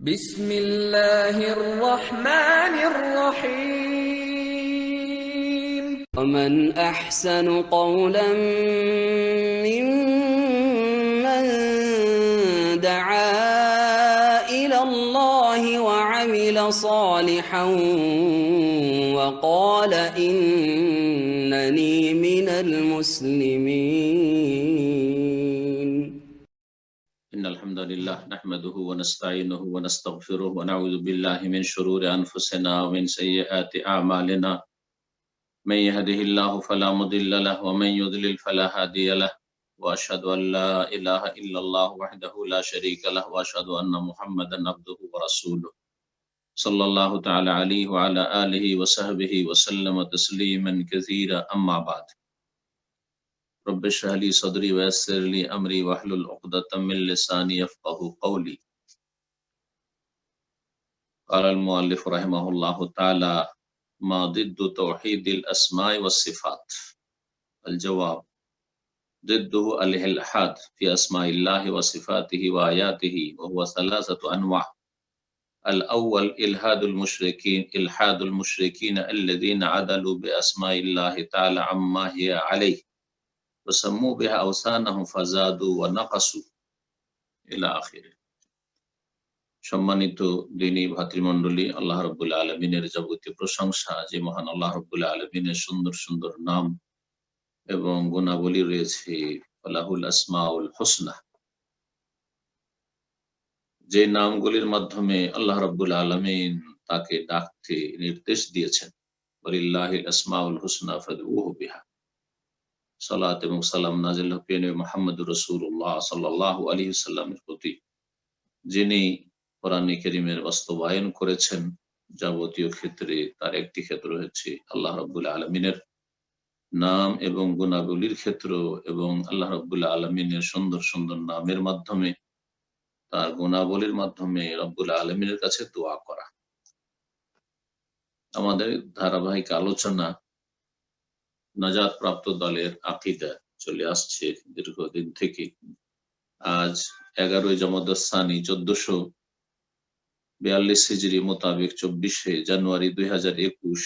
بسم الله الرحمن الرحيم ومن أحسن قولا ممن دعا إلى الله وعمل صالحا وقال إنني من المسلمين. إن الحمد لله نحمده ونستعينه ونستغفره ونعوذ بالله من شرور أنفسنا ومن سيئات أعمالنا من يهده الله فلا مضل له ومن يضلل فلا هادي له وأشهد أن لا إله إلا الله وحده لا شريك له وأشهد أن محمدا عبده ورسوله صلى الله تعالى عليه وعلى آله وصحبه وسلم تسليما كثيرا أما بعد رب اشرح لي صدري ويسر لي امري واحلل عقدة من لساني يفقهوا قولي. قال المؤلف رحمه الله تعالى: ما ضد توحيد الاسماء والصفات؟ الجواب: ضده الالحاد في اسماء الله وصفاته واياته، وهو ثلاثة انواع. الاول الحاد المشركين الذين عدلوا باسماء الله تعالى عما هي عليه وسموا بها أوثانهم فزادوا ونقصوا إلى آخره। সম্মানিত দ্বীনী ভাতৃমণ্ডলী, আল্লাহ রাব্বুল আলামিনের যাবতীয় প্রশংসা, যে মহান আল্লাহ রাব্বুল আলামিনের সুন্দর সুন্দর নাম এবং গুণাবলী রয়েছে, লাহুল আসমাউল হুসনা, যে নামগুলির মাধ্যমে আল্লাহ রাব্বুল আলামিন তাকে ডাকতে নির্দেশ দিয়েছেন, ওয়ালিল্লাহিল আসমাউল হুসনা ফাদউহু বিহা। সালাত এবং সালাম নাজিল হোক মুহাম্মদুর রাসূলুল্লাহ সাল্লাল্লাহু আলাইহি ওয়াসাল্লামের প্রতি, যিনি কোরআনে কারীমের বাস্তবায়ন করেছেন যাবতীয় ক্ষেত্রে। তার একটি ক্ষেত্র হচ্ছে আল্লাহ রাব্বুল আলামিনের নাম এবং গুণাবলীর ক্ষেত্র, এবং আল্লাহ রাব্বুল আলামিনের সুন্দর সুন্দর নামের মাধ্যমে, তার গুণাবলীর মাধ্যমে রব্বুল আলামিনের কাছে দোয়া করা। আমাদের ধারাবাহিক আলোচনা নাজাত প্রাপ্ত দলের আকীদা চলে আসছে দীর্ঘদিন থেকে। আজ 11 জমাদার সানি 1442 হিজরি মোতাবেক 24 জানুয়ারি 2021,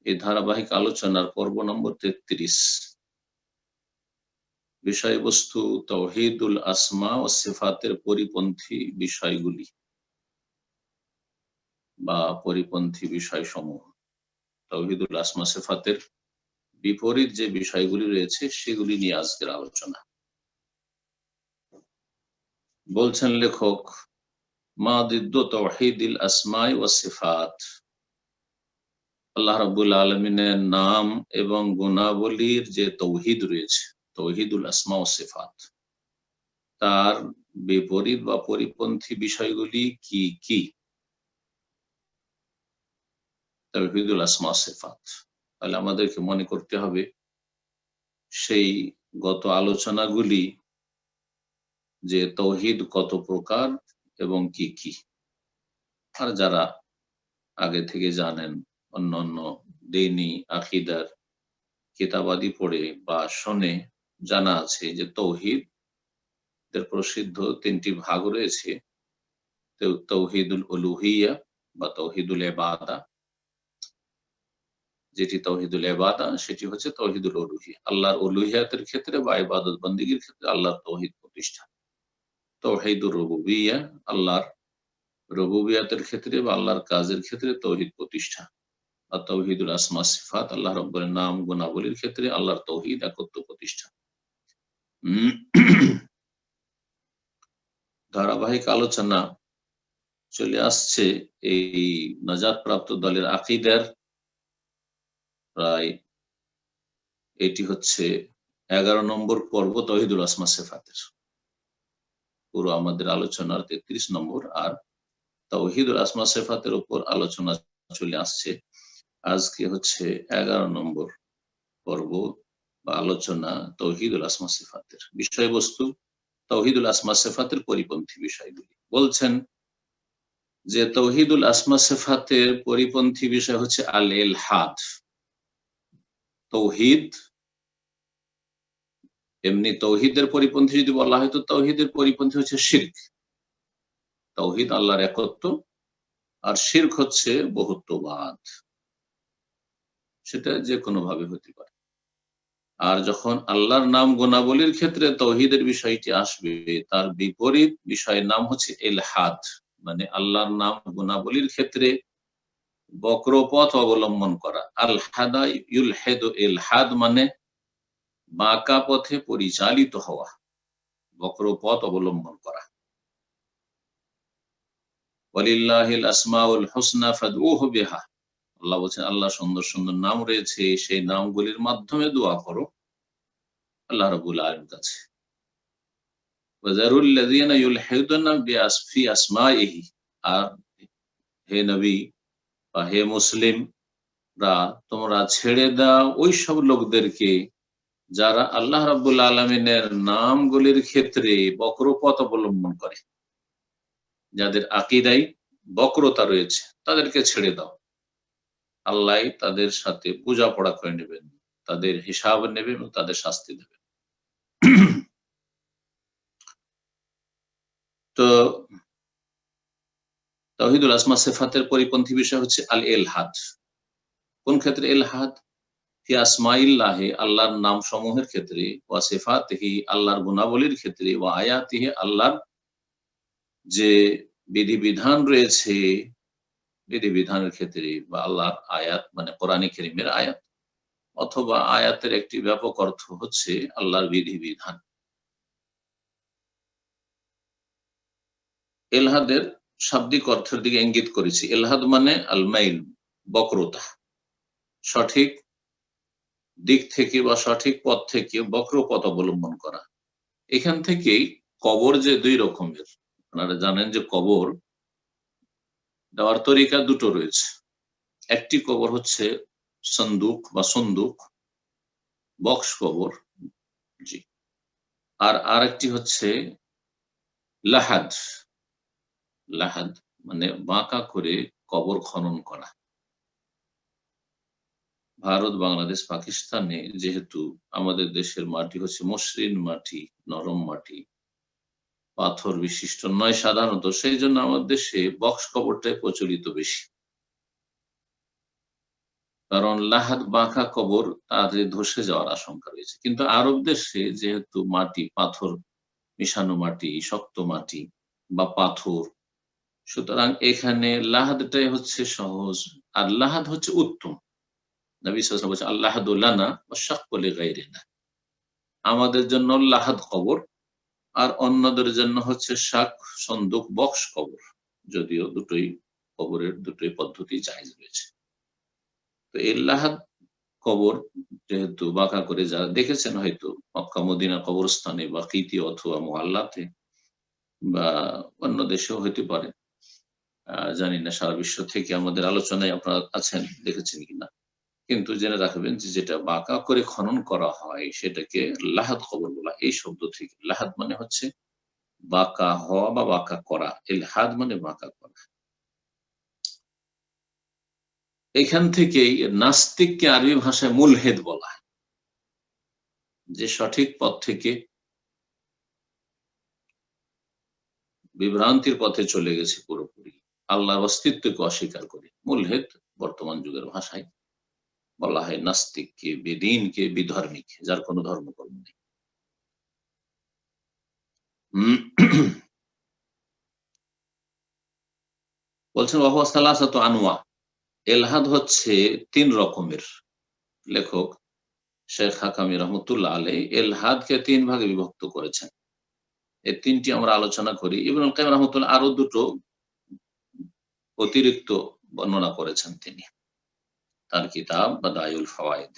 এই ধারাবাহিক আলোচনার পর্ব নম্বর 33। বিষয়বস্তু তাওহীদুল আসমা ও সিফাতের পরিপন্থী বিষয়গুলি বা পরিপন্থী বিষয়সমূহ। তাওহীদুল আসমা সিফাতের বিপরীত যে বিষয়গুলি রয়েছে সেগুলি নিয়ে আজকের আলোচনা। বলছেন লেখক: মা দিদ্দু তাওহীদিল আসমাই ওয়াস সিফাত। আল্লাহ রাব্বুল আলামিনের নাম এবং গুণাবলীর যে তাওহীদ রয়েছে, তাওহীদুল আসমা ওয়াস সিফাত, তার বিপরীত বা পরিপন্থী বিষয়গুলি কি কি? তাওহীদুল আসমা ওয়াস সিফাত, তাহলে আমাদেরকে মনে করতে হবে সেই গত আলোচনাগুলি, যে তাওহীদ কত প্রকার এবং কি কি। আর যারা আগে থেকে জানেন, অন্যান্য দ্বীনী আকীদার কিতাবাদি পড়ে বা শুনে জানা আছে যে তাওহীদের প্রসিদ্ধ 3টি ভাগ রয়েছে: তাওহীদুল উলুহিয়া বা তাওহীদুল ইবাদা, যেটি তাওহীদুল ইবাদা সেটি হচ্ছে তাওহীদুল উলুহিয়া, আল্লাহর উলুহিয়াতের ক্ষেত্রে বা ইবাদত বন্দেগীর ক্ষেত্রে আল্লাহর তাওহীদ প্রতিষ্ঠা। তাওহীদুর রুবুবিয়্যাহ, আল্লাহর রুবুবিয়াতের ক্ষেত্রে বা আল্লাহর কাজের ক্ষেত্রে তাওহীদ প্রতিষ্ঠা। আর তাওহীদুল আসমা সিফাত, আল্লাহ রাব্বুল নাম গুণাবলীর ক্ষেত্রে আল্লাহর তাওহীদ একত্ব প্রতিষ্ঠা। ধারাবাহিক আলোচনা চলে আসছে এই নাজাত প্রাপ্ত দলের আকীদার প্রায়, এটি হচ্ছে 11 নম্বর পর্ব তাওহীদুল আসমা সিফাতের। পুরো আমাদের আলোচনার 33 নম্বর, আর তাওহীদুল আসমা সিফাতের উপর আলোচনা চলে আসছে। আজকে হচ্ছে 11 নম্বর পর্ব বা আলোচনা তাওহীদুল আসমা সিফাতের। বিষয়বস্তু তাওহীদুল আসমা সিফাতের পরিপন্থী বিষয়গুলি। বলছেন যে তাওহীদুল আসমা সিফাতের পরিপন্থী বিষয় হচ্ছে আল ইলহাদ। তাওহীদ, এমনি তাওহীদের পরিপন্থী যদি বলা হয় তো তাওহীদের পরিপন্থী হচ্ছে শিরক। তাওহীদ আল্লাহর একত্ব, আর শিরক হচ্ছে বহুত্ববাদ। সেটা যে কোনো ভাবে হতে পারে। আর যখন আল্লাহর নাম গুণাবলীর ক্ষেত্রে তাওহীদের বিষয়টি আসবে, তার বিপরীত বিষয়ের নাম হচ্ছে ইলহাদ। মানে আল্লাহর নাম গুণাবলীর ক্ষেত্রে বক্রপথ অবলম্বন করা। আল হাদা ইউলহিদু, ইলহাদ মানে বাঁকা পথে পরিচালিত হওয়া, বক্রপথ অবলম্বন করা। ওয়ালিল্লাহিল আসমাউল হুসনা ফাদউহু বিহা, আল্লাহ বলছেন আল্লাহ সুন্দর সুন্দর নাম রয়েছে, সেই নামগুলির মাধ্যমে দোয়া করো আল্লাহ রাব্বুল আলামিনের কাছে। ওয়াজারুল লাযিনা ইউলহিদুনা ফি আসমাইহি, আর হে নবী বা হে মুসলিম রা, তোমরা ছেড়ে দাও ওই সব লোকদেরকে যারা আল্লাহ রাব্বুল আলামিনের নামগুলির ক্ষেত্রে বক্রপথ অবলম্বন করে, যাদের আকীদায় বক্রতা রয়েছে, তাদেরকে ছেড়ে দাও। আল্লাহ তাদের সাথে বোঝাপড়া করে নেবেন, তাদের হিসাব নেবে এবং তাদের শাস্তি দেবে। তো তাওহীদুল আসমা সিফাতের পরিপন্থী বিষয় হচ্ছে আল ইলহাদ। কোন ক্ষেত্রে ইলহাদ? ফি আসমাইল্লাহি, আল্লাহর নাম সমূহের ক্ষেত্রে, ওয়া সিফাতিহি, আল্লাহর গুণাবলীর ক্ষেত্রে, ওয়া আয়াতিহি, আল্লাহর যে বিধিবিধান রয়েছে বিধিবিধানের ক্ষেত্রে, বা আল্লাহর আয়াত মানে কোরআনে কারীমের আয়াত, অথবা আয়াতের একটি ব্যাপক অর্থ হচ্ছে আল্লাহর বিধিবিধান। ইলহাদের শাব্দিক অর্থের দিকে ইঙ্গিত করেছি। ইলহাদ মানে আল মাইল, বক্রতা, সঠিক দিক থেকে বা সঠিক পথ থেকে বক্র পথ অবলম্বন করা। এখান থেকেই কবর যে দুই রকমের, আপনারা জানেন যে কবর দেওয়ার তরিকা দুটো রয়েছে। একটি কবর হচ্ছে সন্দুক বা সন্দুক, বক্স কবর, জি। আর আরেকটি হচ্ছে লাহাদ। লাহাদ মানে বাঁকা করে কবর খনন করা। ভারত, বাংলাদেশ, পাকিস্তানে যেহেতু আমাদের দেশের মাটি হচ্ছে মসৃণ মাটি, নরম মাটি, পাথর বিশিষ্ট নয় সাধারণত, সেই জন্য আমাদের দেশে বক্স কবরটাই প্রচলিত বেশি। কারণ লাহাদ বাঁকা কবর তাদের ধসে যাওয়ার আশঙ্কা রয়েছে। কিন্তু আরব দেশে যেহেতু মাটি পাথর মিশানো মাটি, শক্ত মাটি বা পাথর, সুতরাং এখানে লাহাদটাই হচ্ছে সহজ, আর লাহাদ হচ্ছে উত্তম। নবী সাল্লাল্লাহু আলাইহি ওয়াসাল্লাম বলেছেন আল্লাহাদু লানা ওয়া শাক্কু লিগাইরিনা, আমাদের জন্য লাহাদ কবর আর অন্যদের জন্য হচ্ছে শাক, সন্দুক, বক্স কবর। যদিও দুটোই কবরের দুটোই পদ্ধতি জায়েজ রয়েছে। তো এই লাহাদ কবর যেহেতু বাঁকা করে, যারা দেখেছেন হয়তো মক্কা মদিনা কবরস্থানে বা কিতি অথবা মুআল্লাতে বা অন্য দেশেও হইতে পারে, জানি না সারা বিশ্ব থেকে আমাদের আলোচনায় আপনারা আছেন, দেখেছেন কিনা, কিন্তু জেনে রাখবেন যে যেটা বাঁকা করে খনন করা হয় সেটাকে লাহাদ কবর বলা। এই শব্দ থেকে, লাহাদ মানে হচ্ছে বাঁকা হওয়া বা বাঁকা করা, ইলহাদ মানে বাঁকা করা। এখান থেকেই নাস্তিককে আরবি ভাষায় মুলহিদ বলা হয়, যে সঠিক পথ থেকে বিভ্রান্তির পথে চলে গেছে পুরোপুরি, আল্লাহর অস্তিত্বকে অস্বীকার করে। মুলহিদ বর্তমান যুগের ভাষায় বলা হয় নাস্তিককে, বেদিনকে, বিধর্মীক, যার কোনো ধর্মকর্ম নেই। বলছেন ওয়াহুয়া সালাসাতু আনওয়া, ইলহাদ হচ্ছে 3 রকমের। লেখক শেখ হাকামি রহমতুল্লাহ আলাইহি ইলহাদকে 3 ভাগে বিভক্ত করেছেন। এই 3টি আমরা আলোচনা করি। ইবনুল কাইয়িম রহমতুল্লাহ আরো দুটো অতিরিক্ত বর্ণনা করেছেন তিনি তার কিতাব বাদায়ুল ফাওয়ায়েদ।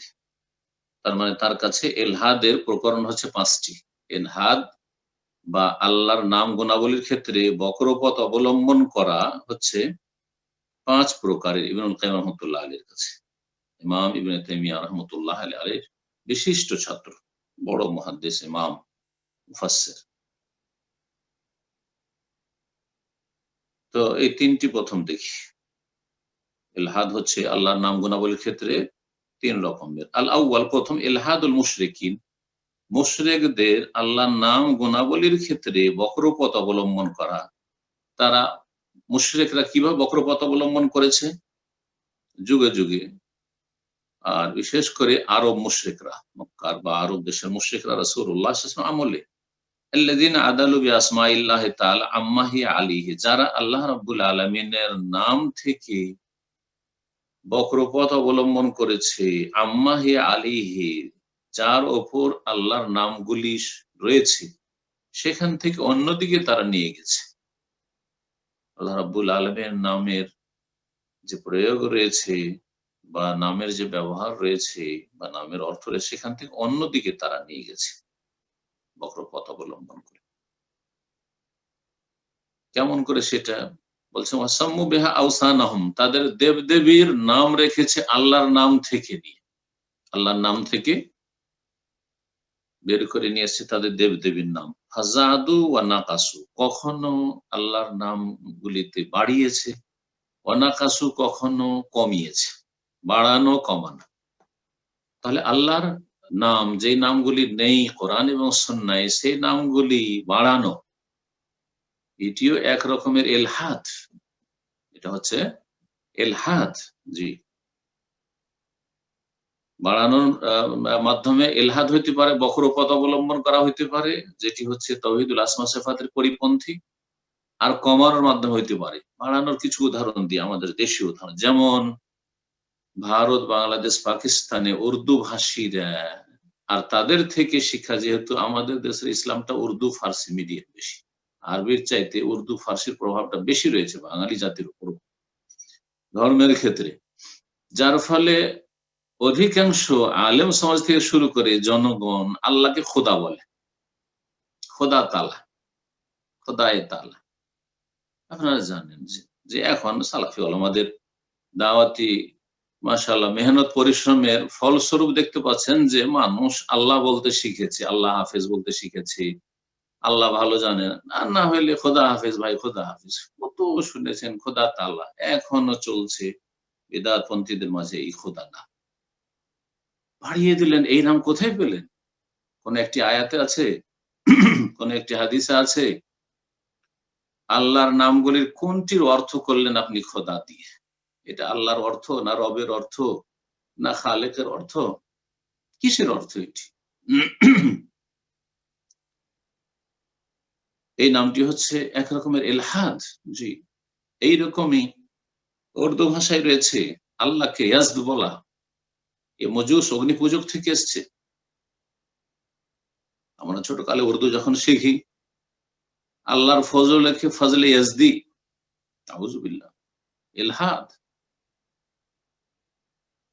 তার মানে তার কাছে ইলহাদের প্রকরণ হচ্ছে 5টি। ইলহাদ বা আল্লাহর নাম গুণাবলীর ক্ষেত্রে বক্রপথ অবলম্বন করা হচ্ছে 5 প্রকারের ইবনুল কাইয়িম রহমতুল্লাহ আলাইহির কাছে। ইমাম ইবনে তাইমিয়া রহমতুল্লাহ আলাইহির বিশিষ্ট ছাত্র, বড় মুহাদ্দিস, ইমাম, মুফাসসির। তো এই 3টি প্রথম দেখি। ইলহাদ হচ্ছে আল্লাহর নাম গুণাবলীর ক্ষেত্রে 3 রকমের। আল আউয়াল, প্রথম, ইলহাদুল মুশরিকিন, মুশরিকদের আল্লাহর নাম গুণাবলীর ক্ষেত্রে বক্রপথ অবলম্বন করা। তারা মুশরিকরা কিভাবে বক্রপথ অবলম্বন করেছে যুগে যুগে, আর বিশেষ করে আরব মুশরিকরা, মক্কার বা আরব দেশের মুশরিকরা রাসূলুল্লাহ সাল্লাল্লাহু আলাইহি ওয়াসাল্লাম আমলে, আল্লাযীনা আদালু বিআসমাইল্লাহি তাআলা আম্মা হিয়া আলাইহি, যারা আল্লাহ রাব্বুল আলামিনের নাম থেকে বক্রপথ অবলম্বন করেছে, আম্মা হিয়া আলাইহি, যার ওপর আল্লাহর নামগুলি রয়েছে সেখান থেকে অন্যদিকে তারা নিয়ে গেছে। আল্লাহ রাব্বুল আলামিনের নামের যে প্রয়োগ রয়েছে বা নামের যে ব্যবহার রয়েছে বা নামের অর্থ রয়েছে সেখান থেকে অন্যদিকে তারা নিয়ে গেছে বক্রপথ অবলম্বন করে। কেমন করে সেটা বলছে, ওয়াসাম্মু বিহা আওসানাহুম, তাদের দেবদেবীর নাম রেখেছে আল্লাহর নাম থেকে নিয়ে, আল্লাহর নাম থেকে বের করে নিয়ে এসেছে তাদের দেবদেবীর নাম। ফাজাদু ওয়া নাকাসু, কখনো আল্লাহর নামগুলিতে বাড়িয়েছে, ওয়া নাকাসু কখনো কমিয়েছে, বাড়ানো কমানো। তাহলে আল্লাহর নাম যে নামগুলি নেই কোরআন এবং সুন্নায়, সেই নামগুলি বাড়ানো, এটিও এক রকমের ইলহাদ, এটা হচ্ছে ইলহাদ। জি, বাড়ানোর মাধ্যমে ইলহাদ হইতে পারে, বক্রপথ অবলম্বন করা হইতে পারে, যেটি হচ্ছে তাওহীদুল আসমা সিফাতের পরিপন্থী, আর কমানোর মাধ্যমে হইতে পারে। বাড়ানোর কিছু উদাহরণ দিই, আমাদের দেশীয় উদাহরণ, যেমন ভারত, বাংলাদেশ, পাকিস্তানে উর্দু ভাষীরা, আর তাদের থেকে শিক্ষা, যেহেতু আমাদের দেশের ইসলামটা উর্দু ফার্সি মিডিয়াম বেশি, আরবির চাইতে উর্দু ফার্সির প্রভাবটা বেশি রয়েছে বাঙালি জাতির উপর ধর্মের ক্ষেত্রে, যার ফলে অধিকাংশ আলেম সমাজ থেকে শুরু করে জনগণ আল্লাহকে খোদা বলে, খোদা তাআলা, খোদায়ে তাআলা। আপনারা জানেন যে এখন সালাফি ওলামাদের দাওয়াতি মাশাআল্লাহ মেহনত পরিশ্রমের ফলস্বরূপ দেখতে পাচ্ছেন যে মানুষ আল্লাহ বলতে শিখেছে, আল্লাহ হাফেজ বলতে শিখেছে, আল্লাহ ভালো জানেন, আর না হইলে খোদা হাফেজ, ভাই খোদা হাফেজ, কত শুনেছেন খোদা তাআলা, এখনো চলছে বিদআতপন্থীদের মাঝে এই খোদা না। বাড়িয়ে দিলেন, এই নাম কোথায় পেলেন? কোন একটি আয়াতে আছে? কোন একটি হাদিসে আছে? আল্লাহর নামগুলির কোনটির অর্থ করলেন আপনি খোদা দিয়ে? এটা আল্লাহর অর্থ, না রবের অর্থ, না খালেকের অর্থ? কিসের অর্থ এটি? এই নামটি হচ্ছে এক রকমের ইলহাদ। জি, এইরকমই উর্দু ভাষায় রয়েছে আল্লাহকে ইয়াজদ বলা, এ মজুস অগ্নি পূজক থেকে এসছে। আমরা ছোটকালে উর্দু যখন শিখি, আল্লাহর ফজল লেখে ফজলে ইয়াজদি, আউযুবিল্লাহ, ইলহাদ।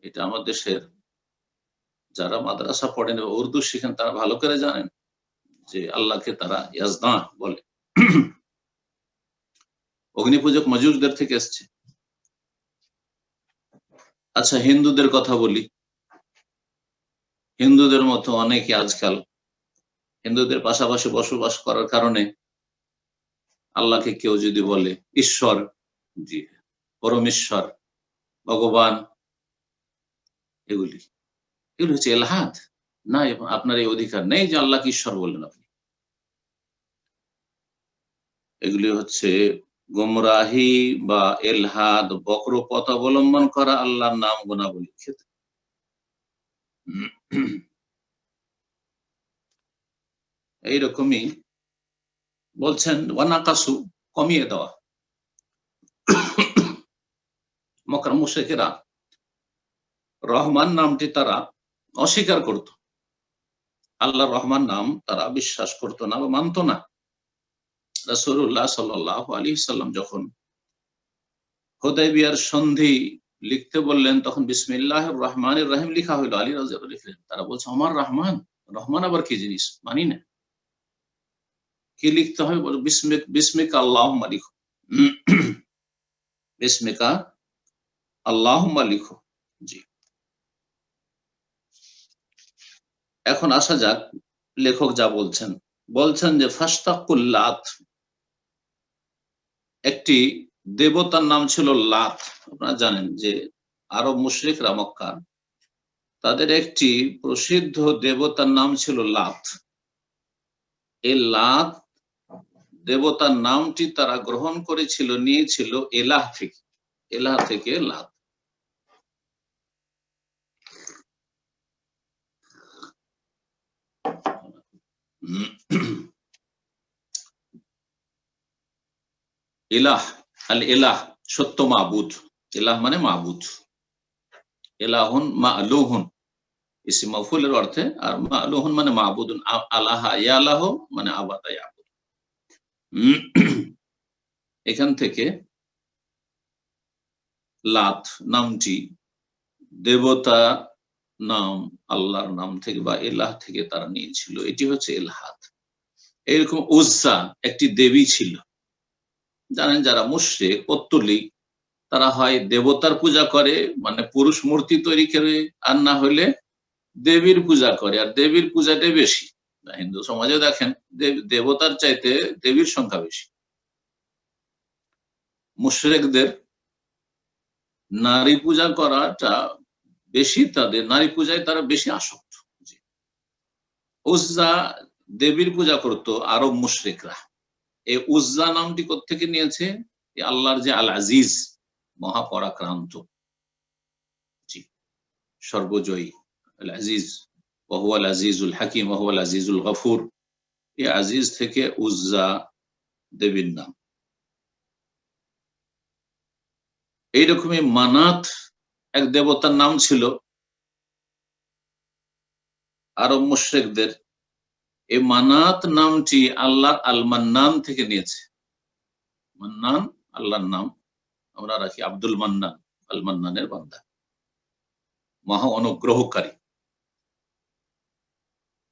এটা আমার দেশের যারা মাদ্রাসা পড়েন এবং উর্দু শিখেন তারা ভালো করে জানেন যে আল্লাহকে তারা ইয়াজদা বলে। অগ্নিপূজক মজুসদের থেকে এসছে। আচ্ছা, হিন্দুদের কথা বলি। হিন্দুদের মতো অনেকে আজকাল হিন্দুদের পাশাপাশি বসবাস করার কারণে আল্লাহকে কেউ যদি বলে ঈশ্বর, জি, পরমেশ্বর, ভগবান, এগুলি হচ্ছে ইলহাদ। না, আপনার এই অধিকার নেই যে আল্লাহকে ঈশ্বর বললেন আপনি। এগুলি হচ্ছে গুমরাহি বা ইলহাদ, বক্রপথ অবলম্বন করা আল্লাহর নাম গুণাবলীর ক্ষেত্রে। এইরকমই বলছেন ওয়ানাকাসু, কমিয়ে দেওয়া। মক্কার মুশরিকেরা রহমান নামটি তারা অস্বীকার করত, আল্লাহ রহমান নাম তারা বিশ্বাস করত না বা মানত না। রাসূলুল্লাহ সাল্লাল্লাহু আলাইহি সাল্লাম যখন হুদায়বিয়ার সন্ধি লিখতে বললেন, তখন বিসমিল্লাহির রহমানির রহিম লিখা হইল, আলী রাদিয়াল্লাহু আনহু লিখলেন। তারা বলছে আমার রহমান, রহমান আবার কি জিনিস মানি না, কি লিখতে হবে? বলে বিসমিকা আল্লাহুম্মা লিখো, বিসমিকা আল্লাহুম্মা লিখো। জি, এখন আসা যাক লেখক যা বলছেন যে ফাশতাকুল লাত, একটি দেবতার নাম ছিল লাত। আপনারা জানেন যে আরব মুশরিকরা মক্কার, তাদের একটি প্রসিদ্ধ দেবতার নাম ছিল লাত। এই লাত দেবতার নামটি তারা গ্রহণ করেছিল, নিয়েছিল এলাহ থেকে, এলাহ থেকে লাত। ইলাহ, আল ইলাহ সত্য মাবুদ, ইলাহ মানে মাবুদ, ইলাহুন মা'লুহুন ইসম মাফউলের অর্থে, আর মা'লুহুন মানে মাবুদুন, আলাহা ইয়ালাহ মানে আবাদা ইয়াবুদ। এখান থেকে লাত নামটি দেবতা নাম, আল্লাহর নাম থেকে বা এলাহ থেকে তারা নিয়েছিল, এটি হচ্ছে এলহাদ। এরকম উজ্জা একটি দেবী ছিল। জানেন যারা মুশরিক পত্তলিক, তারা হয় দেবতার পূজা করে, মানে পুরুষ মূর্তি তৈরি করে, আর না হলে দেবীর পূজা করে, আর দেবীর পূজাটাই বেশি। হিন্দু সমাজে দেখেন দেবতার চাইতে দেবীর সংখ্যা বেশি। মুশরিকদের নারী পূজা করাটা বেশি, তাদের নারী পূজায় তারা বেশি আসক্ত। উজ্জা দেবীর পূজা করত আরব মুশরিকরা। এই উজ্জা নামটি কোত্থেকে নিয়েছে? আল্লাহর যে আল আজিজ, মহাপরাক্রান্ত, সর্বজয়ী, আল আজিজ, ওয়া হুয়াল আজিজুল হাকিম, ওয়া হুয়াল আজিজুল গফুর, এই আজিজ থেকে উজ্জা দেবীর নাম। এইরকমই মানাত এক দেবতার নাম ছিল আরব মুশরিকদের। এই মানাত নামটি আল্লাহ আল মান্নান থেকে নিয়েছে। মান্নান আল্লাহর নাম, আমরা রাখি আব্দুল মান্নান, আল মান্নানের বান্দা, মহা অনুগ্রহকারী।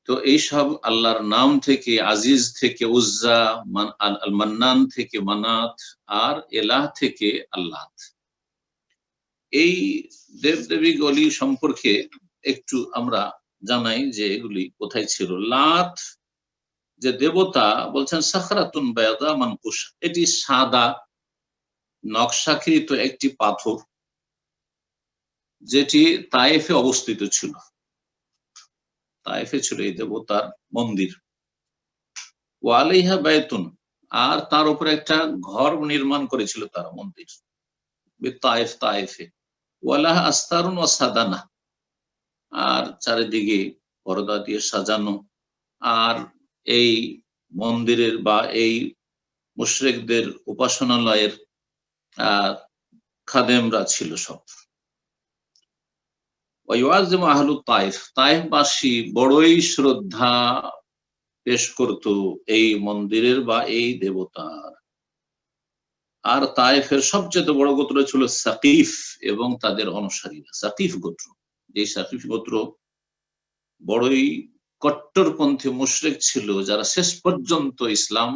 তো এইসব আল্লাহর নাম থেকে, আজিজ থেকে উজ্জা, আল মান্নান থেকে মানাত, আর এলাহ থেকে আল্লাহ। এই দেবদেবীগুলি সম্পর্কে একটু আমরা জানাই যে এগুলি কোথায় ছিল। লাত যে দেবতা, বলছেন সাখরাতুন বায়দা মানকুশ, এটি সাদা নকশাকৃত একটি পাথর, যেটি তায়েফে অবস্থিত ছিল। তায়েফে ছিল এই দেবতার মন্দির। ওয়ালাইহা বাইতুন, আর তার উপরে একটা ঘর নির্মাণ করেছিল তারা, মন্দির তায়েফ, তায়েফে। ওয়ালাহা আস্তারুন ওয়া সাদানা, আর চারিদিকে পর্দা দিয়ে সাজানো। আর এই মন্দিরের বা এই মুশরিকদের উপাসনালয়ের খাদেমরা ছিল সব। ওয়াইয়াযিমু আহলু তায়েফ, তায়েফবাসী বড়ই শ্রদ্ধা পেশ করত এই মন্দিরের বা এই দেবতার। আর তায়েফের সবচেয়ে বড় গোত্র ছিল সাকিফ এবং তাদের অনুসারীরা, সাকিফ গোত্র। যে সাকিফ গোত্র বড়ই কট্টরপন্থী মুশরিক ছিল, যারা শেষ পর্যন্ত ইসলাম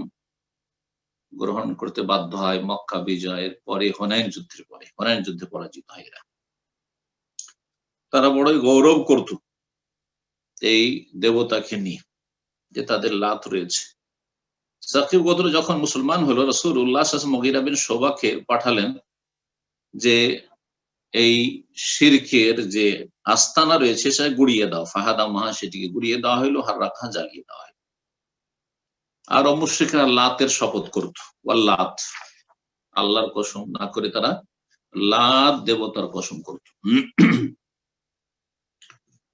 গ্রহণ করতে বাধ্য হয় মক্কা বিজয়ের পরে, হুনাইন যুদ্ধের পরে। হুনাইন যুদ্ধে পরাজিত হয় এরা। তারা বড়ই গৌরব করত এই দেবতাকে নিয়ে, যে তাদের লাত রয়েছে। সাকিব গোত্র যখন মুসলমান হলো, রাসূলুল্লাহ সাল্লাল্লাহু আলাইহি ওয়াসাল্লাম মুগীরা বিন শুবাকে পাঠালেন যে এই শিরকের যে আস্তানা রয়েছে সেটা গুড়িয়ে দাও। ফাহাদা মাহা, সেটিকে গুড়িয়ে দেওয়া হইলো, আর রাখা জ্বালিয়ে দেওয়া হইলো। আর মুশরিকরা লাতের শপথ করত, ওয়াল্লাত, আল্লাহর কসম না করে তারা লাত দেবতার কসম করত,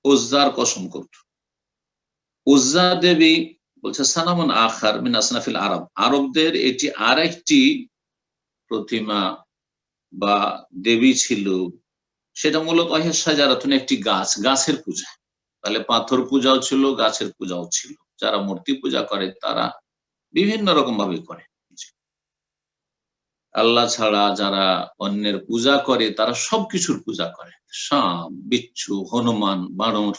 উজ্জার কসম করত। উজ্জা দেবী, বলছে সানামুন আখার মিন আসনাফিল আরব, আরবদের এটি আর একটি প্রতিমা বা দেবী ছিল। সেটা মূলত সাজারাতুন, একটি গাছ, গাছের পূজা। তাহলে পাথর পূজাও ছিল, গাছের পূজাও ছিল। যারা মূর্তি পূজা করে তারা বিভিন্ন রকম ভাবে করে। আল্লাহ ছাড়া যারা অন্যের পূজা করে তারা সবকিছুর পূজা করে, সাপ, বিচ্ছু, হনুমান, বানর,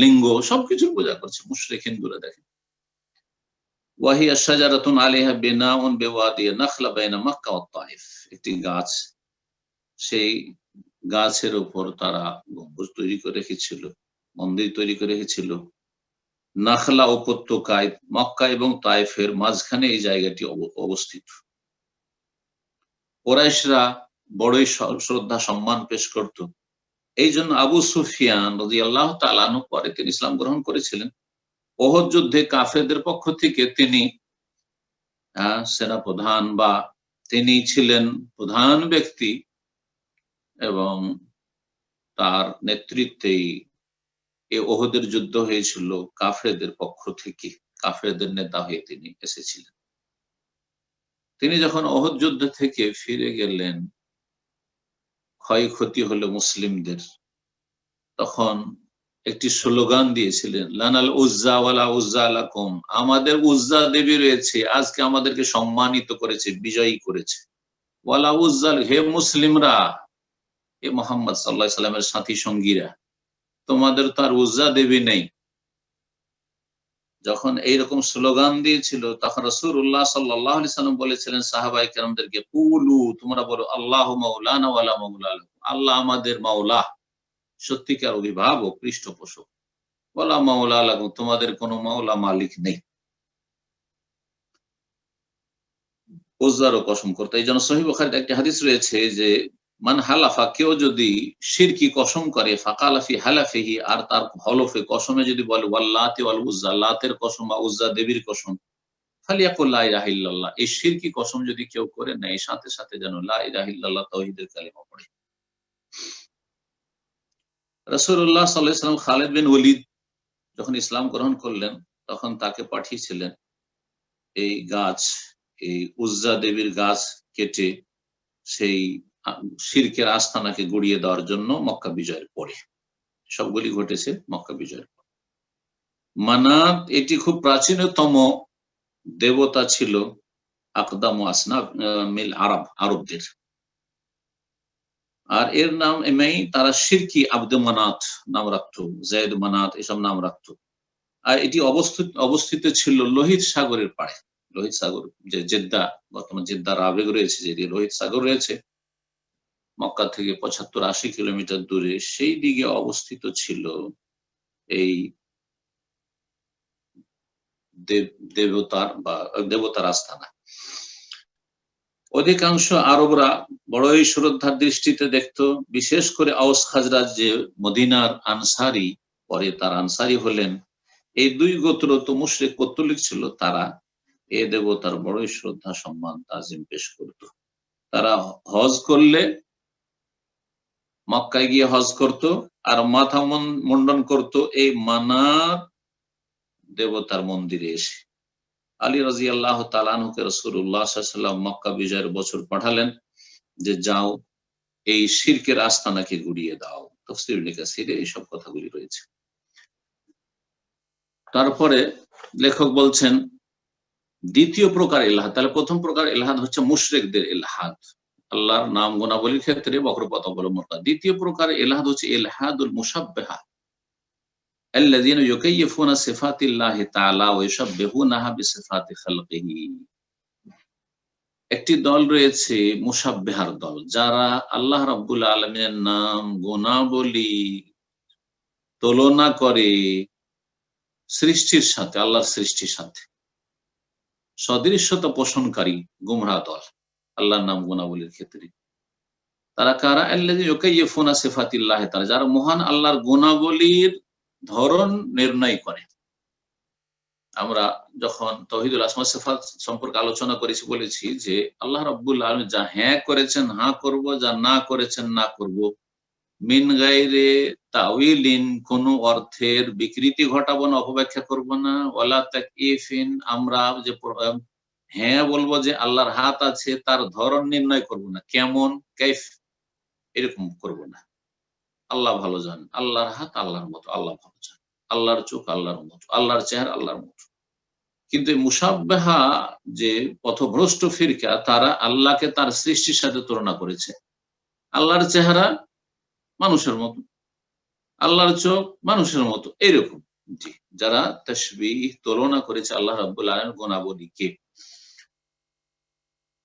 লিঙ্গ, সবকিছুর পূজা করছে মুশরিক হিন্দুরা। দেখেন, ওয়াহিয়া শাজারাতুন আলাইহা বিনাউন বিওয়াদি নাখলা বাইনা মক্কা ওয়া তায়েফ, একটি গাছ, সেই গাছের উপর তারা গম্বুজ তৈরি করে রেখেছিল, মন্দির তৈরি করে রেখেছিল। নাখলা উপত্যকায়, মক্কা এবং তায়েফের মাঝখানে এই জায়গাটি অবস্থিত। কুরাইশরা বড়ই শ্রদ্ধা সম্মান পেশ করত। এই জন্য আবু সুফিয়ান রাদিয়াল্লাহু তাআলা আনহু, পরে তিনি ইসলাম গ্রহণ করেছিলেন, ওহদ যুদ্ধে কাফেরদের পক্ষ থেকে তিনি সেনাপ্রধান বা তিনি ছিলেন প্রধান ব্যক্তি এবং তার নেতৃত্বেই এই ওহদের যুদ্ধ হয়েছিল কাফেরদের পক্ষ থেকে, কাফেরদের নেতা হয়ে তিনি এসেছিলেন। তিনি যখন ওহদ যুদ্ধ থেকে ফিরে গেলেন, ক্ষয়ক্ষতি হলো মুসলিমদের, তখন একটি স্লোগান দিয়েছিলেন, লানাল উজ্জা ওয়ালা উজ্জা লাকুম, আমাদের উজ্জা দেবী রয়েছে, আজকে আমাদেরকে সম্মানিত করেছে, বিজয়ী করেছে। ওয়ালা উজ্জা, হে মুসলিমরা, হে মুহাম্মদ সাল্লাল্লাহু আলাইহি সাল্লামের সাথী সঙ্গীরা, তোমাদের তো আর উজ্জা দেবী নেই। যখন এইরকম স্লোগান দিয়েছিল তখন রাসূলুল্লাহ সাল্লাল্লাহু আলাইহি সাল্লাম বলেছিলেন সাহাবায়ে কেরামদেরকে, কুলু, তোমরা বলো আল্লাহু মাওলানা ওয়ালা মাওলা লাকুম, আল্লাহ আমাদের মাওলা, সত্যিকার অভিভাবক, পৃষ্ঠপোষক, ওয়ালা মাওলা লাকুম, তোমাদের কোনো মাওলা মালিক নেই। উজ্জারও কসম করতে। এই জন্য সহিহ বুখারীতে একটি হাদিস রয়েছে যে মান হালাফা, কেউ যদি শিরকি কসম করে, ফাকালা ফি হালাফিহি, আর তার হলফে কসমে যদি বলে ওয়াল্লাতি ওয়াল উজ্জা, লাতের কসম বা উজ্জা দেবীর কসম, ফালিয়াকুল লা ইলাহা ইল্লাল্লাহ, এই শিরকি কসম যদি কেউ করে নেয়, সাথে সাথে যেন লা ইলাহা ইল্লাল্লাহ তাওহীদের কালিমা পড়ে। রাসূলুল্লাহ সাল্লাল্লাহু আলাইহি ওয়াসাল্লাম খালিদ বিন ওলীদ যখন ইসলাম গ্রহণ করলেন, তখন তাকে পাঠিয়েছিলেন এই গাছ, এই উজ্জা দেবীর গাছ কেটে সেই শিরকের আস্তানাকে গুড়িয়ে দেওয়ার জন্য মক্কা বিজয়ের পরে। সবগুলি ঘটেছে মক্কা বিজয়ের পর। মানাত এটি খুব প্রাচীনতম দেবতা ছিল আকদাম আসনাফ মিল আরব, আরবদের। আর এর নাম এমনি তারা শিরকি আব্দ মানাত নাম রাখতো, জায়দ মানাত এসব নাম রাখতো। আর এটি অবস্থিত ছিল লোহিত সাগরের পাড়ে। লোহিত সাগর যে জেদ্দা, বর্তমান জেদ্দার আবেগ রয়েছে, যে লোহিত সাগর রয়েছে মক্কা থেকে ৭৫-৮০ কিলোমিটার দূরে, সেই দিকে অবস্থিত ছিল এই দেবতার আস্তানা। অধিকাংশ আরবরা বড়ই শ্রদ্ধার দৃষ্টিতে দেখত, বিশেষ করে আওস খাজরাজ যে মদিনার আনসারি, পরে তার আনসারি হলেন, এই দুই গোত্র তো মুশরিক পৌত্তলিক ছিল, তারা এ দেবতার বড়ই শ্রদ্ধা সম্মান তাজিম পেশ করত। তারা হজ করলে মক্কায় গিয়ে হজ করত আর মাথা মুন্ডন করত এই মানাত দেবতার মন্দিরে এসে। আলী রাদিয়াল্লাহু তাআলা আনহুকে রাসূলুল্লাহ সাল্লাল্লাহু আলাইহি ওয়াসাল্লাম মক্কা বিজয়ের বছর পাঠালেন যে যাও এই শিরকের আস্তানাকে গুড়িয়ে দাও। তাফসীর ইবনে কাসিরে এইসব কথাগুলি রয়েছে। তারপরে লেখক বলছেন দ্বিতীয় প্রকার ইলহাদ, তাহলে প্রথম প্রকার ইলহাদ হচ্ছে মুশরিকদের ইলহাদ, আল্লাহর নাম গুণাবলীর ক্ষেত্রে বক্রপথ অবলম্বন করা। দ্বিতীয় প্রকার ইলহাদ হচ্ছে ইলহাদুল মুশাব্বিহা আল্লাযীনা ইউকাইয়িফুনা সিফাতিল্লাহি তাআলা ওয়া ইউশাব্বিহুনাহা বিসিফাতি খালকিহি। একটি দল রয়েছে মুশাব্বিহার দল, যারা আল্লাহ রাব্বুল আলামিনের নাম গুণাবলী তুলনা করে সৃষ্টির সাথে, আল্লাহর সৃষ্টির সাথে। সদৃশ্যতা পোষণকারী গুমরাহ দল আল্লাহর নাম গুণাবলীর ক্ষেত্রে। তারা কারা? আল্লাযীনা ইউকাইয়িফুনা সিফাতিল্লাহি তাআলা, যারা মহান আল্লাহর গুণাবলীর ধরন নির্ণয় করে। আমরা যখন তাওহীদুল আসমা সিফাত সম্পর্কে আলোচনা করেছি, বলেছি যে আল্লাহ রাব্বুল আলামিন যা হ্যাঁ করেছেন হ্যাঁ করব, যা না করেছেন না করব, মিন গায়রে তাউইলিন, কোন অর্থের বিকৃতি ঘটাবো না, অপব্যাখ্যা করব না, ওয়ালা তাকইফিন, আমরা যে হ্যাঁ বলবো যে আল্লাহর হাত আছে, তার ধরন নির্ণয় করব না, কেমন, কাইফ, এরকম করব না। আল্লাহ ভালো জানেন, আল্লাহর হাত আল্লাহর মতো, আল্লাহ ভালো জানেন, আল্লাহর চোখ আল্লাহর মতো, আল্লাহর চেহারা আল্লাহর মতো। কিন্তু মুশাব্বাহা যে পথভ্রষ্ট ফিরকা, তারা আল্লাহকে তার সৃষ্টির সাথে তুলনা করেছে। আল্লাহর চেহারা মানুষের মতো, আল্লাহর চোখ মানুষের মতো, এরকম। জি, যারা তাশবিহ তুলনা করেছে আল্লাহ রাব্বুল আলামিনের গুণাবলীকে,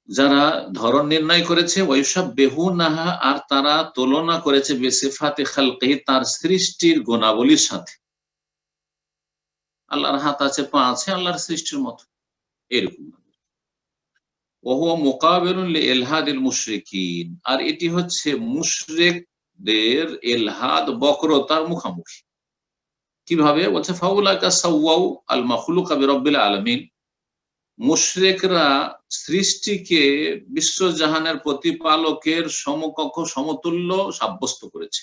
যারা ধরন নির্ণয় করেছে ওয়াইশাব্বিহুনাহা, আর তারা তুলনা করেছে বিসিফাতি খালকিহি, তার সৃষ্টির গুণাবলীর সাথে। আল্লাহর হাত আছে, পা আছে, আল্লাহর সৃষ্টির মতো, এরকম। ওহুয়া মুকাবিলুন লিইলহাদিল মুশরিকিন, আর এটি হচ্ছে মুশরিকদের ইলহাদ, বক্রতার মুখামুখি। কিভাবে? বলছে ফাউলাকা সাওয়াউ আল মাখলুকা বিরাব্বিল আলামিন, মুশরিকরা সৃষ্টিকে বিশ্বজাহানের প্রতিপালকের সমকক্ষ সমতুল্য সাব্যস্ত করেছে।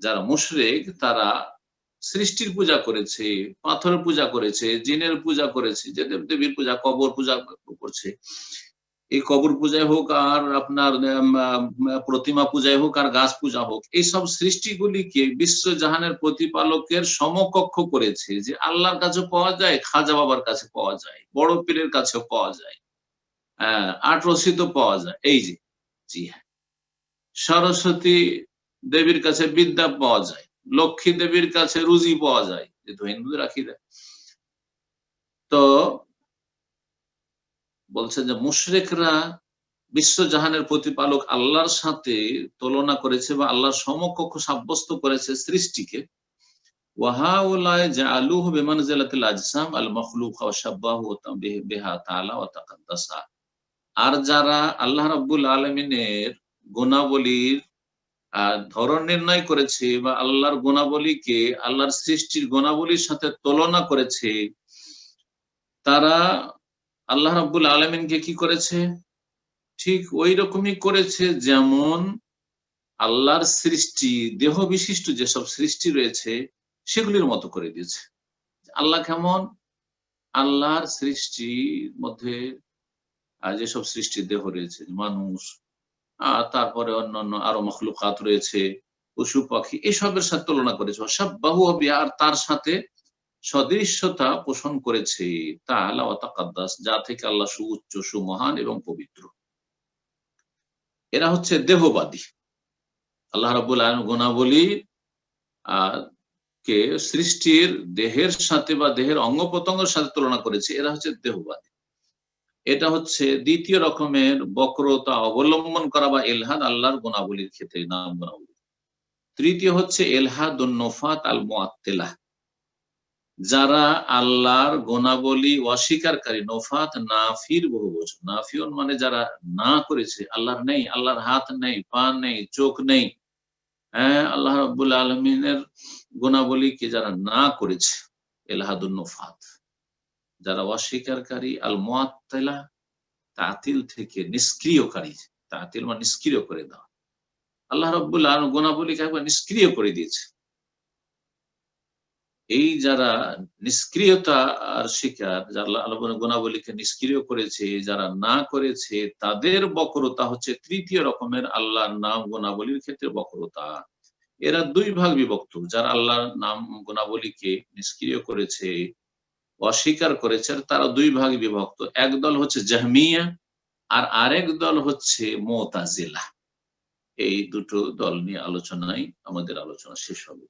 যারা মুশরিক তারা সৃষ্টির পূজা করেছে, পাথরের পূজা করেছে, জিনের পূজা করেছে, যে দেবদেবীর পূজা, কবর পূজা করছে। এই কবর পূজায় হোক আর আপনার প্রতিমা পূজায় হোক আর গাছ পূজা হোক, এইসব সৃষ্টিগুলিকে বিশ্বজাহানের প্রতিপালকের সমকক্ষ করেছে, যে আল্লাহর কাছে পাওয়া যায়, খাজা বাবার কাছে পাওয়া যায়, বড় পীরের কাছেও পাওয়া যায়, আট রশিদও পাওয়া যায়। এই যে, জি হ্যাঁ, সরস্বতী দেবীর কাছে বিদ্যা পাওয়া যায়, লক্ষ্মী দেবীর কাছে রুজি পাওয়া যায়, যেহেতু হিন্দুদের আকিদা। তো বলছে যে মুশরিকরা বিশ্বজাহানের প্রতিপালক আল্লাহর সাথে তুলনা করেছে বা আল্লাহর সমকক্ষ সাব্যস্ত করেছে সৃষ্টিকে। ওয়াহাউলাই জাআলুহু বিমানজিলাতিল আজসাম আল মাখলুকা ওয়া শাব্বাহু বিহা তাআলা ওয়া তাকাদ্দাসা। আর যারা আল্লাহ রাব্বুল আলামিনের গুণাবলীর ধরন নির্ণয় করেছে বা আল্লাহর গুণাবলীকে আল্লাহর সৃষ্টির গুণাবলীর সাথে তুলনা করেছে, তারা আল্লাহ রাব্বুল আলামিনকে কি করেছে? ঠিক ওই রকমই করেছে যেমন আল্লাহর সৃষ্টি দেহ বিশিষ্ট যেসব সৃষ্টি রয়েছে সেগুলির মতো করে দিয়েছে। আল্লাহ কেমন? আল্লাহর সৃষ্টির মধ্যে যেসব সৃষ্টির দেহ রয়েছে, মানুষ, তারপরে অন্যান্য আরো মখলুকাত রয়েছে, পশু পাখি, এসবের সাথে তুলনা করেছে। শাব্বাহু বিহা, আর তার সাথে সদৃশ্যতা পোষণ করেছে, তাআলা ওয়া তাকাদ্দাস, যা থেকে আল্লাহ সুউচ্চ, সুমহান এবং পবিত্র। এরা হচ্ছে দেহবাদী। আল্লাহ রাব্বুল আলামিন গুণাবলী কে সৃষ্টির দেহের সাথে বা দেহের অঙ্গ প্রত্যঙ্গের সাথে তুলনা করেছে, এরা হচ্ছে দেহবাদী। এটা হচ্ছে দ্বিতীয় রকমের বক্রতা অবলম্বন করা বা ইলহাদ আল্লাহর গুণাবলীর ক্ষেত্রে, নাম গুণাবলী। তৃতীয় হচ্ছে ইলহাদুন নুফাত আল মুআত্তিলা, যারা আল্লাহর গুণাবলী অস্বীকারী। নফাত নাফির বহুবচন, নাফিউন মানে যারা না করেছে, আল্লাহর নেই, আল্লাহর হাত নেই, পা নেই, চোখ নেই, আল্লাহ রাব্বুল আলামিনের গুণাবলীকে যারা না করেছে, ইলহাদুন নুফাত, যারা অস্বীকারী। আল মুআত্তিলা, তাতিল থেকে নিষ্ক্রিয়কারী, তাতিল মানে নিষ্ক্রিয় করে দেওয়া। আল্লাহ রাব্বুল আলামিন গুণাবলীকে একবার নিষ্ক্রিয় করে দিয়েছে। এই যারা নিষ্ক্রিয়তা আর শিকার, যারা আল্লাহর গুণাবলীকে নিষ্ক্রিয় করেছে, যারা না করেছে, তাদের বক্রতা হচ্ছে তৃতীয় রকমের আল্লাহর নাম গুণাবলীর ক্ষেত্রে বক্রতা। এরা দুই ভাগ বিভক্ত। যারা আল্লাহর নাম গুণাবলীকে নিষ্ক্রিয় করেছে, অস্বীকার করেছে, তারা দুই ভাগে বিভক্ত। এক দল হচ্ছে জাহমিয়া আর আরেক দল হচ্ছে মুতাজিলা। এই দুটো দল নিয়ে আলোচনায় আমাদের আলোচনা শেষ হবে।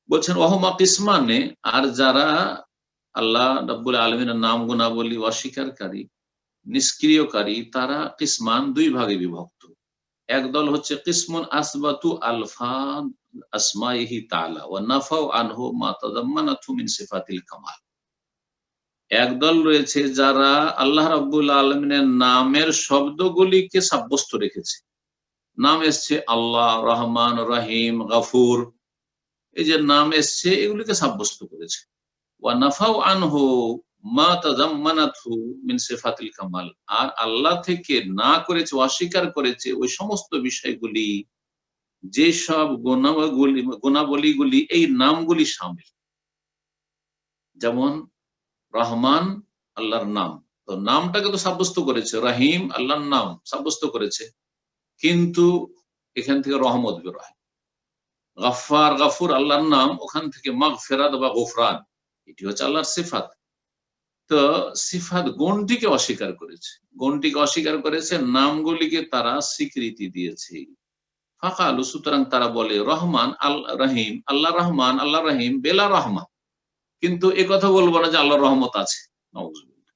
বলছেন ওয়াহুমা কিসমানে, আর যারা আল্লাহ রাব্বুল আলামিনের নাম গুণাবলী অস্বীকারী, নিষ্ক্রিয়কারী, তারা কিসমান, দুই ভাগে বিভক্ত। এক দল হচ্ছে কিসমুন আসবাতু আলফাজ আসমাইহি তাআলা ওয়া নাফাউ আনহু মা তাদাম্মানাতহু মিন সিফাতিল কামাল। একদল রয়েছে যারা আল্লাহ রাব্বুল আলামিনের নামের শব্দগুলিকে সাব্যস্ত রেখেছে। নাম এসছে আল্লাহ, রহমান, রহিম, গফুর, এই যে নাম এসছে এগুলিকে সাব্যস্ত করেছে। ওয়া নাফাউ আনহু মা তাযাম্মানাতহু মিন সিফাতিল কামাল, আর আল্লাহ থেকে না করেছে, অস্বীকার করেছে ওই সমস্ত বিষয়গুলি যেসব গুণাবলীগুলি এই নামগুলি শামিল। যেমন রহমান আল্লাহর নাম, তো নামটাকে তো সাব্যস্ত করেছে, রহিম আল্লাহর নাম সাব্যস্ত করেছে, কিন্তু এখান থেকে রহমত বের হয়। গফফার, গফুর আল্লাহর নাম, ওখান থেকে মাগফিরাত বা গুফরান, এটি হচ্ছে আল্লাহর সিফাত। তো সিফাত গুণটিকে অস্বীকার করেছে, গুণটিকে অস্বীকার করেছে, নামগুলিকে তারা স্বীকৃতি দিয়েছে। ফাকালু, সুতরাং তারা বলে রহমান আল্লাহ রহিম, আল্লাহ রহমান আল্লাহ রহিম বেলা রহমা, কিন্তু এ কথা বলবো না যে আল্লাহর রহমত আছে। নাউযুবিল্লাহ,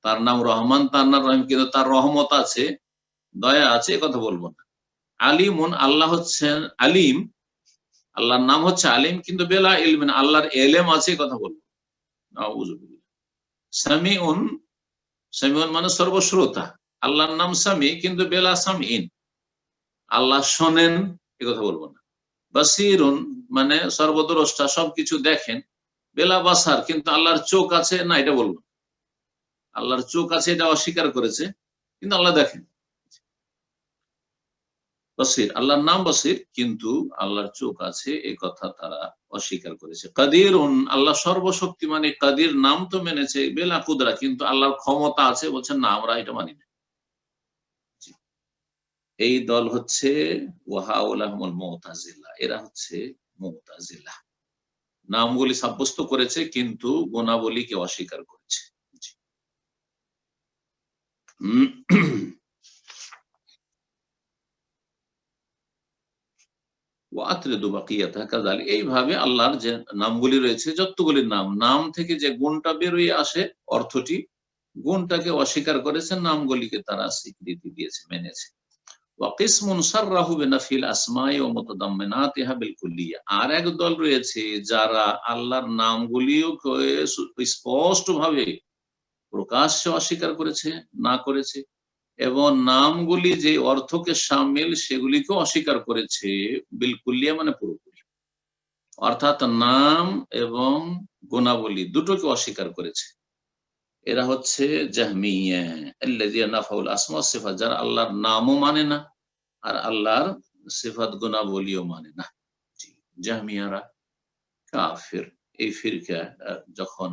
তার নাম রহমান, তার নাম রহিম, কিন্তু তার রহমত আছে, দয়া আছে, এ কথা বলবো না। আলিমুন, আল্লাহ হচ্ছেন আলিম, আল্লাহর নাম হচ্ছে আলিম, কিন্তু বেলা ইলমিন, আল্লাহর এলেম আছে, কথা বলবো। নাউযুবিল্লাহ। সামিউন, সামিউন মানে সর্বশ্রোতা, আল্লাহর নাম সামি, কিন্তু বেলা সামিন, আল্লাহ শোনেন, এ কথা বলবো না। বাসিরুন মানে সর্বদ্রষ্টা, সবকিছু দেখেন, বেলা বাসার, কিন্তু আল্লাহর চোখ আছে না এটা বলবো, আল্লাহর চোখ আছে এটা অস্বীকার করেছে, কিন্তু আল্লাহ দেখেন। বসির, আল্লাহর নাম বসির, কিন্তু আল্লাহর চোখ আছে এই কথা তারা অস্বীকার করেছে। কাদির, আল্লাহ সর্বশক্তিমান, কাদির নাম তো মেনেছে, বেলা কুদরা, কিন্তু আল্লাহর ক্ষমতা আছে বলছেন না, আমরা এটা মানি না। এই দল হচ্ছে ওয়াহাউলাহুল মুতাজিলা, এরা হচ্ছে মুতাজিলা। নামগুলি সাব্যস্ত করেছে কিন্তু গুণাবলীকে অস্বীকার করেছে। এইভাবে আল্লাহর যে নামগুলি রয়েছে, যতগুলি নাম থেকে যে গুণটা বেরোয় আসে, অর্থটি, গুণটাকে অস্বীকার করেছে, নামগুলিকে তারা স্বীকৃতি দিয়েছে, মেনেছে। আর এক দল রয়েছে যারা আল্লাহর নামগুলিও স্পষ্ট ভাবে প্রকাশ্যে অস্বীকার করেছে, না করেছে, এবং নামগুলি যে অর্থকে সামিল সেগুলিকে অস্বীকার করেছে, বিলকুলিয়া মানে পুরোপুরি, অর্থাৎ নাম এবং গুণাবলী দুটোকে অস্বীকার করেছে। এরা হচ্ছে জাহমিয়া, আল্লাযীনা নাফাউল আসমা ওয়াস সিফাত, যারা আল্লাহর নামও মানে না আর আল্লাহর সিফাত গুণাবলীও মানে না। জাহমিয়ারা কাফির। এই ফিরকা যখন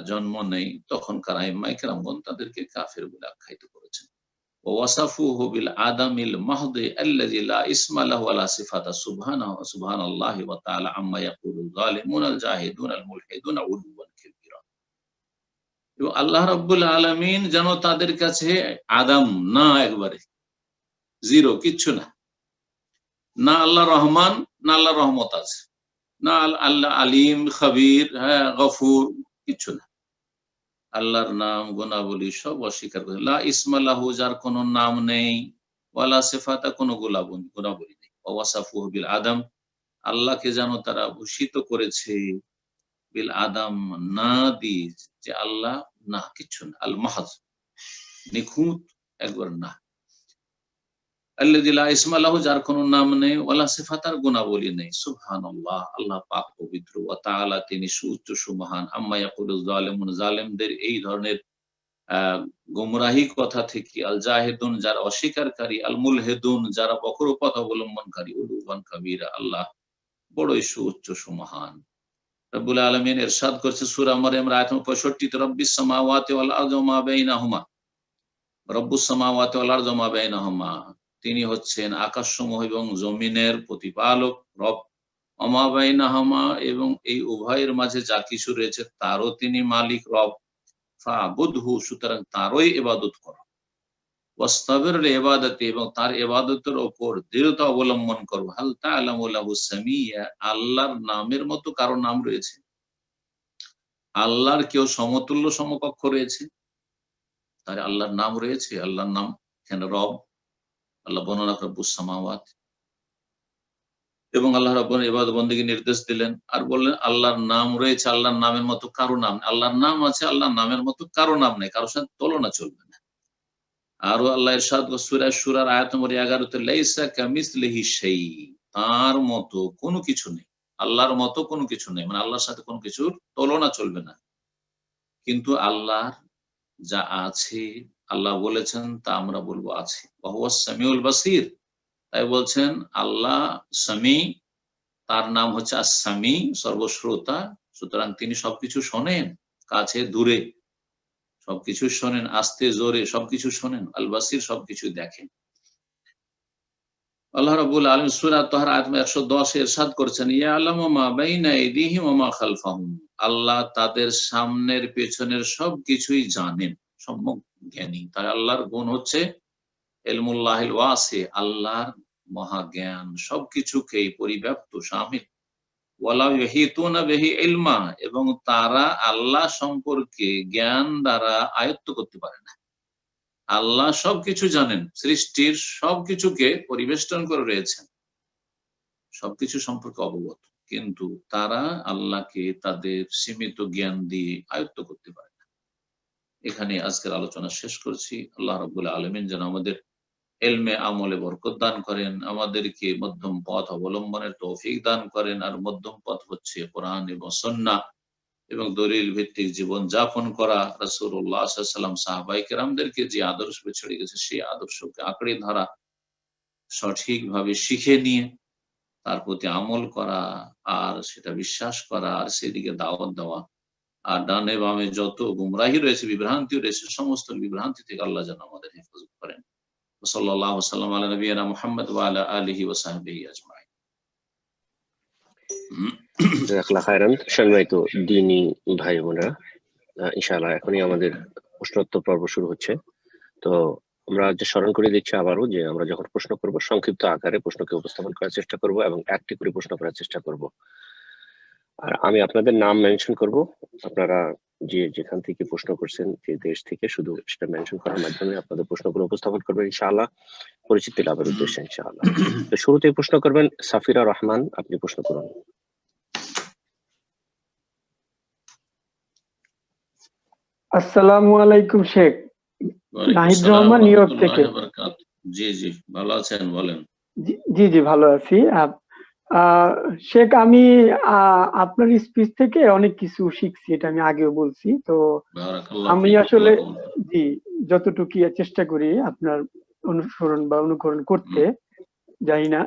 জন্ম নেই তখনকার আইম্মায়ে কেরামগণ তাদেরকে কাফির বলে আখ্যায়িত করেছেন। ওয়াসাফুহু বিল আদামিল মাহদি আল্লাযী লা ইসমা লাহু ওয়া লা সিফাতা সুবহানাল্লাহি ওয়া তাআলা আম্মা ইয়াকুলুল যালিমুন আল জাহিদুন আল মুলহিদুন উলুওয়ান কাবীরা। এবং আল্লাহ রাব্বুল আলামিন যেন তাদের কাছে আদম না, একবারে জিরো, কিচ্ছু না। না আল্লাহ রহমান, না আল্লাহ রহমত আছে, না আল্লাহ আলিম, খবীর, হ্যাঁ গফুর, কিচ্ছু না। আল্লাহর নাম গুণাবলী সব অস্বীকার করে। লা ইসমা লাহু, যার কোনো নাম নেই, ওয়ালা সিফাতা, কোনো গুণাবলী নেই। ওয়াসাফুহু বিল আদম, আল্লাহকে যেন তারা ভূষিত করেছে বিল আদম, না দি, যে আল্লাহ না, কিচ্ছু না, আল মাহজ, নিখুঁত, একবার না। আল্লাযী লা ইসমা লাহু, যার কোনো নাম নেই, ওয়ালা সিফাতার গুণাবলী নেই। সুবহানাল্লাহ, আল্লাহ পাক পবিত্র, ওয়া তাআলা, তিনি সুউচ্চ সুমহান, আম্মা ইয়াকুলুল যালিমুন, জালেমদের এই ধরনের গুমরাহি কথা থেকে, আল জাহিদুন, যারা অস্বীকারী, আল মুলহিদুন, যারা বক্র পথ অবলম্বনকারী, উলুওয়ান কাবীরা, আল্লাহ বড়ই সুউচ্চ সুমহান। রব্বুল আলামিন ইরশাদ করেছে সূরা মারইয়াম আয়াত 65, রব্বিস সামাওয়াতি ওয়াল আরদি ওয়া মা বাইনাহুমা, রব্বুস সামাওয়াতি ওয়াল আরদি ওয়া মা বাইনাহুমা, তিনি হচ্ছেন আকাশসমূহ এবং জমিনের প্রতিপালক, রব। ওয়া মা বাইনাহুমা, এবং এই উভয়ের মাঝে যা কিছু রয়েছে তারও তিনি মালিক, রব। ফাবুদহু, সুতরাং তারই ইবাদত করো। ওয়াসতাবির লিইবাদাতি, এবং তার ইবাদতের উপর দৃঢ়তা অবলম্বন করো। হাল তা'লামু লাহু সামিয়া, আল্লাহর নামের মতো কারো নাম রয়েছে? আল্লাহর কেউ সমতুল্য সমকক্ষ রয়েছে? তার আল্লাহর নাম রয়েছে। আল্লাহর নাম এখানে রব, আল্লাহ বর্ণনা করে রব্বুস সামাওয়াত, এবং আল্লাহ রাব্বুল ইবাদত বন্দেগীর নির্দেশ দিলেন আর বললেন আল্লাহর নাম রয়েছে, আল্লাহর নামের মতো কারো নাম। আল্লাহর নাম আছে, আল্লাহর নামের মতো কারো নাম নেই, কারোর সাথে তুলনা চলবে না। আরো আল্লাহ ইরশাদ সূরা সূরার আয়াত নম্বর 11-তে, লাইসা কামিসলিহি শাই, তার মতো কোনো কিছু নেই, আল্লাহর মতো কোনো কিছু নেই, মানে আল্লাহর সাথে কোনো কিছুর তুলনা চলবে না। কিন্তু আল্লাহ যা আছে, আল্লাহ বলেছেন তা আমরা বলবো আছে। ওয়া হুয়াস সামিউল বাসীর, তাই বলছেন আল্লাহ সামি, তার নাম হচ্ছে আস-সামি, সর্বশ্রোতা। সুতরাং তিনি সবকিছু শোনেন, কাছে দূরে সবকিছু শোনেন, আস্তে জোরে সবকিছু শোনেন। আল বাসির, সবকিছু দেখেন। আল্লাহ রাব্বুল আলামিন সূরা তাহর আয়াত 110 ইরশাদ করেছেন, ইয়ালামু মা বাইনা আইদিহিম ওয়া মা খালফাহুম, আল্লাহ তাদের সামনের পেছনের সবকিছুই জানেন, সম্যক জ্ঞানী। তাই আল্লাহর গুণ হচ্ছে ইলমুল্লাহিল ওয়াসি, আল্লাহর মহাজ্ঞান, সবকিছুকেই পরিব্যাপ্ত, শামিল। ওয়ালা ইউহিতুনা বিহি ইলমা, এবং তারা আল্লাহ সম্পর্কে জ্ঞান দ্বারা আয়ত্ত করতে পারে না। আল্লাহ সবকিছু জানেন, সৃষ্টির সবকিছুকে পরিবেষ্টন করে রয়েছেন, সবকিছু সম্পর্কে অবগত, কিন্তু তারা আল্লাহকে তাদের সীমিত জ্ঞান দিয়ে আয়ত্ত করতে পারে না। এখানে আজকের আলোচনা শেষ করছি। আল্লাহ রাব্বুল আলামিন যেন আমাদের ইলমে আমলে বরকত দান করেন, আমাদেরকে মধ্যম পথ অবলম্বনের তৌফিক দান করেন। আর মধ্যম পথ হচ্ছে কোরআন এবং সুন্নাহ এবং দলিল ভিত্তিক জীবন যাপন করা। রাসূলুল্লাহ সাল্লাল্লাহু আলাইহি ওয়াসাল্লাম সাহাবায়ে কেরামদেরকে যে আদর্শ ছেড়ে গেছে সেই আদর্শকে আঁকড়ে ধরা, সঠিকভাবে শিখে নিয়ে তার প্রতি আমল করা, আর সেটা বিশ্বাস করা, আর সেদিকে দাওয়াত দেওয়া। আর ডানে বামে যত গুমরাহি রয়েছে, বিভ্রান্তি রয়েছে, সমস্ত বিভ্রান্তি থেকে আল্লাহ যেন আমাদের হেফাজত করেন। সাল্লাল্লাহু সাল্লাম আলা নবিয়িনা মুহাম্মদ ওয়া আলা আলিহি ওয়া সাহবিহি আজমাইন। জাযাকাল্লাহু খাইরান। সম্মানিত দ্বীনী ভাই বোনেরা, ইনশাআল্লাহ এখনই আমাদের প্রশ্নোত্তর পর্ব শুরু হচ্ছে। তো আমরা যে স্মরণ করে দিচ্ছি আবারও যে আমরা যখন প্রশ্ন করব সংক্ষিপ্ত আকারে প্রশ্নকে উপস্থাপন করার চেষ্টা করব এবং একটি করে প্রশ্ন করার চেষ্টা করব। আর আমি আপনাদের নাম মেনশন করব, আপনারা যে যেখান থেকে প্রশ্ন করছেন, যে দেশ থেকে, শুধু সেটা মেনশন করার মাধ্যমে আপনাদের প্রশ্নগুলো উপস্থাপন করবেন ইনশাআল্লাহ, পরিচিতি লাভের উদ্দেশ্যে ইনশাআল্লাহ। তো শুরুতেই প্রশ্ন করবেন সাফিরা রহমান, আপনি প্রশ্ন করুন। আসসালামু আলাইকুম শেখ। নাহিদ রহমান, নিউ ইয়র্ক থেকে। জি জি, ভালো আছেন? বলেন। জি জি, ভালো আছি। শেখ, আমি আপনার স্পিচ থেকে অনেক কিছু শিখছি, এটা আমি আগেও বলছি। তো আমি আসলে জি যতটুকু চেষ্টা করি আপনার অনুসরণ বা অনুকরণ করতে, জানি না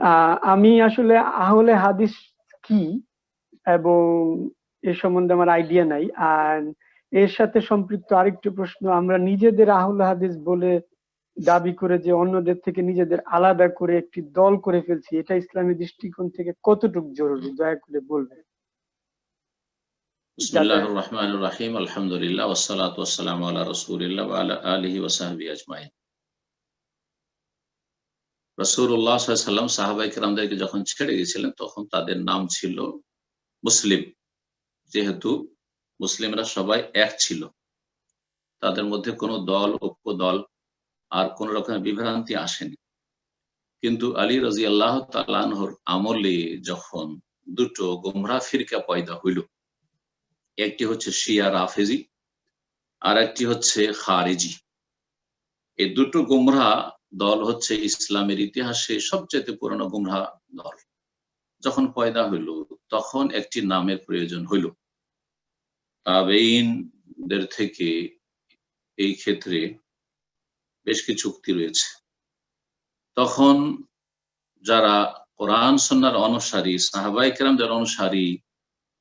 আমি আসলে আহলে হাদিস কি এবং এর সম্বন্ধে আমার আইডিয়া নাই। আর এর সাথে সম্পৃক্ত আরেকটি প্রশ্ন, আমরা নিজেদের আহলে হাদিস বলে দাবি করে যে অন্যদের থেকে নিজেদের আলাদা করে একটি দল করে ফেলছি, এটা ইসলামী দৃষ্টিকোণ থেকে কতটুকু জরুরি, দয়া করে বলবেন। বিসমিল্লাহির রহমানির রহিম, আলহামদুলিল্লাহ ওয়াসসালাতু ওয়াসসালামু আলা রাসূলিল্লাহ ওয়া আলা আলিহি ওয়া সাহবিহি আজমাইন। রাসূলুল্লাহ সাল্লাল্লাহু আলাইহি ওয়াসাল্লাম সাহাবায়ে কেরামদেরকে যখন ছেড়ে গেছিলেন তখন তাদের নাম ছিল মুসলিম। যেহেতু মুসলিমরা সবাই এক ছিল, তাদের মধ্যে কোনো দল উপদল আর কোন রকমের বিভ্রান্তি আসেনি। কিন্তু আলী রাদিয়াল্লাহু তাআলা আনহুর আমলে যখন দুটো গোমরাহ ফিরকা পয়দা হইল, একটি হচ্ছে শিয়া রাফেজি আর একটি হচ্ছে খারিজি। এই দুটো গোমরাহ দল হচ্ছে ইসলামের ইতিহাসে সবচেয়ে পুরনো গোমরাহ দল। যখন পয়দা হইল তখন একটি নামের প্রয়োজন হইল। তাবেঈনদের থেকে এই ক্ষেত্রে বেশ কিছু উক্তি রয়েছে। তখন যারা কোরআন সুন্নাহর অনুসারী, সাহাবায়ে কেরামদের অনুসারী,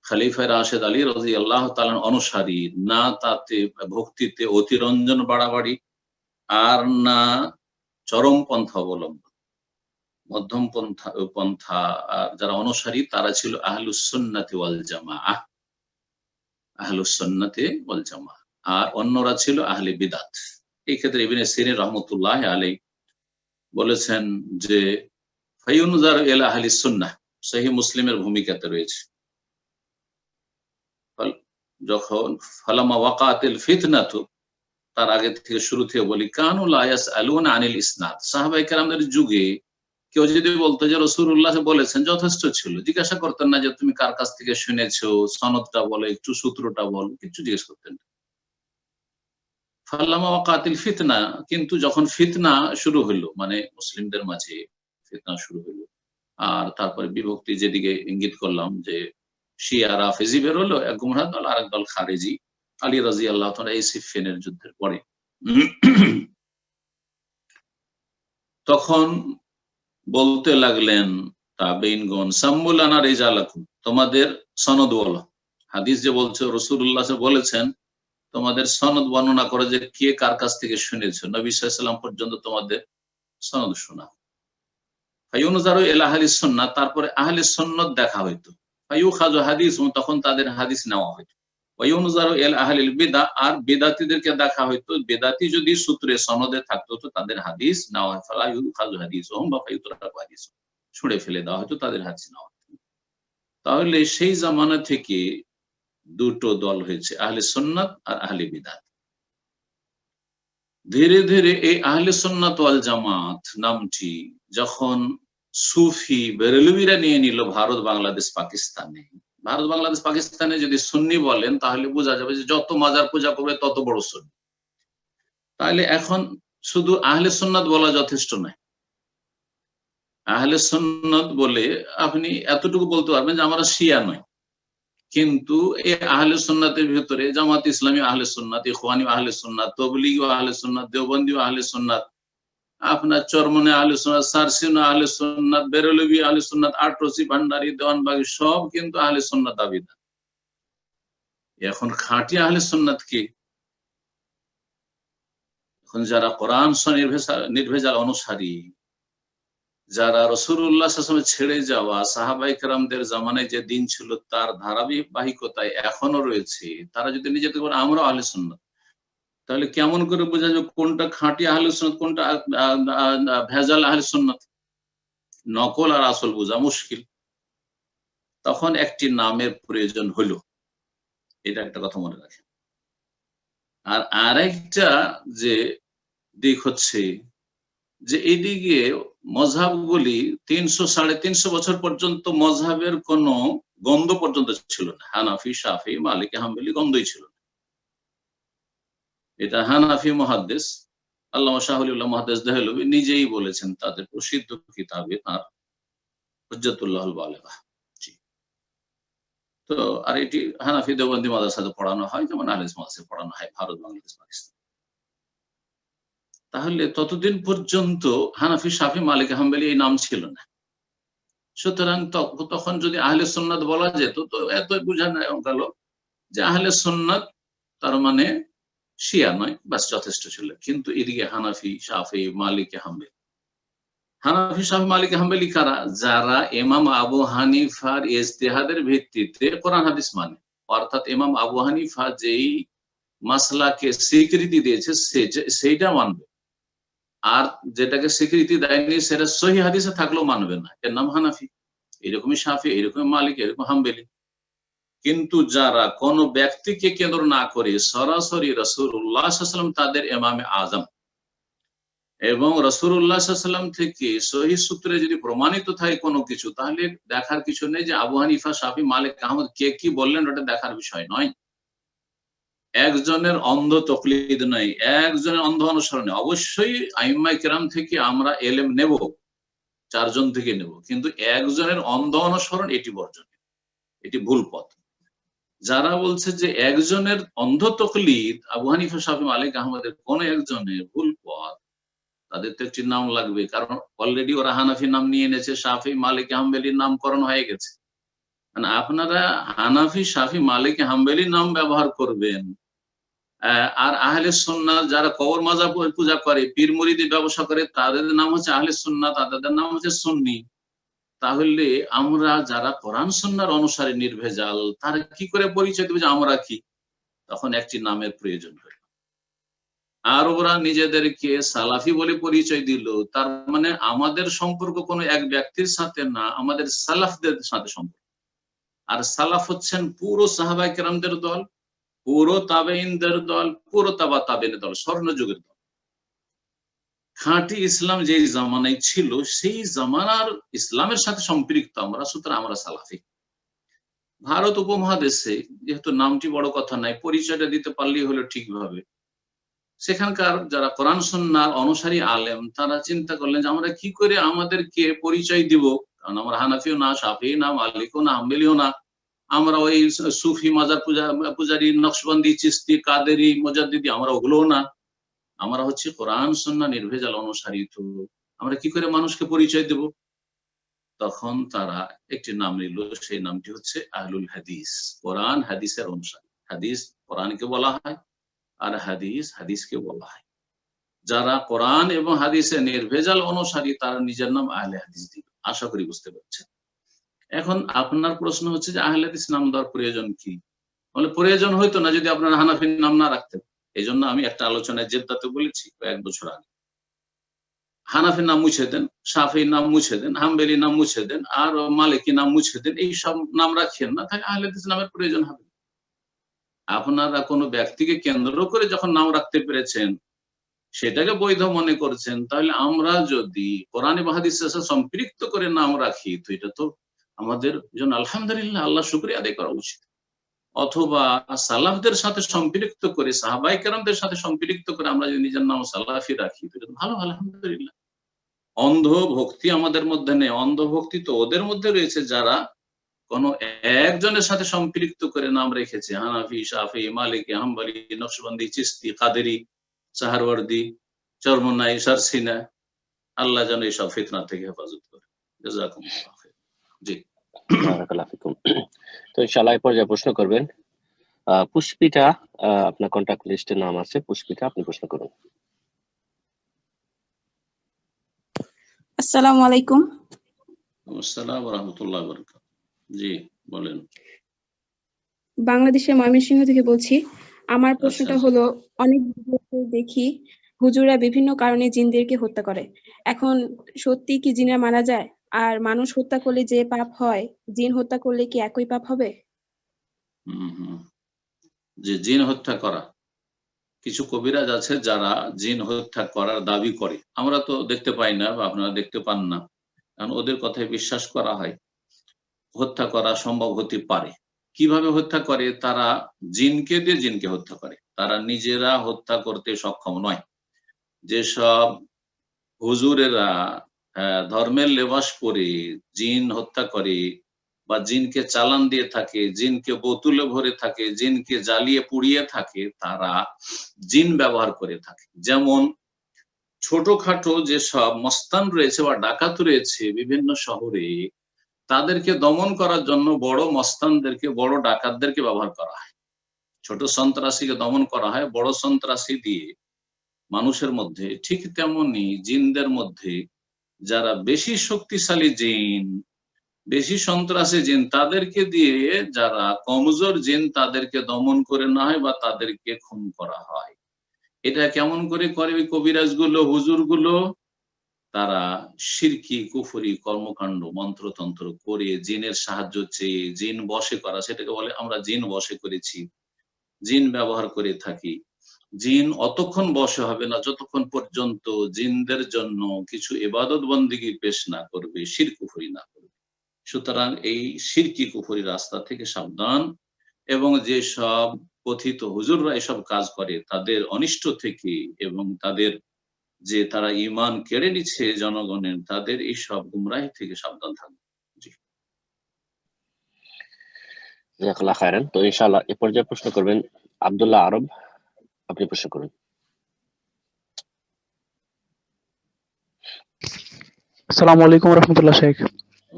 খলিফা রাশেদ আলী রাদিয়াল্লাহু তাআলার অনুসারী, না তাতে ভক্তিতে অতিরঞ্জন বাড়াবাড়ি আর না চরম পন্থা অবলম্বন, মধ্যম পন্থা যারা অনুসারী তারা ছিল আহলুস সুন্নাতি ওয়াল জামাআহ, আহলুস সুন্নাতি ওয়াল জামাআহ, আর অন্যরা ছিল আহলে বিদআত। এই ক্ষেত্রে ইবনে সিরিন রাহমাতুল্লাহ আলাইহি বলেছেন যে ফায়ুনজার ইলা আহলিস সুন্নাহ, সহিহ মুসলিমের ভূমিকাতে রয়েছে। যখন ফালামা ওয়াকাতিল ফিতনাতু, তার আগে থেকে শুরু থেকে বলি, কানু লা ইয়াসআলুনা আনিল ইসনাদ। সাহাবায়ে কেরামদের যুগে কেউ যদি বলতো যে রাসূলুল্লাহ বলেছেন, যথেষ্ট ছিল, জিজ্ঞাসা করতেন না যে তুমি কার কাছ থেকে শুনেছো, সনদটা বলো, একটু সূত্রটা বলো, কিছু জিজ্ঞেস করতেন না। ফালামা ওয়াকাতিল ফিতনা, কিন্তু যখন ফিতনা শুরু হলো, মানে মুসলিমদের মাঝে ফিতনা শুরু হলো, আর তারপরে বিভক্তি যেদিকে ইঙ্গিত করলাম যে শিয়া রাফেজি বের হলো, এক গুমরাহ দল, আরেক দল খারেজি। আলী রাদিয়াল্লাহু তাআলা এই সিফফিনের যুদ্ধের পরে তখন বলতে লাগলেন তাবেঈনগণ, সাম্মুলানা রিজালাকুম, তোমাদের সনদ বলো। হাদিস যে বলছে রাসূলুল্লাহ বলেছেন, তোমাদের সনদ বর্ণনা করে যে কে কার কাছ থেকে শুনেছো, নবী সাল্লাল্লাহু আলাইহি ওয়াসাল্লাম পর্যন্ত তোমাদের সনদ শোনা। ফায়ুনজারু ইলা আহলিস সুন্নাহ, তারপরে আহলে সুন্নাত দেখা হইতো। ফায়ুখাযু হাদিস, তখন তাদের হাদিস নেওয়া হইতো। ওয়ায়ুনজারু ইলা আহলিল বিদআহ, আর বিদআতীদেরকে দেখা হইতো। বিদআতী যদি সূত্রে সনদে থাকতো তো তাদের হাদিস নেওয়া হয়। ফালা ইউখাযু হাদিসুহুম বা ফায়ুতরাকু হাদিসুহুম, ছুঁড়ে ফেলে দেওয়া হতো, তাদের হাদিস নেওয়া হতো। তাহলে সেই জামানা থেকে দুটো দল হয়েছে, আহলে সুন্নাত আর আহলে বিদআত। ধীরে ধীরে এই আহলে সুন্নাত ওয়াল জামাত নামটি যখন সুফি বেরেলভিরা নিয়ে নিল ভারত, বাংলাদেশ, পাকিস্তানে, ভারত, বাংলাদেশ, পাকিস্তানে যদি সুন্নি বলেন তাহলে বোঝা যাবে যে যত মাজার পূজা করবে তত বড় সুন্নি। তাহলে এখন শুধু আহলে সুন্নাত বলা যথেষ্ট নয়, আহলে সুন্নাত বলে আপনি এতটুকু বলতে পারবেন যে আমরা শিয়া নই, কিন্তু এই আহলে সুন্নাতের ভিতরে জামাত ইসলামী আহলে সুন্নাত, ইখওয়ানি আহলে সুন্নাত, তবলিগী আহলে সুন্নাত, দেওবন্দি আহলে সুন্নাত, আপনার চরমনে আহলে সুন্নাত, সারসিনা আহলে সুন্নাত, বেরলভী আহলে সুন্নাত, আটরসি, ভান্ডারী, দেওয়ানবাগী সব কিন্তু আহলে সুন্নাত দাবিদার। এখন খাঁটি আহলে সুন্নাত কি? এখন যারা কোরআন নির্ভেজাল অনুসারী, যারা রাসূলুল্লাহ সাল্লাল্লাহু আলাইহি ওয়াসাল্লাম ছেড়ে যাওয়া সাহাবায়ে কেরামদের জামানায় যে দিন ছিল তার ধারাবাহিকতায় এখনো রয়েছে, তারা যদি নিজেদের বলে আমরা আহলে সুন্নাত, তাহলে কেমন করে বোঝা যাবে কোনটা খাঁটি আহলে সুন্নাত, কোনটা ভেজাল আহলে সুন্নাত? নকল আর আসল বোঝা মুশকিল। তখন একটি নামের প্রয়োজন হলো, এটা একটা কথা মনে রাখেন। আর আরেকটা যে দিক হচ্ছে যে এইদিকে মযহাবগুলি 300-350 বছর পর্যন্ত মযহাবের কোনো গন্ধ পর্যন্ত ছিল না। হানাফি, শাফি, মালিকি, হাম্বলি গন্ধই ছিল না। এটা হানাফি মুহাদ্দিস আল্লামা শাহ ওলিউল্লাহ মুহাদ্দিস দেহলভী নিজেই বলেছেন তাদের প্রসিদ্ধ কিতাবে, তার হুজ্জাতুল্লাহুল বালিগা। তো আর এটি হানাফি দেওবন্দি মাদ্রাসাতে পড়ানো হয়, যেমন আহলে হাদিস মাদ্রাসায় পড়ানো হয় ভারত, বাংলাদেশ, পাকিস্তান। তাহলে ততদিন পর্যন্ত হানাফি, শাফি, মালিকি, হাম্বলি এই নাম ছিল না। সুতরাং তখন যদি আহলে সুন্নাত বলা যেত তো এত বোঝা গেল যে আহলে সুন্নাত তার মানে শিয়া নয়, বাস যথেষ্ট ছিল। কিন্তু এদিকে হানাফি, শাফি, মালিকি, হাম্বলি, হানাফি, শাফি, মালিকি, হাম্বলি কারা? যারা ইমাম আবু হানিফার ইজতিহাদের ভিত্তিতে কোরআন হাদিস মানে, অর্থাৎ ইমাম আবু হানিফা যেই মাসলাকে স্বীকৃতি দিয়েছে সেইটা মানবে, আর যেটাকে স্বীকৃতি দেয়নি সেটা সহিহ হাদিসে থাকলেও মানবে না, এর নাম হানাফি। এরকমই শাফি, এরকম মালিক, এরকম হাম্বলি। কিন্তু যারা কোন ব্যক্তিকে কেন্দ্র না করে সরাসরি রাসূলুল্লাহ সাল্লাল্লাহু আলাইহি ওয়াসাল্লাম তাদের ইমামে আজম, এবং রাসূলুল্লাহ সাল্লাল্লাহু আলাইহি ওয়াসাল্লাম থেকে সহিহ সূত্রে যদি প্রমাণিত থাকে কোনো কিছু, তাহলে দেখার কিছু নেই যে আবু হানিফা, শাফি, মালিক, আহমদ কে কি বললেন, ওটা দেখার বিষয় নয়। একজনের অন্ধ তকলিদ নয়, একজনের অন্ধ অনুসরণে। অবশ্যই আইম্মায়ে কেরাম থেকে আমরা এলেম নেব, 4 জন থেকে নেব, কিন্তু একজনের অন্ধ অনুসরণ এটি বর্জনীয়, এটি ভুল পথ। যারা বলছে যে একজনের অন্ধ তকলিদ আবু হানিফা, শাফি, মালিক, আহমদের কোন একজনের ভুল পথ, তাদের তো একটি নাম লাগবে, কারণ অলরেডি ওরা হানাফি নাম নিয়ে এনেছে, শাফি, মালিক, হাম্বলির নামকরণ হয়ে গেছে। মানে আপনারা হানাফি, শাফি, মালিক, হাম্বলির নাম ব্যবহার করবেন, আর আহলে সুন্নাত যারা কবর মাজার পূজা করে, পীর মুরিদি ব্যবসা করে, তাদের নাম হচ্ছে আহলে সুন্নাত, তাদের নাম হচ্ছে সুন্নি। তাহলে আমরা যারা কোরআন সুন্নাহর অনুসারী নির্ভেজাল, তারা কি করে পরিচয় দেবে যে আমরা কি? তখন একটি নামের প্রয়োজন হলো। আর ওরা নিজেদেরকে সালাফি বলে পরিচয় দিল, তার মানে আমাদের সম্পর্ক কোনো এক ব্যক্তির সাথে না, আমাদের সালাফদের সাথে সম্পর্ক। আর সালাফ হচ্ছেন পুরো সাহাবায়ে কেরামদের দল, পুরো তাবেঈনদের দল, পুরো তাবা তাবেঈনের দল, স্বর্ণযুগের দল। খাঁটি ইসলাম যে জামানায় ছিল সেই জামানার ইসলামের সাথে সম্পৃক্ত আমরা, সুতরাং আমরা সালাফি। ভারত উপমহাদেশে যেহেতু নামটি বড় কথা নাই, পরিচয়টা দিতে পারলেই হলো ঠিকভাবে। সেখানকার যারা কোরআন সুন্নাহর অনুসারী আলেম, তারা চিন্তা করলেন যে আমরা কি করে আমাদেরকে পরিচয় দিব, কারণ আমরা হানাফিও না, শাফিও না, মালিকও না, হাম্বলিও না, আমরা ওই সুফি মাজার পূজারী, নকশবন্দি, চিশতি, কাদেরি, মুজাদ্দিদি আমরা ওগুলোও না, আমরা হচ্ছে কোরআন সুন্নাহ নির্ভেজাল অনুসারী। তো আমরা কি করে মানুষকে পরিচয় দেব? তখন তারা একটি নাম নিল, সেই নামটি হচ্ছে আহলুল হাদিস, কোরআন হাদিসের অনুসারী। হাদিস কোরআনকে বলা হয়, আর হাদিস হাদিসকে বলা হয়। যারা কোরআন এবং হাদিসের নির্ভেজাল অনুসারী, তারা নিজের নাম আহলে হাদিস দিবে। আশা করি বুঝতে পারছেন। এখন আপনার প্রশ্ন হচ্ছে যে আহলে হাদিস নাম দেওয়ার প্রয়োজন কি? বলে প্রয়োজন হইতো না যদি আপনারা হানাফির নাম না রাখতেন। এই জন্য আমি একটা আলোচনায় জেদ্দাতে বলেছি কয়েক বছর আগে, হানাফির নাম মুছে দেন, শাফির নাম মুছে দেন, হাম্বলির নাম মুছে দেন, আর মালিকি নাম মুছে দেন, এই সব নাম রাখেন না, তাহলে আহলে হাদিস নামের প্রয়োজন হবে। আপনারা কোনো ব্যক্তিকে কেন্দ্র করে যখন নাম রাখতে পেরেছেন, সেটাকে বৈধ মনে করছেন, তাহলে আমরা যদি কোরআন এবং হাদিসের সাথে সম্পৃক্ত করে নাম রাখি, তো এটা তো আমাদের জন্য আলহামদুলিল্লাহ, আল্লাহ শুকরিয়া আদায় করা উচিত। অথবা সালাফদের সাথে সম্পৃক্ত করে, সাহাবায়ে কেরামদের সাথে সম্পৃক্ত করে আমরা যদি নিজের নাম সালাফি রাখি, তো এটা ভালো, আলহামদুলিল্লাহ। অন্ধ ভক্তি আমাদের মধ্যে নেই। অন্ধ ভক্তি তো ওদের মধ্যে রয়েছে যারা কোনো একজনের সাথে সম্পৃক্ত করে নাম রেখেছে, হানাফি, শাফি, মালিকি, হাম্বলি, নকশবন্দি, চিশতি, কাদেরি, সাহারওয়ার্দী, চরমোনাই, সারসিনা। আল্লাহ যেন এইসব ফিতনা থেকে হেফাজত করে। জাযাকুমুল্লাহ খাইর। জি, বারাকাল্লাহু ফিকুম। তো ইনশাআল্লাহ এই পর্যায়ে প্রশ্ন করবেন পুষ্পিতা, আপনার কন্টাক্ট লিস্টে নাম আছে। পুষ্পিতা, আপনি প্রশ্ন করুন। আসসালামু আলাইকুম। আসসালামু ওয়া রাহমাতুল্লাহি ওয়া বারাকাতুহু। জি, বলেন। বাংলাদেশের ময়মনসিংহ থেকে বলছি। আমার প্রশ্নটা হলো, অনেক ভিডিওতে দেখি হুজুরা বিভিন্ন কারণে জিনদেরকে হত্যা করে। এখন সত্যি কি জিনরা মারা যায়? আর মানুষ হত্যা করলে যে পাপ হয়, জিন হত্যা করলে কি একই পাপ হবে? যে জিন হত্যা করা, কিছু কবিরাজ আছে যারা জিন হত্যা করার দাবি করে। আমরা তো দেখতে পাই না বা আপনারা দেখতে পান না, কারণ ওদের কথায় বিশ্বাস করা হয় হত্যা করা সম্ভব হতে পারে। কিভাবে হত্যা করে? তারা জিনকে দিয়ে জিনকে হত্যা করে, তারা নিজেরা হত্যা করতে সক্ষম নয়। যেসব হুজুরেরা ধর্মের লেবাস পরে জিন হত্যা করে বা জিনকে চালান দিয়ে থাকে, জিনকে বোতলে ভরে থাকে, জিনকে জ্বালিয়ে পুড়িয়ে থাকে, তারা জিন ব্যবহার করে থাকে। যেমন ছোটখাটো যেসব মস্তান রয়েছে বা ডাকাত রয়েছে বিভিন্ন শহরে, তাদেরকে দমন করার জন্য বড় মস্তানদেরকে, বড় ডাকাতদেরকে ব্যবহার করা হয়। ছোট সন্ত্রাসীকে দমন করা হয় বড় সন্ত্রাসী দিয়ে মানুষের মধ্যে। ঠিক তেমনি জিনদের মধ্যে যারা বেশি শক্তিশালী জিন, বেশি সন্ত্রাসী জিন, তাদেরকে দিয়ে যারা কমজোর জিন, তাদেরকে দমন করে না হয় বা তাদেরকে খুন করা হয়। এটা কেমন করে করে ওই কবিরাজগুলো, হুজুরগুলো? তারা শিরকি কুফরি কর্মকাণ্ড মন্ত্রতন্ত্র করে জিনের সাহায্য চেয়ে জিন বশে করা, সেটাকে বলে আমরা জিন বশে করেছি, জিন ব্যবহার করে থাকি। জিন অতক্ষণ বশে হবে না যতক্ষণ পর্যন্ত জিনদের জন্য কিছু ইবাদত বন্দেগী পেশ না করবে, শিরক কুফরি না করবে। সুতরাং এই শিরকি কুফরি রাস্তা থেকে সাবধান, এবং যে সব কথিত হুজুররা এসব কাজ করে তাদের অনিষ্ট থেকে, এবং তাদের যে তারা ঈমান কেড়ে নিচ্ছে জনগণের, তাদের এই সব গুমরাহি থেকে সাবধান থাকবে। জি, জাযাকাল্লাহু খাইরান। তো ইনশাআল্লাহ এই পর্যায়ে প্রশ্ন করবেন আব্দুল্লাহ আরব, আপনি প্রশ্ন করুন। আসসালামু আলাইকুম রহমতুল্লাহ শেখ।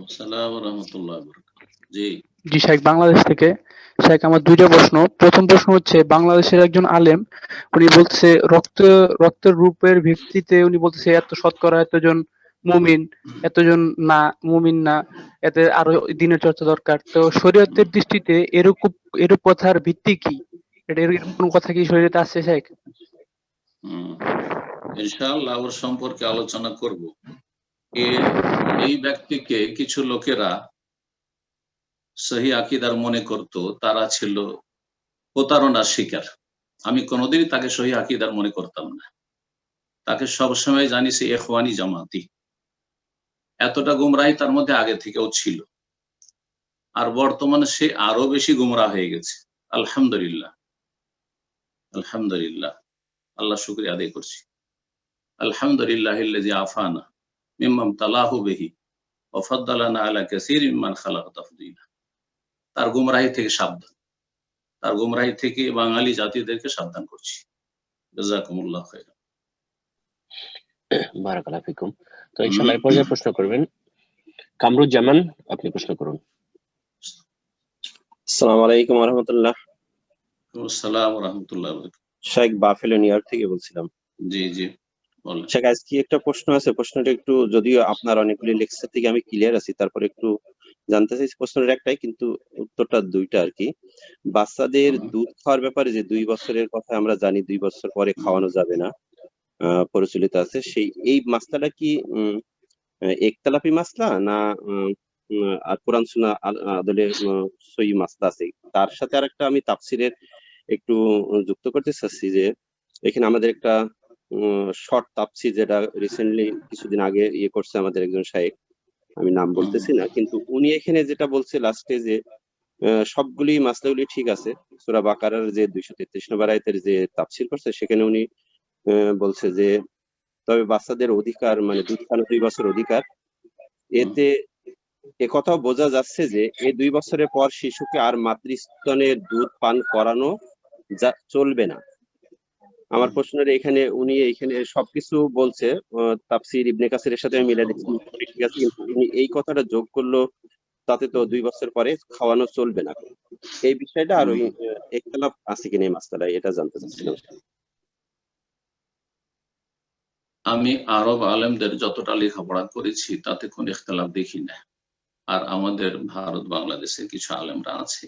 আসসালামু ওয়া রাহমাতুল্লাহি ওয়া বারাকাতুহু। জি, জি শেখ, বাংলাদেশ থেকে। শেখ, আমার দুইটা প্রশ্ন। প্রথম প্রশ্ন হচ্ছে, বাংলাদেশের একজন আলেম, উনি বলছে রক্তের রূপের ভিত্তিতে উনি বলতেছে এত শতকরা এতজন মুমিন, এতজন না মুমিন না, এতে আরো দিনের চর্চা দরকার। তো শরীয়তের দৃষ্টিতে এরূপ কথার ভিত্তি কি? এরকম কোন কথা কি শরীয়তে আছে শেখ? ইনশাআল্লাহ ওর সম্পর্কে আলোচনা করব। এই ব্যক্তিকে কিছু লোকেরা সহি আকীদার মনে করত, তারা ছিল প্রতারণার শিকার। আমি কোনোদিনই তাকে সহি আকীদার মনে করতাম না। তাকে সবসময় জানি সে ইখওয়ানি জামাতি। এতটা গুমরাহি তার মধ্যে আগে থেকেও ছিল, আর বর্তমানে সে আরো বেশি গুমরাহ হয়ে গেছে। আলহামদুলিল্লাহ, আলহামদুলিল্লাহ, আল্লাহ শুকরিয়া আদায় করছি। আলহামদুলিল্লাহিল্লাযী আফানা মিম্মা ইবতালাহু বিহি ওয়া ফাদ্দালানা আলা কাসীরিম মিম্মান খালাকা তাফদীলা। তার গুমরাহি থেকে সাবধান, তার গুমরাহি থেকে বাঙালি জাতিদেরকে সাবধান করছি। জাযাকুমুল্লাহ খাইরান। বারাকাল্লাহু ফিকুম। তো ইনশাআল্লাহ এই পর্যায়ে প্রশ্ন করবেন কামরুজ্জামান, আপনি প্রশ্ন করুন। আসসালামু আলাইকুম ওয়া রাহমাতুল্লাহ। আসসালামু ওয়া রাহমাতুল্লাহি ওয়া বারাকাতুহু। শেখ বাফেলো নিউ ইয়র্ক থেকে বলছিলাম। জি জি, বলেন। শেখ, আজকে একটা প্রশ্ন আছে, প্রশ্নটা একটু, যদিও আপনার অনেকগুলি লেকচার থেকে আমি ক্লিয়ার আছি, তারপরে একটু জানতে চাইছি। প্রশ্নের একটাই, কিন্তু উত্তরটা দুইটা আর কি। বাচ্চাদের দুধ খাওয়ার ব্যাপারে যে 2 বছরের কথা আমরা জানি, 2 বছর পরে খাওয়ানো যাবে না, প্রচলিত আছে। এই মাসলাটা কি একতলাফি মাসলা, না আর কোরআন সুন্নাহ আদলে সহি মাসলা আছে? তার সাথে আরেকটা আমি তাফসিরের একটু যুক্ত করতে চাচ্ছি, যে এখানে আমাদের একটা শর্ট তাফসির, যেটা রিসেন্টলি কিছুদিন আগে করছে আমাদের একজন শাইখ, আমি নাম বলতেছি না, কিন্তু উনি এখানে যেটা বলছে লাস্টে, যে সবগুলি মাসলাগুলি ঠিক আছে। সূরা বাকারার যে 233 নম্বর আয়াতের যে তাফসির করছে, সেখানে উনি বলছে যে তবে বাচ্চাদের অধিকার মানে দুধ খাওয়ানো 2 বছর অধিকার। এতে একথাও বোঝা যাচ্ছে যে এই 2 বছরের পর শিশুকে আর মাতৃস্তনের দুধ পান করানো চলবে না। আমার প্রশ্নের এখানে সবকিছু বলছে, তাফসীর ইবনে কাসিরের সাথে আমি মিলাই দেখছি, ঠিক আছে, কিন্তু উনি এই কথাটা যোগ করলো তাতে তো 2 বছর পরে খাওয়ানো চলবে না। এই বিষয়টা আর ওই ইখতিলাফ আছে কিনা এই মাসআলায়, এটা জানতে চাচ্ছিলাম। আমি আরব আলেমদের যতটা লেখাপড়া করেছি তাতে কোনো ইখতিলাফ দেখি না। আর আমাদের ভারত বাংলাদেশে কিছু আলেমরা আছে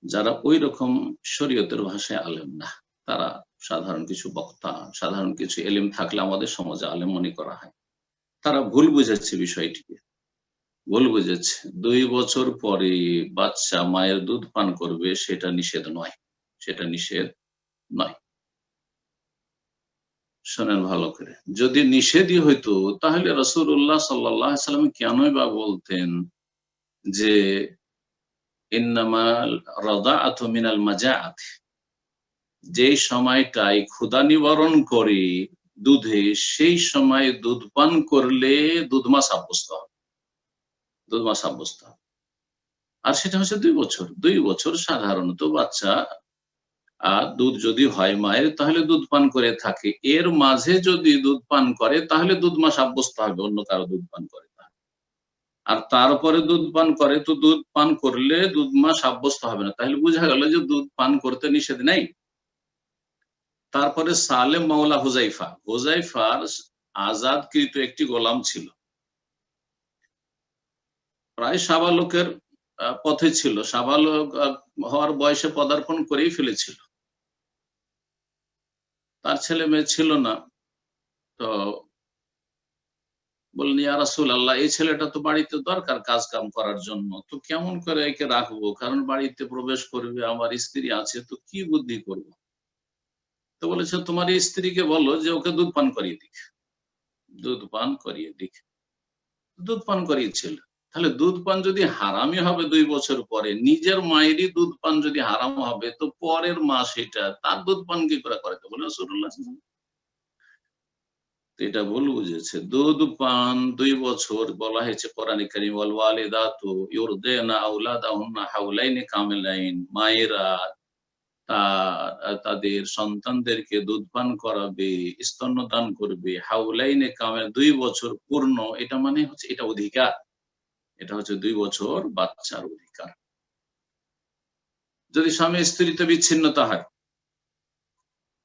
যারা ওই রকম শরীয়তের ভাষায় আলেম না, তারা সাধারণ কিছু বক্তা, সাধারণ কিছু এলিম থাকলে আমাদের সমাজে আলেম মনে করা হয়। তারা ভুল বুঝেছে বিষয়টিকে, ভুল বুঝেছে। 2 বছর পরে বাচ্চা মায়ের দুধ পান করবে সেটা নিষেধ নয়, সেটা নিষেধ নয়। শোনেন ভালো করে, যদি নিষেধই হইতো তাহলে রাসূলুল্লাহ সাল্লাল্লাহু আলাইহি ওয়াসাল্লাম কেনই বা বলতেন যে ইন্নামাল রাদাআতু মিনাল মাজাআত, যে সময়টাই ক্ষুধা নিবারণ করে দুধে, সেই সময় দুধ পান করলে দুধমা সাব্যস্ত হবে, দুধমা সাব্যস্ত হবে। আর সেটা হচ্ছে 2 বছর। 2 বছর সাধারণত বাচ্চা দুধ যদি হয় মায়ের তাহলে দুধ পান করে থাকে, এর মাঝে যদি দুধ পান করে তাহলে দুধমা সাব্যস্ত হবে, অন্য কারো দুধ পান করে। আর তারপরে দুধ পান করে তো দুধ পান করলে দুধমা সাব্যস্ত হবে না, তাহলে বোঝা গেল যে দুধ পান করতে নিষেধ নেই। তারপরে সালেম মাওলা হুজাইফা, হুজাইফার আজাদকৃত একটি গোলাম ছিল, প্রায় সাবালকের পথে ছিল, সাবালক হওয়ার বয়সে পদার্পণ করেই ফেলেছিল, তার ছেলে মেয়ে ছিল না। তো বললেন, ইয়া রাসূলুল্লাহ, এই ছেলেটা তো বাড়িতে দরকার কাজ কাম করার জন্য, তো কেমন করে একে রাখবো, কারণ বাড়িতে প্রবেশ করবে, আমার স্ত্রী আছে, তো কি বুদ্ধি করবো? তো বলেছে, তোমার স্ত্রীকে বলো যে ওকে দুধ পান করিয়ে দিক, দুধ পান করিয়ে দিক। দুধ পান করিয়েছিল। তাহলে দুধ পান যদি হারামই হবে 2 বছর পরে, নিজের মায়েরই দুধ পান যদি হারাম হবে, তো পরের মা সেটা তার দুধ পান কি করে করাতে বলে রাসূলুল্লাহ? এটা ভুল বুঝেছে। দুধ পান 2 বছর বলা হয়েছে কোরআনে কারীম, ওয়াল ওয়ালিদাতু ইউরদিনা আওলাদাহুন্না হাওলাইনি কামিলাইন, মায়েরা তাদের সন্তানদেরকে দুধ পান করাবে, স্তন্যদান করবে, হাওলাইনে কামিল, 2 বছর পূর্ণ। এটা মানে হচ্ছে এটা অধিকার, এটা হচ্ছে 2 বছর বাচ্চার অধিকার। যদি স্বামী স্ত্রীতে বিচ্ছিন্নতা হয়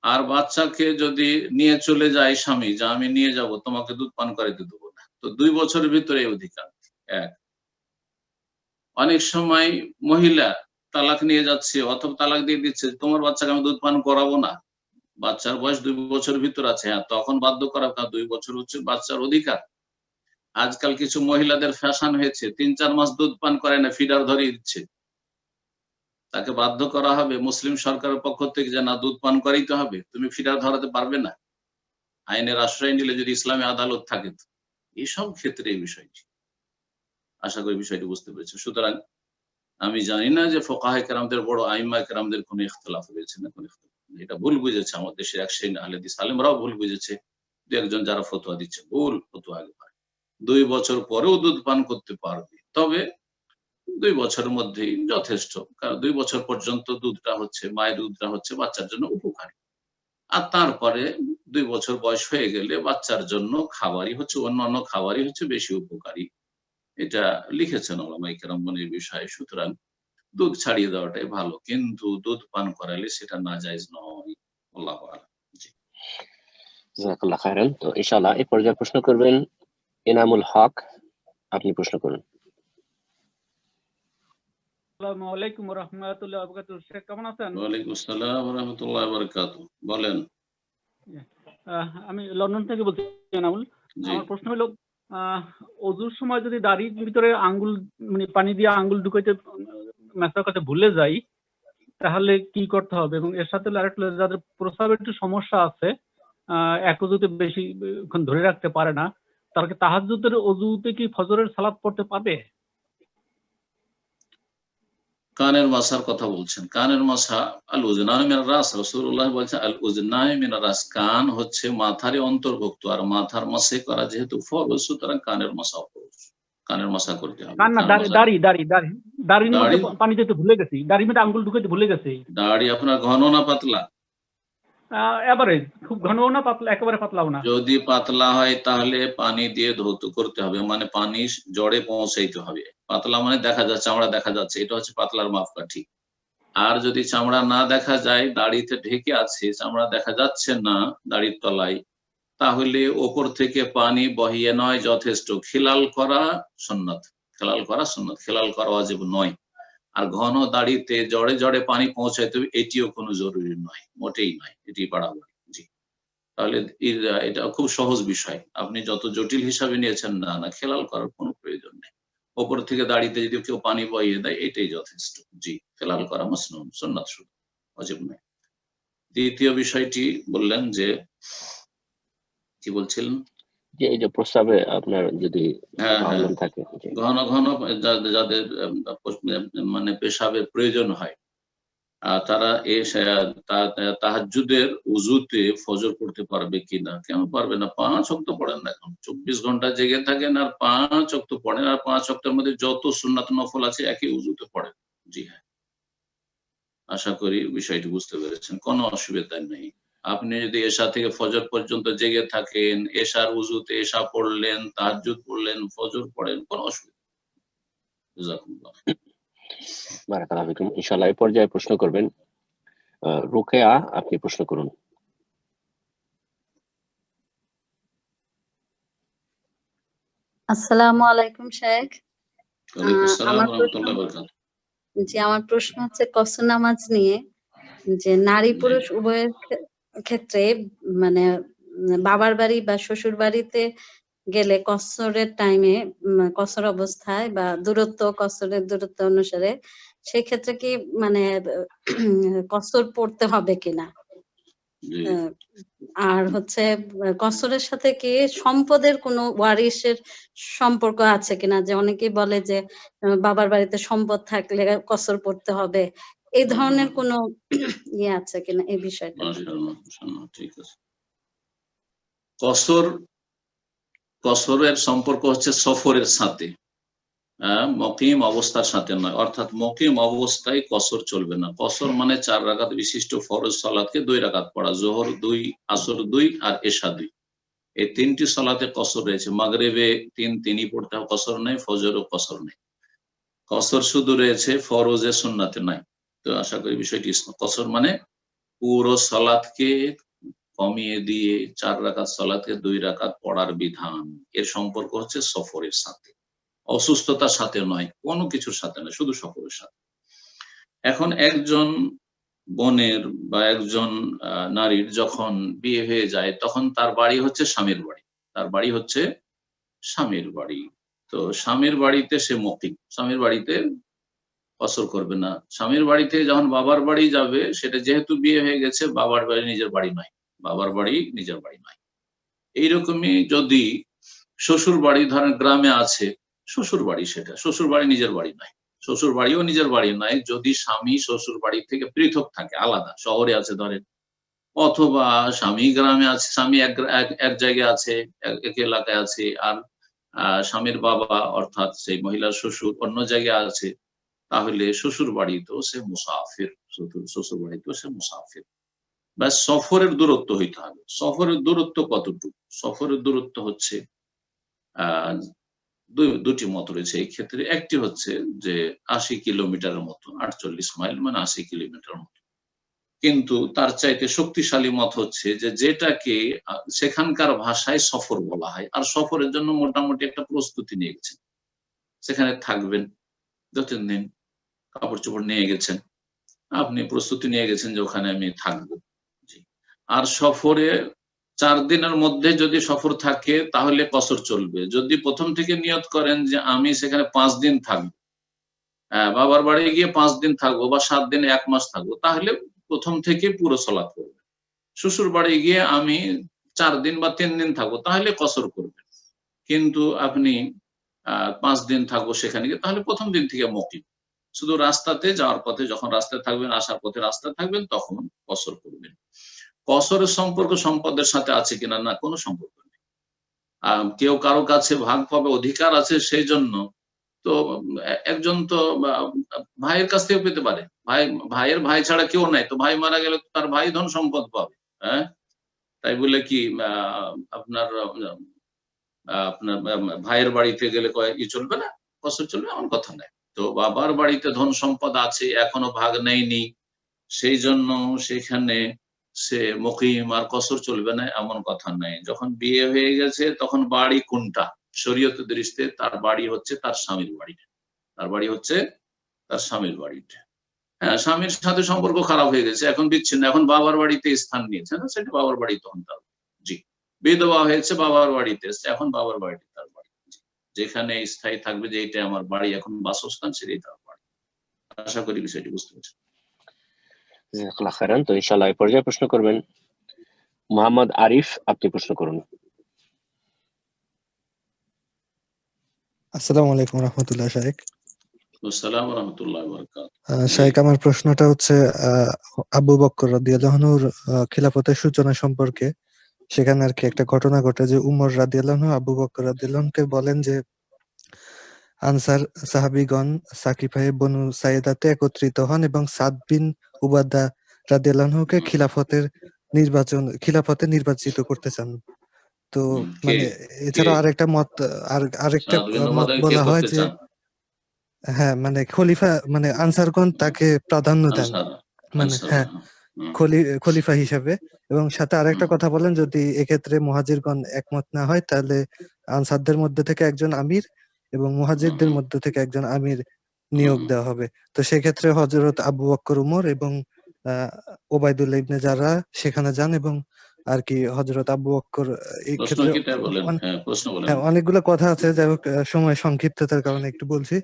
আর বাচ্চাকে যদি নিয়ে চলে যায় স্বামী, যে আমি নিয়ে যাব, তোমাকে দুধ পান করাইতে দেবো না, তো 2 বছরের ভিতরে এই অধিকার। এক, অনেক সময় মহিলা তালাক নিয়ে যাচ্ছে অথবা তালাক দিয়ে দিচ্ছে, তোমার বাচ্চাকে আমি দুধ পান করাবো না, বাচ্চার বয়স 2 বছর ভিতর আছে, হ্যাঁ তখন বাধ্য করা, 2 বছর হচ্ছে বাচ্চার অধিকার। আজকাল কিছু মহিলাদের ফ্যাশন হয়েছে, 3-4 মাস দুধ পান করে না, ফিডার ধরিয়ে দিচ্ছে, তাকে বাধ্য করা হবে মুসলিম সরকারের পক্ষ থেকে যে না, দুধ পান করাইতে হবে, তুমি ফিডার ধরাতে পারবে না, আইনের আশ্রয় নিলে যদি ইসলামী আদালত থাকে। তো এইসব ক্ষেত্রে এই বিষয়টি, আশা করি বিষয়টি বুঝতে পেরেছে। সুতরাং আমি জানি না যে ফুকাহায়ে কেরামদের, বড় আইম্মায়ে কেরামদের কোনো ইখতিলাফ রয়েছে না, কোনো ইখতিলাফ নেই। এটা ভুল বুঝেছে আমাদের দেশের এক শ্রেণী আহলে হাদিস আলেমরাও ভুল বুঝেছে, 2-1 জন যারা ফতোয়া দিচ্ছে ভুল ফতোয়া। 2 বছর পরেও দুধ পান করতে পারবে, তবে 2 বছরের মধ্যেই যথেষ্ট, কারণ 2 বছর পর্যন্ত দুধটা হচ্ছে, মায়ের দুধটা হচ্ছে বাচ্চার জন্য উপকারী। আর তারপরে 2 বছর বয়স হয়ে গেলে বাচ্চার জন্য খাবারই হচ্ছে, অন্যান্য খাবারই হচ্ছে বেশি উপকারী। এটা লিখেছেন উলামায়ে কেরামগণ এই বিষয়ে। সুতরাং দুধ ছাড়িয়ে দেওয়াটাই ভালো, কিন্তু দুধ পান করালে সেটা নাজায়েজ নয়। আল্লাহু আ'লাম। জি, জাযাকাল্লাহ খায়রান। তো ইনশাআল্লাহ এই পর্যায়ে প্রশ্ন করবেন এনামুল হক, আপনি প্রশ্ন করুন। আসসালামু আলাইকুম ওয়া রাহমাতুল্লাহি ওয়া বারাকাতুহু। শেখ কেমন আছেন? ওয়া আলাইকুম আসসালাম ওয়া রাহমাতুল্লাহি ওয়া বারাকাতুহু। বলেন। আমি লন্ডন থেকে বলছি এনামুল। জি, আমার প্রশ্ন হলো, ওযুর সময় যদি দাড়ির ভিতরে আঙ্গুল মানে পানি দিয়ে আঙ্গুল ঢুকাইতে মেসওয়াক করতে ভুলে যাই, তাহলে কি করতে হবে? এবং এর সাথে আরেকটা, যাদের প্রস্রাবের একটু সমস্যা আছে, এক ওযুতে বেশিক্ষণ ধরে রাখতে পারে না, তারা কি তাহাজ্জুদের ওযুতে কি ফজরের সালাত পড়তে পারবে? কানের মাসার কথা বলছেন, কানের মাসা আল উজনানি মিনার রাস, রাসূলুল্লাহ বলছেন আল উজনানি মিনার রাস, কান হচ্ছে মাথারই অন্তর্ভুক্ত, আর মাথার মাসে করা যেহেতু ফরজ, সুতরাং কানের মাসা ফরজ, কানের মাসা করতে হবে। কান না, দাড়ির মধ্যে পানি দিতে ভুলে গেছি, দাড়ির মধ্যে আঙ্গুল ঢুকাতে ভুলে গেছি। দাড়ি আপনার ঘন না পাতলা? এভারেজ, খুব ঘনও না পাতলা, একেবারে পাতলাও না। যদি পাতলা হয় তাহলে পানি দিয়ে ধৌত করতে হবে, মানে পানি জড়ে পৌঁছাইতে হবে। পাতলা মানে দেখা যাচ্ছে, চামড়া দেখা যাচ্ছে, এটা হচ্ছে পাতলার মাপকাঠি। আর যদি চামড়া না দেখা যায়, দাড়িতে ঢেকে আছে, চামড়া দেখা যাচ্ছে না দাড়ির তলায়, তাহলে ওপর থেকে পানি বহিয়ে নয় যথেষ্ট। খিলাল করা সুন্নাত, খেলাল করা সুন্নাত, খেলাল করা ওয়াজিব নয়। আর ঘন দাড়িতে জড়ে জড়ে পানি পৌঁছাইতে হবে, এটিও কোনো জরুরি নয়, মোটেই নয়, এটি বাড়াবাড়ি। জি, তাহলে এটা খুব সহজ বিষয়। আপনি যত জটিল হিসাবে নিয়েছেন, না না, খেলাল করার কোনো প্রয়োজন নেই। ওপর থেকে দাড়িতে যদি কেউ পানি বইয়ে দেয়, এটাই যথেষ্ট। জি, খেলাল করা মাসনুন, সুন্নাত শুধু, ওয়াজিব নয়। দ্বিতীয় বিষয়টি বললেন যে, কি বলছিলেন? যে এই যে প্রস্তাবে আপনার যদি থাকে, ঘন ঘন যাদের মানে পেশাবের প্রয়োজন হয়, তারা তাহাজ্জুদের উযুতে ফজর পড়তে পারবে কিনা? কেন পারবে না? 5 ওয়াক্ত পড়েন না, এখন 24 ঘন্টা জেগে থাকেন আর 5 ওয়াক্ত পড়েন, আর 5 ওয়াক্তের মধ্যে যত সুন্নাত নফল আছে একই উযুতে পড়েন। জি হ্যাঁ, আশা করি বিষয়টি বুঝতে পেরেছেন, কোনো অসুবিধা নেই। আপনি যদি এশা থেকে ফজর পর্যন্ত জেগে থাকেন, এশার উযুতে এশা পড়লেন, তাহাজ্জুদ পড়লেন, ফজর পড়েন, কোনো অসুবিধা নেই। জাযাকুমুল্লাহ। বারাকাল্লাহু ফিকুম। ইনশাআল্লাহ এই পর্যায়ে প্রশ্ন করবেন রুকেয়া, আপনি প্রশ্ন করুন। আসসালামু আলাইকুম শেখ। ওয়ালাইকুম আসসালাম ওয়া রাহমাতুল্লাহি ওয়া বারাকাতুহু। জি, আমার প্রশ্ন হচ্ছে কসর নামাজ নিয়ে, যে নারী পুরুষ উভয়ের ক্ষেত্রে মানে বাবার বাড়ি বা শ্বশুর বাড়িতে গেলে কসরের টাইমে, কসর অবস্থায় বা কসরের দূরত্ব অনুসারে সেক্ষেত্রে কি মানে কসর পড়তে হবে কিনা? আর হচ্ছে কসরের সাথে কি সম্পদের কোনো ওয়ারিসের সম্পর্ক আছে কিনা? যে অনেকেই বলে যে বাবার বাড়িতে সম্পদ থাকলে কসর পড়তে হবে, এই ধরনের কোনো ইয়ে আছে কিনা এই বিষয়টা? ঠিক আছে। কসরের সম্পর্ক হচ্ছে সফরের সাথে, মকিম অবস্থার সাথে নয়। অর্থাৎ মকিম অবস্থায় কসর চলবে না। কসর মানে 4 রাকাত বিশিষ্ট ফরজ সালাতকে 2 রাকাত পড়া, যোহর 2, আসর 2 আর এশা 2, এই 3টি সালাতে কসর রয়েছে। মাগরিবে 3 পড়তে হবে, কসর নেই। ফজরও কসর নেই, কসর শুধু রয়েছে ফরজে, সুন্নাতে নাই। তো আশা করি বিষয়টি কসর মানে পুরো সালাতকে কমিয়ে দিয়ে 4 রাকাত সালাতকে 2 রাকাত পড়ার বিধান। এর সম্পর্ক হচ্ছে সফরের সাথে, অসুস্থতার সাথে নয়, কোনো কিছুর সাথে নয়, শুধু সফরের সাথে। এখন একজন বোনের বা একজন নারীর যখন বিয়ে হয়ে যায়, তখন তার বাড়ি হচ্ছে স্বামীর বাড়ি, তার বাড়ি হচ্ছে স্বামীর বাড়ি। তো স্বামীর বাড়িতে সে মুকিম, স্বামীর বাড়িতে কসর করবে না। স্বামীর বাড়িতে যখন বাবার বাড়ি যাবে, সেটা যেহেতু বিয়ে হয়ে গেছে, বাবার বাড়ি নিজের বাড়ি নয়, বাবার বাড়ি নিজের বাড়ি নয়। এইরকমই যদি শ্বশুর বাড়ি ধরেন গ্রামে আছে, শ্বশুর বাড়ি সেটা, শ্বশুর বাড়ি নিজের বাড়ি নয়, শ্বশুর বাড়িও নিজের বাড়ি নয়। যদি স্বামী শ্বশুর বাড়ি থেকে পৃথক থাকে, আলাদা শহরে আছে ধরেন, অথবা স্বামী গ্রামে আছে, স্বামী এক জায়গায় আছে, এক এলাকায় আছে, আর স্বামীর বাবা অর্থাৎ সেই মহিলার শ্বশুর অন্য জায়গায় আছে, তাহলে শ্বশুর বাড়িতেও সে মুসাফির, শ্বশুর বাড়িতেও সে মুসাফির। বা সফরের দূরত্ব হইতে হবে। সফরের দূরত্ব কতটুকু? সফরের দূরত্ব হচ্ছে দুটি মত রয়েছে এই ক্ষেত্রে। একটি হচ্ছে যে 80 কিলোমিটারের মতো, 48 মাইল মানে 80 কিলোমিটার মতো। কিন্তু তার চাইতে শক্তিশালী মত হচ্ছে যে যেটাকে সেখানকার ভাষায় সফর বলা হয়। আর সফরের জন্য মোটামুটি একটা প্রস্তুতি নিয়ে গেছেন, সেখানে থাকবেন 2-3 দিন, কাপড় চোপড় নিয়ে গেছেন, আপনি প্রস্তুতি নিয়ে গেছেন যে ওখানে আমি থাকবো। আর সফরে 4 দিনের মধ্যে যদি সফর থাকে তাহলে কসর চলবে। যদি প্রথম থেকে নিয়ত করেন যে আমি সেখানে 5 দিন থাকবো, বাবার বাড়ি গিয়ে 5 দিন থাকবো বা 7 দিন 1 মাস থাকবো, তাহলে প্রথম থেকে পুরো সালাত করবে। শ্বশুর বাড়ি গিয়ে আমি 4 দিন বা 3 দিন থাকবো, তাহলে কসর করবেন। কিন্তু আপনি 5 দিন থাকবো সেখানে গিয়ে, তাহলে প্রথম দিন থেকে মুকিম। শুধু রাস্তাতে যাওয়ার পথে, যখন রাস্তায় থাকবেন, আসার পথে রাস্তায় থাকবেন, তখন কসর করবেন। কসরের সম্পর্ক সম্পদের সাথে আছে কিনা? না, কোনো সম্পর্ক নেই। কেউ কারো কাছে ভাগ পাবে, অধিকার আছে সেই জন্য তো একজন তো ভাইয়ের কাছ থেকে পেতে পারে, ভাইয়ের ভাই ছাড়া কেউ নাই, তো ভাই মারা গেলে তার ভাই ধন সম্পদ পাবে। হ্যাঁ, তাই বলে কি আপনার আপনার ভাইয়ের বাড়িতে গেলে ই চলবে না, কসর চলবে, এমন কথা নাই। তো বাবার বাড়িতে ধন সম্পদ আছে, এখনো ভাগ নেয়নি, সেই জন্য সেখানে সে মুকিম, আর কসর চলবে না এমন কথা নাই। যখন বিয়ে হয়ে গেছে তখন বাড়ি কোনটা? শরীয়তের দৃষ্টিতে তার বাড়ি হচ্ছে তার স্বামীর বাড়িটা, তার বাড়ি হচ্ছে তার স্বামীর বাড়িটা। হ্যাঁ, স্বামীর সাথে সম্পর্ক খারাপ হয়ে গেছে, এখন বিচ্ছিন্ন, এখন বাবার বাড়িতে স্থান নিয়েছে না, সেটা বাবার বাড়ি তখন তার। জি, বিধবা হয়েছে, বাবার বাড়িতে এসছে, এখন বাবার বাড়িতে তার বাড়ি। যেখানে স্থায়ী থাকবে যে এটা আমার বাড়ি, এখন বাসস্থান, সেটাই তার বাড়ি। আশা করি বিষয়টি বুঝতে পারছেন। তো ইনশাআল্লাহ এই পর্যায়ে প্রশ্ন করবেন মোহাম্মদ আরিফ, আপনি প্রশ্ন করুন। আসসালামু আলাইকুম রাহমাতুল্লাহ। শাইখ, আসসালামু ওয়া রাহমাতুল্লাহি ওয়া বারাকাতুহু। শাইখ, আমার প্রশ্নটা হচ্ছে আবু বকর রাদিয়াল্লাহু আনহুর খিলাফতের সূচনা সম্পর্কে। সেখানে আর কি একটা ঘটনা ঘটে যে উমর রাদিয়াল্লাহু আনহু আবু বকর রাদিয়াল্লাহু আনহুকে বলেন যে আনসার সাহাবীগণ সাকিফায়ে বনু সাইদাতে একত্রিত হন এবং সাদ বিন উবাদা রাদিয়াল্লাহু আনহুকে খিলাফতে নির্বাচিত করতে চান। তো মানে এছাড়া আরেকটা মত বলা হয় যে হ্যাঁ, মানে খলিফা, মানে আনসারগণ তাকে প্রাধান্য দেন, মানে হ্যাঁ খলিফা হিসেবে। এবং সাথে আরেকটা কথা বলেন, যদি এক্ষেত্রে মুহাজিরগণ একমত না হয় তাহলে আনসারদের মধ্যে থেকে একজন আমির এবং মুহাজিরদের মধ্যে থেকে একজন আমির নিয়োগ দেওয়া হবে। তো সেক্ষেত্রে হযরত আবু বকর, উমর এবং ওবাইদুল্লাহ ইবনে জাররাহ সেখানে যান এবং আর কি হযরত আবু বকর এই ক্ষেত্রে অনেকগুলো কথা আছে, যাই হোক সময় সংক্ষিপ্ততার কারণে একটু বলছি,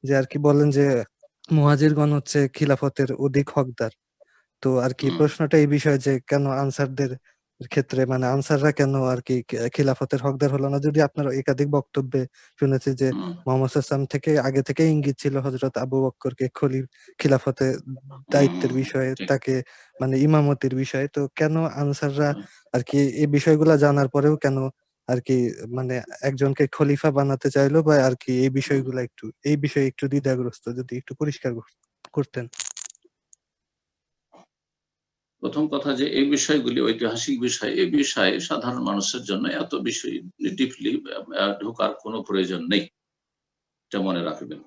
যে আর কি বলেন যে মুহাজিরগণ হচ্ছে খিলাফতের অধিক হকদার। তো আর কি প্রশ্নটা এই বিষয়ে যে কেন আনসারদের ক্ষেত্রে, মানে আনসাররা কেন আর কি খিলাফতের হকদার হলো না? যদি আপনার একাধিক বক্তব্যে শুনেছি যে মুহাম্মদ সাল্লাল্লাহু থেকে আগে থেকে ইঙ্গিত ছিল হযরত আবু বকরকে খিলাফতে দায়িত্বের বিষয়ে, তাকে মানে ইমামতির বিষয়ে, তো কেন আনসাররা আর কি এই বিষয়গুলা জানার পরেও কেন আর কি মানে একজনকে খলিফা বানাতে চাইলো, বা আর কি এই বিষয়ে একটু দ্বিধাগ্রস্ত, যদি একটু পরিষ্কার করতেন। প্রথম কথা যে এই বিষয়গুলি ঐতিহাসিক বিষয়, এই বিষয়ে সাধারণ মানুষের জন্য এত বিষয় ডিপলি ঢোকার কোনো প্রয়োজন নেই, এটা মনে রাখবেন।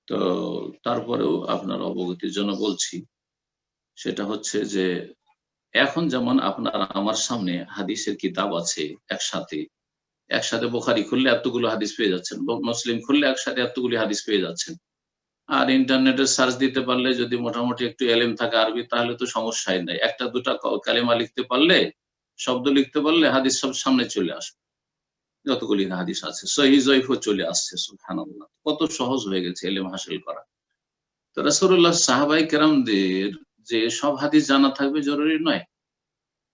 তো তারপরেও আপনার অবগতির জন্য বলছি, সেটা হচ্ছে যে এখন যেমন আপনার আমার সামনে হাদিসের কিতাব আছে, একসাথে বুখারী খুললে এতগুলো হাদিস পেয়ে যাচ্ছেন, মুসলিম খুললে একসাথে এতগুলি হাদিস পেয়ে যাচ্ছেন। আর ইন্টারনেটে সার্চ দিতে পারলে যদি মোটামুটি একটু এলেম থাকে আরবি, তাহলে তো সমস্যাই নাই। একটা দুটা কালেমা লিখতে পারলে, শব্দ লিখতে পারলে হাদিস সব সামনে চলে আসবে, যতগুলি হাদিস আছে সহিহ জয়ীফও চলে আসছে। সুবহানাল্লাহ, কত সহজ হয়ে গেছে এলেম হাসিল করা। তো রাসূলুল্লাহ সাহাবায়ে কেরামদের যে সব হাদিস জানা থাকবে জরুরি নয়,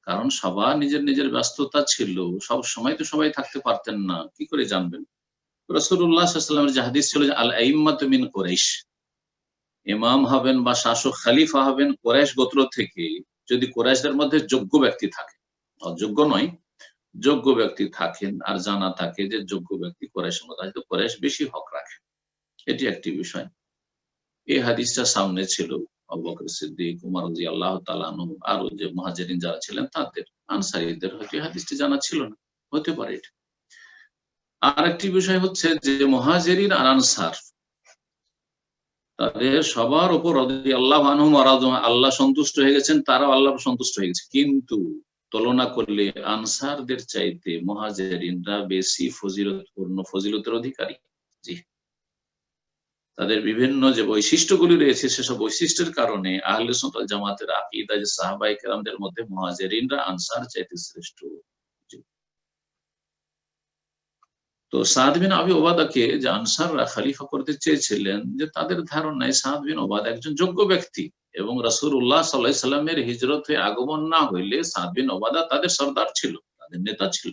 কারণ সবার নিজের নিজের ব্যস্ততা ছিল, সব সময় তো সবাই থাকতে পারতেন না, কি করে জানবেন? রাসূলুল্লাহ সাল্লাল্লাহু আলাইহি ওয়াসাল্লামের যে হাদিস ছিল যে আল আইম্মাতু মিন কুরাইশ, ইমাম হবেন বা শাসক খলিফা হবেন কুরাইশ গোত্র থেকে, যদি কুরাইশদের মধ্যে যোগ্য ব্যক্তি থাকে, অযোগ্য নয়, যোগ্য ব্যক্তি থাকেন, আর জানা থাকে যে যোগ্য ব্যক্তি কুরাইশের মধ্যে আছে, তো কুরাইশ বেশি হক রাখে, এটি একটি বিষয়। এই হাদিসটা সামনে ছিল আবু বকর সিদ্দিক, উমর রাদিয়াল্লাহু তাআলা আনহু, আরো যে মুহাজিরিন যারা ছিলেন তাদের, আনসারীদের হয়তো এই হাদিসটি জানা ছিল না, হতে পারে এটা। আর একটি বিষয় হচ্ছে যে মুহাজিরিন আর আনসার তাদের সবার উপর রাদিয়াল্লাহু আনহুম ওয়া রাদু, আল্লাহ সন্তুষ্ট হয়ে গেছেন, তারাও আল্লাহ সন্তুষ্ট হয়ে গেছে, কিন্তু তুলনা করলে আনসারদের চাইতে মুহাজিরিনরা বেশি ফজিলতের অধিকারী। জি, তাদের বিভিন্ন যে বৈশিষ্ট্যগুলি রয়েছে, সেসব বৈশিষ্ট্যের কারণে আহলে সুন্নাত ওয়াল জামাতের আকীদা যে সাহাবায়ে কেরামদের মধ্যে মুহাজিরিনরা আনসার চাইতে শ্রেষ্ঠ। তো সাদ বিন আবি ওবাদাকে যে আনসাররা খলিফা করতে চেয়েছিলেন, যে তাদের ধারণায় সাদ বিন ওবাদা একজন যোগ্য ব্যক্তি, এবং রাসূলুল্লাহ সাল্লাল্লাহু আলাইহি সাল্লামের হিজরত হয়ে আগমন না হইলে সাদ বিন ওবাদা তাদের সরদার ছিল, তাদের নেতা ছিল,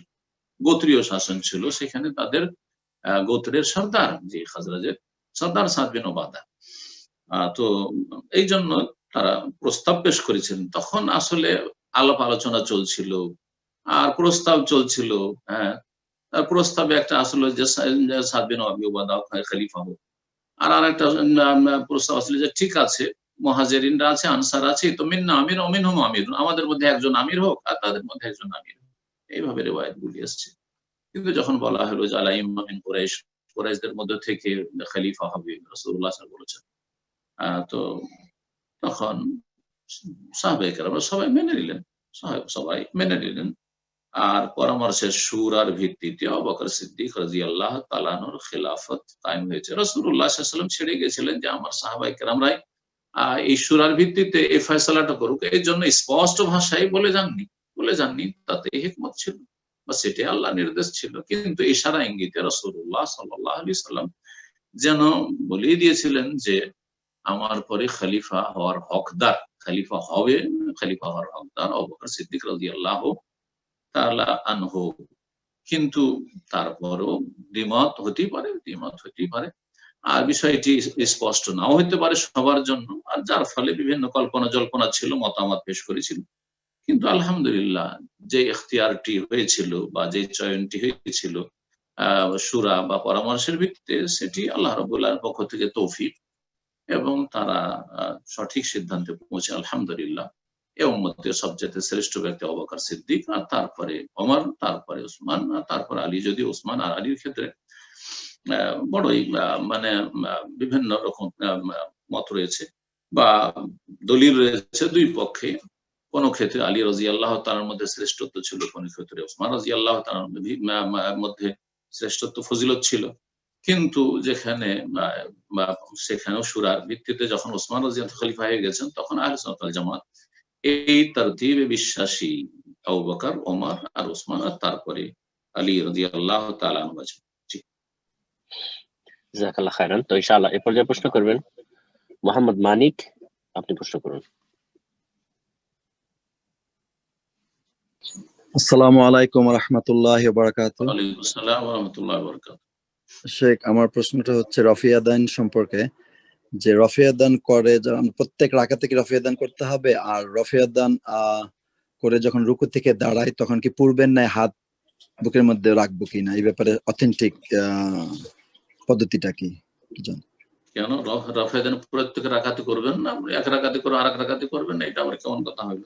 গোত্রীয় শাসন ছিল, সেখানে তাদের গোত্রের সরদার, যে খাজরাজের সরদার সাদ বিন ওবাদা। তো এই জন্য তারা প্রস্তাব পেশ করেছিলেন। তখন আসলে আলাপ আলোচনা চলছিল আর প্রস্তাব চলছিল। হ্যাঁ, প্রস্তাবে একটা আসলে যে সাদ বিন আবি উবাদা খলিফা হোক, আর আরেকটা প্রস্তাব আসলে যে ঠিক আছে মুহাজিরিনরা আছে, আনসার আছে, তো মিন্না আমির অমিনহুম আমির, আমাদের মধ্যে একজন আমির হোক আর তাদের মধ্যে একজন আমির হোক, এইভাবে রিওয়ায়াতগুলি এসছে। কিন্তু যখন বলা হলো যে আলা ইম্মা মিন কুরাইশ, কুরাইশদের মধ্যে থেকে খলিফা হবে রাসূলুল্লাহ সাল্লাল্লাহু আলাইহি ওয়াসাল্লাম বলেছেন, তো তখন সাহাবায়ে কেরামরা সবাই মেনে নিলেন, সবাই মেনে নিলেন। আর পরামর্শের শুরার ভিত্তিতে আবু বকর সিদ্দিক রাদিয়াল্লাহু তাআলা আনহুর খেলাফত কায়েম হয়েছে। রাসূলুল্লাহ সাল্লাল্লাহু আলাইহি ওয়াসাল্লাম ছেড়ে গিয়েছিলেন যে আমার সাহাবায়ে কেরামরাই এই শুরার ভিত্তিতে এই ফয়সালাটা করুক, এই জন্য স্পষ্ট ভাষায় বলে যাননি, তাতে হিকমত ছিল বা সেটাই আল্লাহ নির্দেশ ছিল। কিন্তু ইশারা ইঙ্গিতে রাসূলুল্লাহ সাল্লাল্লাহু আলাইহি ওয়াসাল্লাম যেন বলেই দিয়েছিলেন যে আমার পরে খলিফা হওয়ার হকদার আবু বকর সিদ্দিক রাদিয়াল্লাহু তাআলা আনহু। কিন্তু তারপরও দ্বিমত হতেই পারে, আর বিষয়টি স্পষ্ট নাও হতে পারে সবার জন্য, আর যার ফলে বিভিন্ন কল্পনা জল্পনা ছিল, মতামত পেশ করেছিল। কিন্তু আলহামদুলিল্লাহ যে ইখতিয়ারটি হয়েছিল বা যে চয়নটি হয়েছিল শুরা বা পরামর্শের ভিত্তিতে, সেটি আল্লাহ রাব্বুল আলামিনের পক্ষ থেকে তৌফিক, এবং তারা সঠিক সিদ্ধান্তে পৌঁছে আলহামদুলিল্লাহ। এ উম্মতের সবচেয়ে শ্রেষ্ঠ ব্যক্তি আবু বকর সিদ্দিক, আর তারপরে ওমর, তারপরে ওসমান, আর তারপরে আলী। যদি ওসমান আর আলীর ক্ষেত্রে বড়ই মানে বিভিন্ন রকম মত রয়েছে বা দলিল রয়েছে দুই পক্ষে। কোন ক্ষেত্রে আলী রাদিয়াল্লাহু তাআলার মধ্যে শ্রেষ্ঠত্ব ছিল, কোন ক্ষেত্রে ওসমান রাদিয়াল্লাহু তাআলার মধ্যে শ্রেষ্ঠত্ব ফজিলত ছিল। কিন্তু সেখানেও শুরার ভিত্তিতে যখন ওসমান রাদিয়াল্লাহু খলিফা হয়ে গেছেন, তখন আহলে সুন্নাত ওয়াল জামাত এই তারতিবে বিশ্বাসী, আবু বকর, ওমর আর ওসমান, আর তারপরে আলী রাদিয়াল্লাহু তাআলা আনহু। জাযাকাল্লাহ খায়রান। তো ইনশাআল্লাহ এ পর্যায়ে প্রশ্ন করবেন মোহাম্মদ মানিক, আপনি প্রশ্ন করুন। আসসালামু আলাইকুম ওয়া রাহমাতুল্লাহি ওয়া বারাকাতুহু। ওয়া আলাইকুম আসসালাম ওয়া রাহমাতুল্লাহি ওয়া বারাকাতুহু। শেখ, আমার প্রশ্নটা হচ্ছে রফিয়া দান সম্পর্কে, যে রফিয়া দান করে প্রত্যেক রাকাতে কি রফিয়া দান করতে হবে, আর রফিয়া দান করে যখন রুকু থেকে দাঁড়ায় তখন কি পূর্বের ন্যায় হাত বুকের মধ্যে রাখবো কিনা, এই ব্যাপারে অথেন্টিক পদ্ধতিটা কি জানেন? কেন রফিয়া দান প্রত্যেক রাকাতে করবেন না, এক রাকাতে করে আরেক রাকাতে করবেন না, এটা আবার কেমন কথা হলো?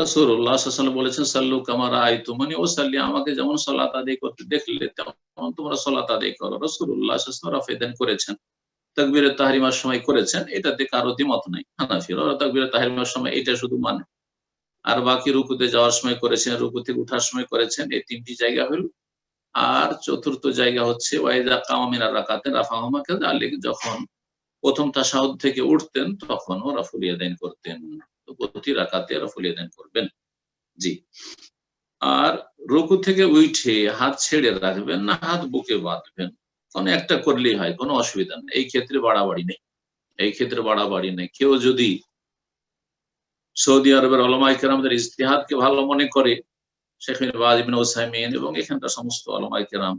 রাসূলুল্লাহ সাল্লাল্লাহু আলাইহি ওয়াসাল্লাম বলেছেন সাল্লু কামা রাআইতুমুনি উসাল্লি, আমাকে যেমন সালাত আদায় করতে দেখলে তেমন তোমরা সালাত আদায় করো। রাসূলুল্লাহ সাল্লাল্লাহু আলাইহি ওয়াসাল্লাম রফিয়া দান করেছেন, তাকবীরে তাহরিমার সময় করেছেন, এটাতে কারো দ্বিমত নাই। হানাফিরা তাকবীরে তাহরিমার সময় এটা শুধু মানে, আর বাকি রুকুতে যাওয়ার সময় করেছেন, রুকু থেকে ওঠার সময় করেছেন, এই তিনটি জায়গা হলো। আর চতুর্থ জায়গা হচ্ছে ওয়াইদা কামা মিনার রাকাতে রাফাহুমা কাযালিক, যখন প্রথম তাশাহুদ থেকে উঠতেন তখন ও রাফুল ইয়াদাইন করতেন। তো প্রতি রাকাতে রাফুল ইয়াদাইন করবেন। জি। আর রুকু থেকে উঠে হাত ছেড়ে রাখবেন না, হাত বুকে বাঁধবেন, কোনো একটা করলেই হয়, কোনো অসুবিধা নেই। এই ক্ষেত্রে বাড়াবাড়ি নেই। কেউ যদি সৌদি আরবের উলামায়ে কেরামদের ইজতিহাদকে ভালো মনে করে, শেখ বিন বাজ, ইবনে উসাইমিন এবং এখানকার সমস্ত উলামায়ে কেরাম,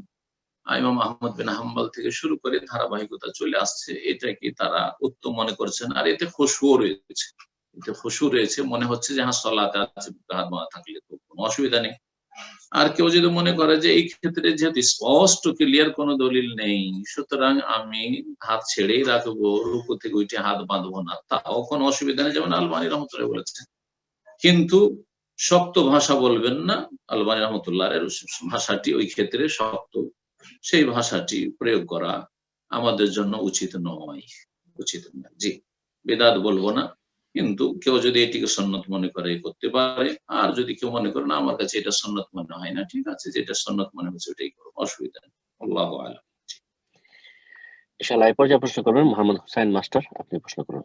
ইমাম আহমদ বিন হাম্বল থেকে শুরু করে ধারাবাহিকতা চলে আসছে, এটাকে তারা উত্তম মনে করছেন। আর এতে খুশু রয়েছে, মনে হচ্ছে যে হ্যাঁ সালাতে আছে, হাত বাঁধা থাকলে তো কোনো অসুবিধা নেই। আর কেউ যদি মনে করে যে এই ক্ষেত্রে যেহেতু স্পষ্ট ক্লিয়ার কোনো দলিল নেই, সুতরাং আমি হাত ছেড়েই রাখবো, রুকু থেকে উঠে হাত বাঁধবো না, তাও কোনো অসুবিধা নেই, যেমন আলবানী রহমতুল্লাহ বলেছেন। কিন্তু শক্ত ভাষা বলবেন না, আলবানী রহমতুল্লাহ এর ভাষাটি ওই ক্ষেত্রে শক্ত, সেই ভাষাটি প্রয়োগ করা আমাদের জন্য উচিত নয়। জি, বিদআত বলবো না, কিন্তু কেউ যদি এটিকে সুন্নত মনে করে করতে পারে, আর যদি কেউ মনে করে না আমার কাছে এটা সুন্নত মনে হয় না, ঠিক আছে, যেটা সুন্নত মনে হচ্ছে ওটাই করো, অসুবিধা নেই। আল্লাহু আ'লাম। ইনশাআল্লাহ এই পর্যায়ে প্রশ্ন করবেন মোহাম্মদ হুসাইন মাস্টার, আপনি প্রশ্ন করুন।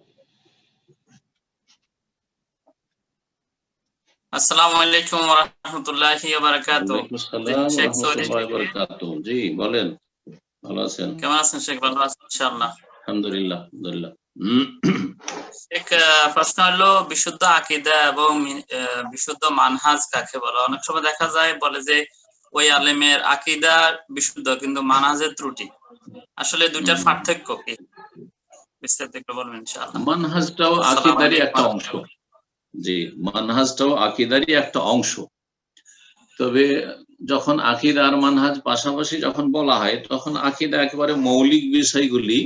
আসসালামু আলাইকুম ওয়া রাহমাতুল্লাহি ওয়া বারাকাতুহু। ওয়া আলাইকুম আসসালাম ওয়া রাহমাতুল্লাহি ওয়া বারাকাতুহু। জি বলেন, ভালো আছেন? কেমন আছেন শেখ? ভালো আছেন ইনশাআল্লাহ। আলহামদুলিল্লাহ। শেখ, প্রশ্ন হলো বিশুদ্ধ আকীদা এবং বিশুদ্ধ মানহাজ কাকে বলে? অনেক সময় দেখা যায় বলে যে ওই আলেমের আকীদা বিশুদ্ধ কিন্তু মানহাজের ত্রুটি, আসলে দুইটার পার্থক্য কি? বিস্তারিত একটু বলবেন ইনশাআল্লাহ। মানহাজটাও আকীদারই একটা অংশ। জি, মানহাজটাও আকীদারই একটা অংশ। তবে যখন আকীদা আর মানহাজ পাশাপাশি যখন বলা হয় তখন আকীদা একেবারে মৌলিক বিষয়গুলি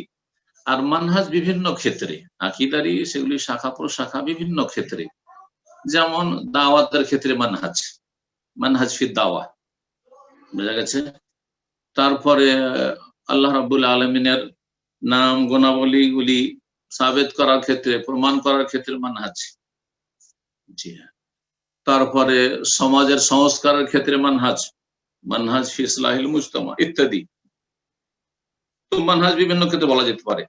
আর মানহাজ বিভিন্ন ক্ষেত্রে, আকীদারই সেগুলি শাখা প্রশাখা বিভিন্ন ক্ষেত্রে। যেমন দাওয়াতের ক্ষেত্রে মানহাজ, মানহাজ ফি দাওয়া, বোঝা গেছে। তারপরে আল্লাহ রাব্বুল আলামিনের নাম গুণাবলীগুলি সাবেত করার ক্ষেত্রে, প্রমাণ করার ক্ষেত্রে মানহাজ। জি হ্যাঁ। তারপরে সমাজের সংস্কারের ক্ষেত্রে মানহাজ, মানহাজ ফি ইসলাহিল মুজতামা ইত্যাদি। তো মানহাজ বিভিন্ন ক্ষেত্রে বলা যেতে পারে।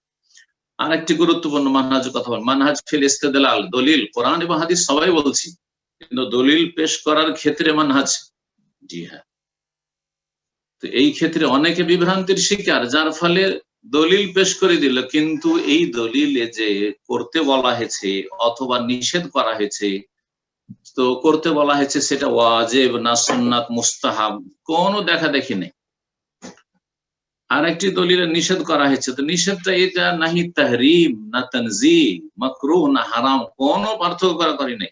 আরেকটি গুরুত্বপূর্ণ মানহাজের কথা বল, মানহাজ ফিল ইস্তেদলাল, দলিল, কোরআন এবং হাদিস সবাই বলছি, কিন্তু দলিল পেশ করার ক্ষেত্রে মানহাজ। জি হ্যাঁ। তো এই ক্ষেত্রে অনেকে বিভ্রান্তির শিকার, যার ফলে দলিল পেশ করে দিল, কিন্তু এই দলিলে যে করতে বলা হয়েছে অথবা নিষেধ করা হয়েছে, তো করতে বলা হয়েছে সেটা ওয়াজিব না সুন্নাত মুস্তাহাব কোনো দেখা দেখি নেই। আরেকটি দলিলে নিষেধ করা হয়েছে, তো নিষেধটা এটা নাহি তাহরিম না তানজিহ, মাকরুহ না হারাম, কোনো পার্থক্য করি নেই।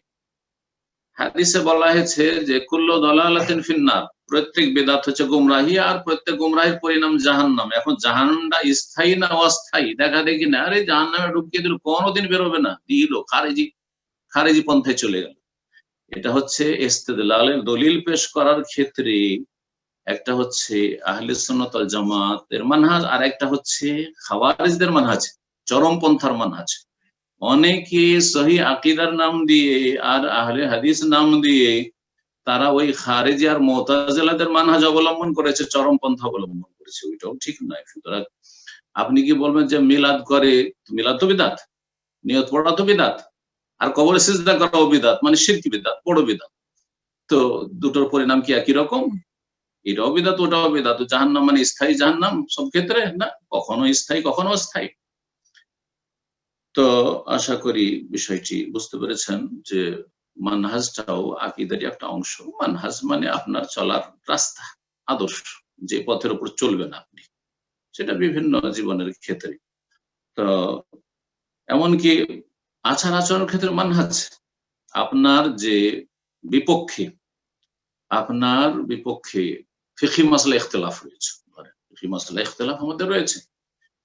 হাদিসে বলা হয়েছে যে কুল্লু দালালাতিন ফিন্নার, প্রত্যেক বিদআত হচ্ছে গুমরাহি আর প্রত্যেক গুমরাহির পরিণাম জাহান্নাম। এখন জাহান্নামটা স্থায়ী না অস্থায়ী দেখা দেখি না, আরে জাহান্নামে ঢুকিয়ে দিল, কোনোদিন বেরোবে না, দিল খারেজি পন্থায় চলে গেল। এটা হচ্ছে ইস্তেদলালের দলিল পেশ করার ক্ষেত্রে একটা হচ্ছে আহলে সুন্নাত ওয়াল জামাতের মানহাজ, আর একটা হচ্ছে খাওয়ারিজদের মানহাজ, চরমপন্থার মানহাজ। অনেকে সহি আকীদার নাম দিয়ে আর আহলে হাদিস নাম দিয়ে তারা ওই খারেজি আর মুতাজিলাদের মানহাজ অবলম্বন করেছে, চরমপন্থা অবলম্বন করেছে, ওইটাও ঠিক নয়। সুতরাং আপনি কি বলবেন যে মিলাদ করে, মিলাদ তো বিদআত, নিয়ত পড়া তো বিদআত, আর কবরে সিজদা করাও বিদআত, মানে শিরকি বিদআত, বড় বিদআত। তো দুটোর পরিণাম কি একই রকম? এটাও বিদআত ওটাও বিদআত। জাহান্নাম মানে স্থায়ী জাহান্নাম সব ক্ষেত্রে না, কখনো স্থায়ী কখনো অস্থায়ী। তো আশা করি বিষয়টি বুঝতে পেরেছেন যে মানহাজটাও আকীদারই একটা অংশ। মানহাজ মানে আপনার চলার রাস্তা, আদর্শ, যে পথের উপর চলবেন আপনি, সেটা বিভিন্ন জীবনের ক্ষেত্রে। তো এমনকি আচার আচরণের ক্ষেত্রে মানহাজ, আপনার যে বিপক্ষে, আপনার বিপক্ষে ফিকহি মাসলা ইখতিলাফ রয়েছে, ফিকহি মাসলা ইখতিলাফ আমাদের রয়েছে,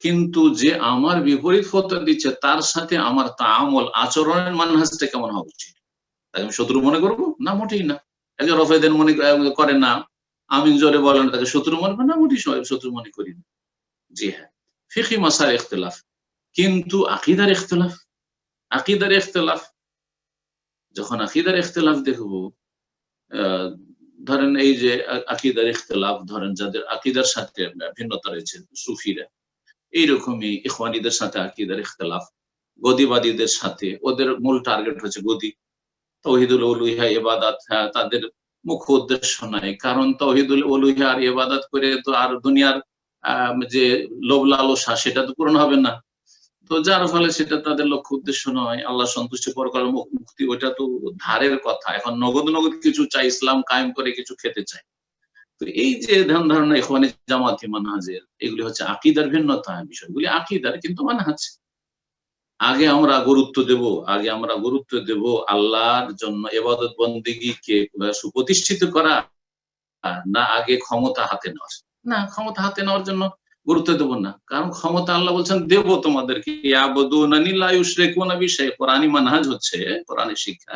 কিন্তু যে আমার বিপরীত ফতোয়া দিচ্ছে তার সাথে আমার তাআমুল, আচরণের মানহাজটা কেমন হওয়া উচিত? তাকে আমি শত্রু মনে করবো না, মোটেই না। একজন রফেদেন মনে করে না, আমিন জোরে বলেন, তাকে শত্রু মনে করে না, মোটেই শত্রু মনে করি না। জি হ্যাঁ, ফিকহি মাসাইল ইখতিলাফ, কিন্তু আকীদার ইখতিলাফ, আকীদার ইখতিলাফ, যখন আকীদার ইখতিলাফ দেখব, ধরেন এই যে আকীদার ইখতিলাফ, ধরেন যাদের আকীদার সাথে ভিন্নতা রয়েছে, সুফিরা, এইরকমই ইখওয়ানীদের সাথে আকীদার ইখতিলাফ, গদিবাদীদের সাথে, ওদের মূল টার্গেট হচ্ছে গদি, তাওহীদুল উলুহিয়া ইবাদত, তাদের মুখ্য উদ্দেশ্য নাই। কারণ তাওহীদুল উলুহিয়া আর ইবাদত করে তো আর দুনিয়ার যে লোভ লালসা সেটা তো পূরণ হবে না, তো যার ফলে সেটা তাদের লক্ষ্য উদ্দেশ্য নয়। আল্লাহ সন্তুষ্টি পরকাল মুক্তি, ওইটা তো ধারের কথা। এখন নগদ নগদ কিছু চাই, ইসলাম কায়েম করে কিছু খেতে চাই। তো এই যে ধ্যান ধারণা ইখওয়ানী জামাতি মানহাজের, এগুলি হচ্ছে আকীদার ভিন্নতা, বিষয়গুলি আকীদার কিন্তু মানহাজ। আগে আমরা গুরুত্ব দেব আল্লাহর জন্য ইবাদত বন্দেগীকে সুপ্রতিষ্ঠিত করা, না আগে ক্ষমতা হাতে নেওয়ার? না, ক্ষমতা হাতে নেওয়ার জন্য গুরুত্ব দেব না, কারণ ক্ষমতা আল্লাহ বলছেন দেব তোমাদেরকে, ইয়াবুদুনানি লা ইউশরিকুনা বি শাইইন। কোরআনী মানহাজ হচ্ছে, কোরআনের শিক্ষা,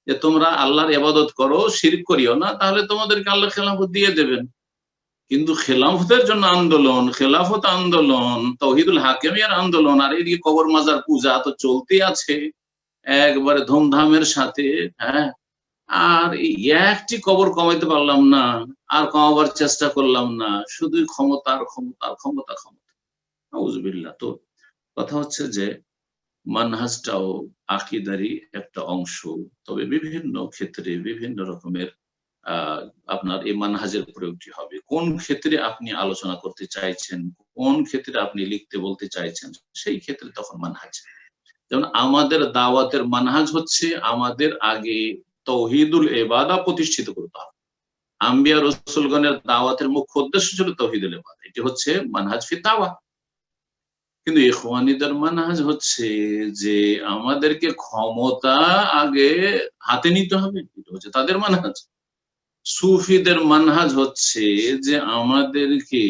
যে তোমরা আল্লাহর ইবাদত করো, শিরক করিও না, তাহলে তোমাদেরকে আল্লাহ খেলাফত দিয়ে দেবেন। কিন্তু খেলাফতের জন্য আন্দোলন, খেলাফত আন্দোলন, তাওহীদুল হাকিমিয়ার আন্দোলন, আর এদিকে কবর মাজার পূজা তো চলতে আছে একবারে ধুমধামের সাথে। হ্যাঁ, আর একটি কবর কমাইতে পারলাম না, আর কমাবার চেষ্টা করলাম না, শুধু ক্ষমতা আর ক্ষমতা আর ক্ষমতা ক্ষমতা। আউযুবিল্লাহ। তো কথা হচ্ছে যে মানহাজটাও আকীদারই একটা অংশ, তবে বিভিন্ন ক্ষেত্রে বিভিন্ন রকমের আপনার এই মানহাজের প্রয়োগটি হবে। কোন ক্ষেত্রে আপনি আলোচনা করতে চাইছেন, কোন ক্ষেত্রে আপনি লিখতে বলতে চাইছেন, সেই ক্ষেত্রে তখন মানহাজ। যেমন আমাদের দাওয়াতের মানহাজ হচ্ছে আমাদের আগে তাওহীদুল ইবাদা প্রতিষ্ঠিত করতে হবে। আম্বিয়া রাসূলগণের দাওয়াতের মুখ্য উদ্দেশ্য ছিল তাওহীদুল ইবাদা, এটি হচ্ছে মানহাজ ফি দাওয়া। কিন্তু ইখওয়ানিদের মানহাজ হচ্ছে যে আমাদেরকে ক্ষমতা আগে হাতে নিতে হবে, এটা হচ্ছে তাদের মানহাজ। সুফিদের মানহাজ হচ্ছে যে আমাদেরকে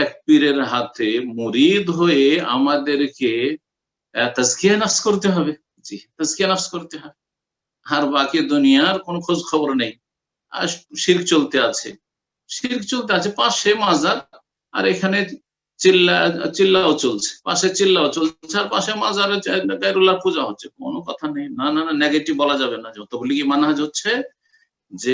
এক পীরের হাতে মুরিদ হয়ে আমাদেরকে তাজকিয়া নফস করতে হবে। জি, তাজকিয়া নফস করতে হবে, আর বাকি দুনিয়ার কোনো খোঁজ খবর নেই। আর শিরক চলতে আছে, শিরক চলতে আছে, পাশে মাজার আর এখানে চিল্লাও চলছে, পাশে চিল্লাও চলছে আর পাশে মাজারে গায়রুল্লাহ পূজা হচ্ছে, কোনো কথা নেই। না না না, নেগেটিভ বলা যাবে না। যত বলি মানহাজ হচ্ছে যে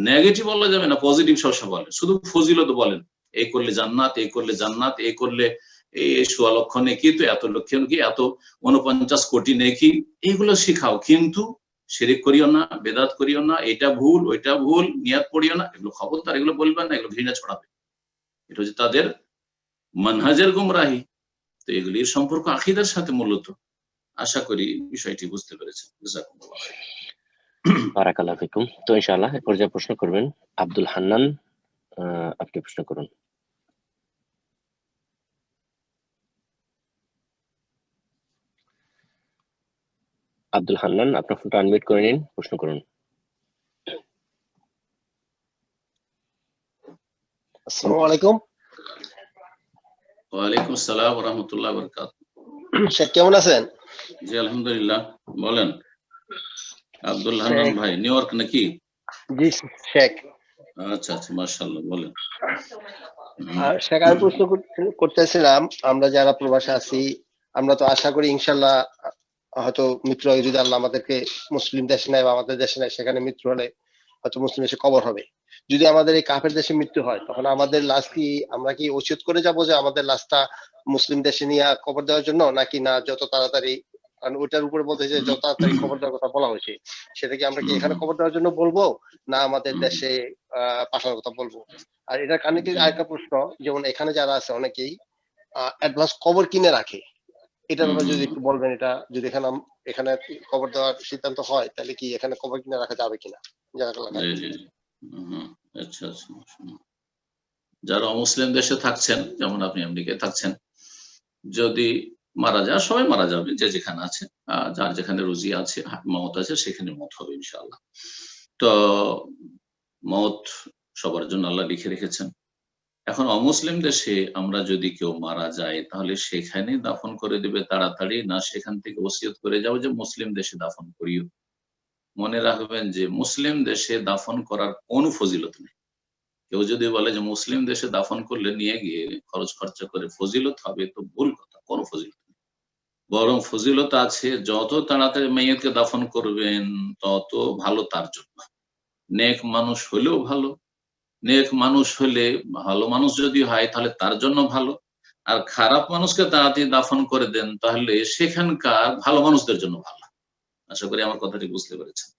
নেগেটিভ বলা যাবে না, পজিটিভ সবসময় বলেন, শুধু ফজিলত বলেন, এই করলে জান্নাত, এই করলে জান্নাত, এই করলে এই 16 লক্ষ নেকি, তো এত লক্ষ নেকি, এত 49 কোটি নেকি, এইগুলো শিখাও। কিন্তু শিরিক করিও না, বেদাত করিও না, এটা ভুল ওইটা ভুল, নিয়াত পড়িও না, এগুলো খবরদার এগুলো বলবেন না, এগুলো ঘৃণা ছড়াবে। এটা হচ্ছে তাদের মানহাজের গুমরাহি। তো এগুলির সম্পর্ক আকীদার সাথে মূলত। আশা করি বিষয়টি বুঝতে পেরেছেন। জাযাকুমুল্লাহ খাইর। বারাকাল্লাহু ফিকুম। তো ইনশাআল্লাহ এর পর্যায়ে প্রশ্ন করবেন আব্দুল হান্নান। আপনি প্রশ্ন করুন। আব্দুল হান্নান, আপনার ফোনটা আনমিউট করে নিন, প্রশ্ন করুন। আসসালামু আলাইকুম। ওয়ালাইকুম আসসালাম ওয়া রাহমাতুল্লাহি ওয়া বারাকাতুহু। শেখ কেমন আছেন? জি আলহামদুলিল্লাহ। বলেন আব্দুল হান্নান ভাই, নিউ ইয়র্ক নাকি? জি শেখ। আচ্ছা আচ্ছা, মাশাআল্লাহ, বলেন। শেখ, আমি প্রশ্ন করতেছিলাম, আমরা যারা প্রবাসে আছি, আমরা তো আশা করি ইনশাল্লাহ হয়তো মৃত্যু হয়, যদি আল্লাহ আমাদেরকে মুসলিম দেশে নেয় বা আমাদের দেশে নেয়, সেখানে মৃত্যু হলে হয়তো মুসলিম দেশে কবর হবে। যদি আমাদের এই কাফের দেশে মৃত্যু হয়, তখন আমাদের লাশ কি আমরা কি ওসিয়ত করে যাব যে আমাদের লাশটা মুসলিম দেশে নিয়ে কবর দেওয়ার জন্য, নাকি না যত তাড়াতাড়ি, কারণ ওইটার উপরে বলতে যে যত তাড়াতাড়ি কবর দেওয়ার কথা বলা হয়েছে, সেটা কি আমরা কি এখানে কবর দেওয়ার জন্য বলবো, না আমাদের দেশে পাঠানোর কথা বলবো? আর এটার কারণে কি আরেকটা প্রশ্ন, যেমন এখানে যারা আছে অনেকেই অ্যাডভান্স কবর কিনে রাখে, এটার ব্যাপারে যদি একটু বলবেন। এটা যদি এখানে কবর দেওয়ার সিদ্ধান্ত হয়, তাহলে কি এখানে কবর কিনে রাখা যাবে কিনা? আচ্ছা আচ্ছা, যারা অমুসলিম দেশে থাকছেন, যেমন আপনি আমেরিকায় থাকছেন, যদি মারা যায়, সবাই মারা যাবে, যে যেখানে আছে, যার যেখানে রুজি আছে, মত আছে, সেখানে মত হবে ইনশাআল্লাহ। তো মত সবার জন্য আল্লাহ লিখে রেখেছেন। এখন অমুসলিম দেশে আমরা যদি কেউ মারা যায়, তাহলে সেখানে দাফন করে দেবে তাড়াতাড়ি, না সেখান থেকে ওসিয়ত করে যাও যে মুসলিম দেশে দাফন করিও? মনে রাখবেন যে মুসলিম দেশে দাফন করার কোনো ফজিলত নেই। কেউ যদি বলে যে মুসলিম দেশে দাফন করলে নিয়ে গিয়ে খরচ খরচা করে ফজিলত হবে, তো ভুল কথা, কোনো ফজিলত নেই। বরং ফজিলত আছে, যত তাড়াতাড়ি মেয়েকে দাফন করবেন তত ভালো তার জন্য। নেক মানুষ হলেও ভালো, নেক মানুষ হলে, ভালো মানুষ যদি হয় তাহলে তার জন্য ভালো। আর খারাপ মানুষকে তাড়াতাড়ি দাফন করে দেন, তাহলে সেখানকার ভালো মানুষদের জন্য ভালো। আশা করি আমার কথাটি বুঝতে পেরেছেন।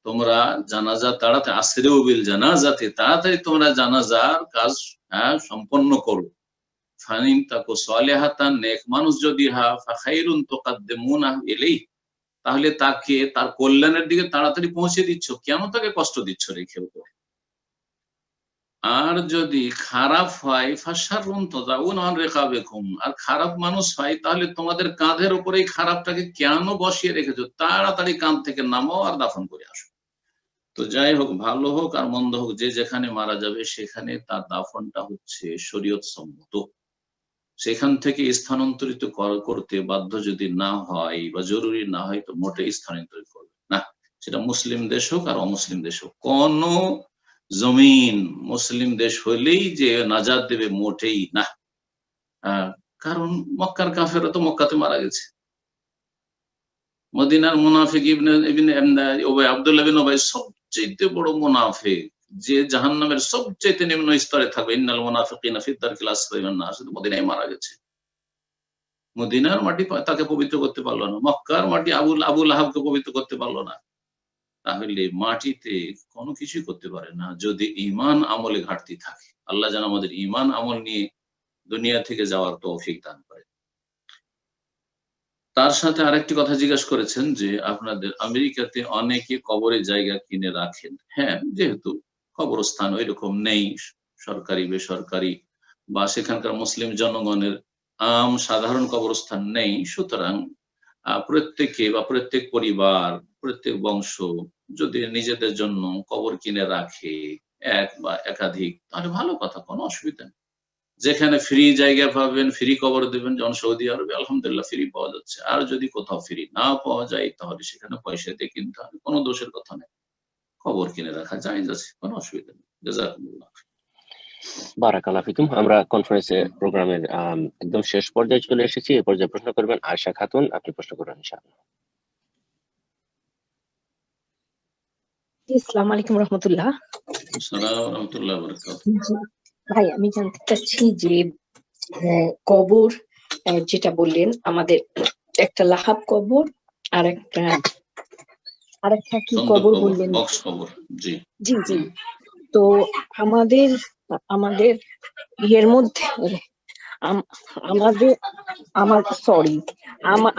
তোমরা জানাজা তাড়াতাড়ি, আসরিউ বিল জানাজাতি, তাড়াতাড়ি তোমরা জানাজার কাজ সম্পন্ন করো। ফাইন তাকু সালিহাতান, নেক মানুষ যদি হয়, ফাখাইরুন তুকাদ্দিমুনাহু ইলাইহি, তাহলে তাকে তার কল্যাণের দিকে তাড়াতাড়ি পৌঁছে দিচ্ছ, কেন তাকে কষ্ট দিচ্ছ রেখে উপরে? আর যদি খারাপ হয়, ফাশাররুন তাযাউন আন রিকাবিকুম, আর খারাপ মানুষ হয়, তাহলে তোমাদের কাঁধের উপরে এই খারাপটাকে কেন বসিয়ে রেখেছো? তাড়াতাড়ি কাঁধ থেকে নামাও আর দাফন করে আসো। তো যাই হোক, ভালো হোক আর মন্দ হোক, যে যেখানে মারা যাবে সেখানে তার দাফনটা হচ্ছে শরীয়ত সম্মত। সেখান থেকে স্থানান্তরিত করতে বাধ্য যদি না হয় বা জরুরি না হয়, তো মোটে স্থানান্তরিত করবে না। সেটা মুসলিম দেশ হোক আর অমুসলিম দেশ হোক, কোন জমিন মুসলিম দেশ হলেই যে নাজাত দেবে, মোটেই না। কারণ মক্কার কাফেররা তো মক্কাতে মারা গেছে। মদিনার মুনাফিক আব্দুল্লাহ বিন উবাই সবচেয়ে বড় মুনাফিক, যে জাহান্নামের সবচেয়ে নিম্ন স্তরে থাকবে, ইন্নাল মুনাফিকিনা ফি দারকিল আসফালি মিনান নার, মদিনায় মারা গেছে। মদিনার মাটি তাকে পবিত্র করতে পারলো না, মক্কার মাটি আবু লাহাবকে পবিত্র করতে পারলো না। তাহলে মাটিতে কোনো কিছুই করতে পারে না যদি ঈমান আমলে ঘাটতি থাকে। আল্লাহ যেন আমাদের ঈমান আমল নিয়ে দুনিয়া থেকে যাওয়ার তৌফিক দান করে। তার সাথে আরেকটি কথা জিজ্ঞাসা করেছেন যে আপনাদের আমেরিকাতে অনেকে কবরের জায়গা কিনে রাখেন। হ্যাঁ, যেহেতু কবরস্থান ওই রকম নেই, সরকারি বেসরকারি বা সেখানকার মুসলিম জনগণের সাধারণ কবরস্থান নেই। সুতরাং প্রত্যেকে বা প্রত্যেক পরিবার, প্রত্যেক বংশ যদি নিজেদের জন্য কবর কিনে রাখে, এক বা একাধিক, তাহলে ভালো কথা, কোনো অসুবিধা নেই। যেখানে ফ্রি জায়গা পাবেন, ফ্রি কবর দেবেন, যেমন সৌদি আরবে আলহামদুলিল্লাহ ফ্রি পাওয়া যাচ্ছে। আর যদি কোথাও ফ্রি না পাওয়া যায় তাহলে সেখানে পয়সা দিয়ে কিনতে হবে, কোনো দোষের কথা নেই, কবর কিনে রাখা জায়েজ আছে, কোনো অসুবিধা নেই। জাযাকুমুল্লাহ। বারাকাল্লাহ ফিকুম। আমরা কনফারেন্সে প্রোগ্রামের একদম শেষ পর্যায়ে চলে এসেছি। এই পর্যায়ে প্রশ্ন করবেন আয়েশা খাতুন, আপনি প্রশ্ন করবেন ইনশাআল্লাহ। আসসালামু আলাইকুম রহমতুল্লাহ। আসসালামু আলাইকুম রাহমাতুল্লাহি ওয়া বারাকাতুহু। ভাই আমি জানতে চাচ্ছি যে কবর যেটা বললেন আমাদের, একটা লাহাব কবর আর একটা কি কবর বললেন? বক্স কবর। জি জি জি। তো আমাদের ইয়ের মধ্যে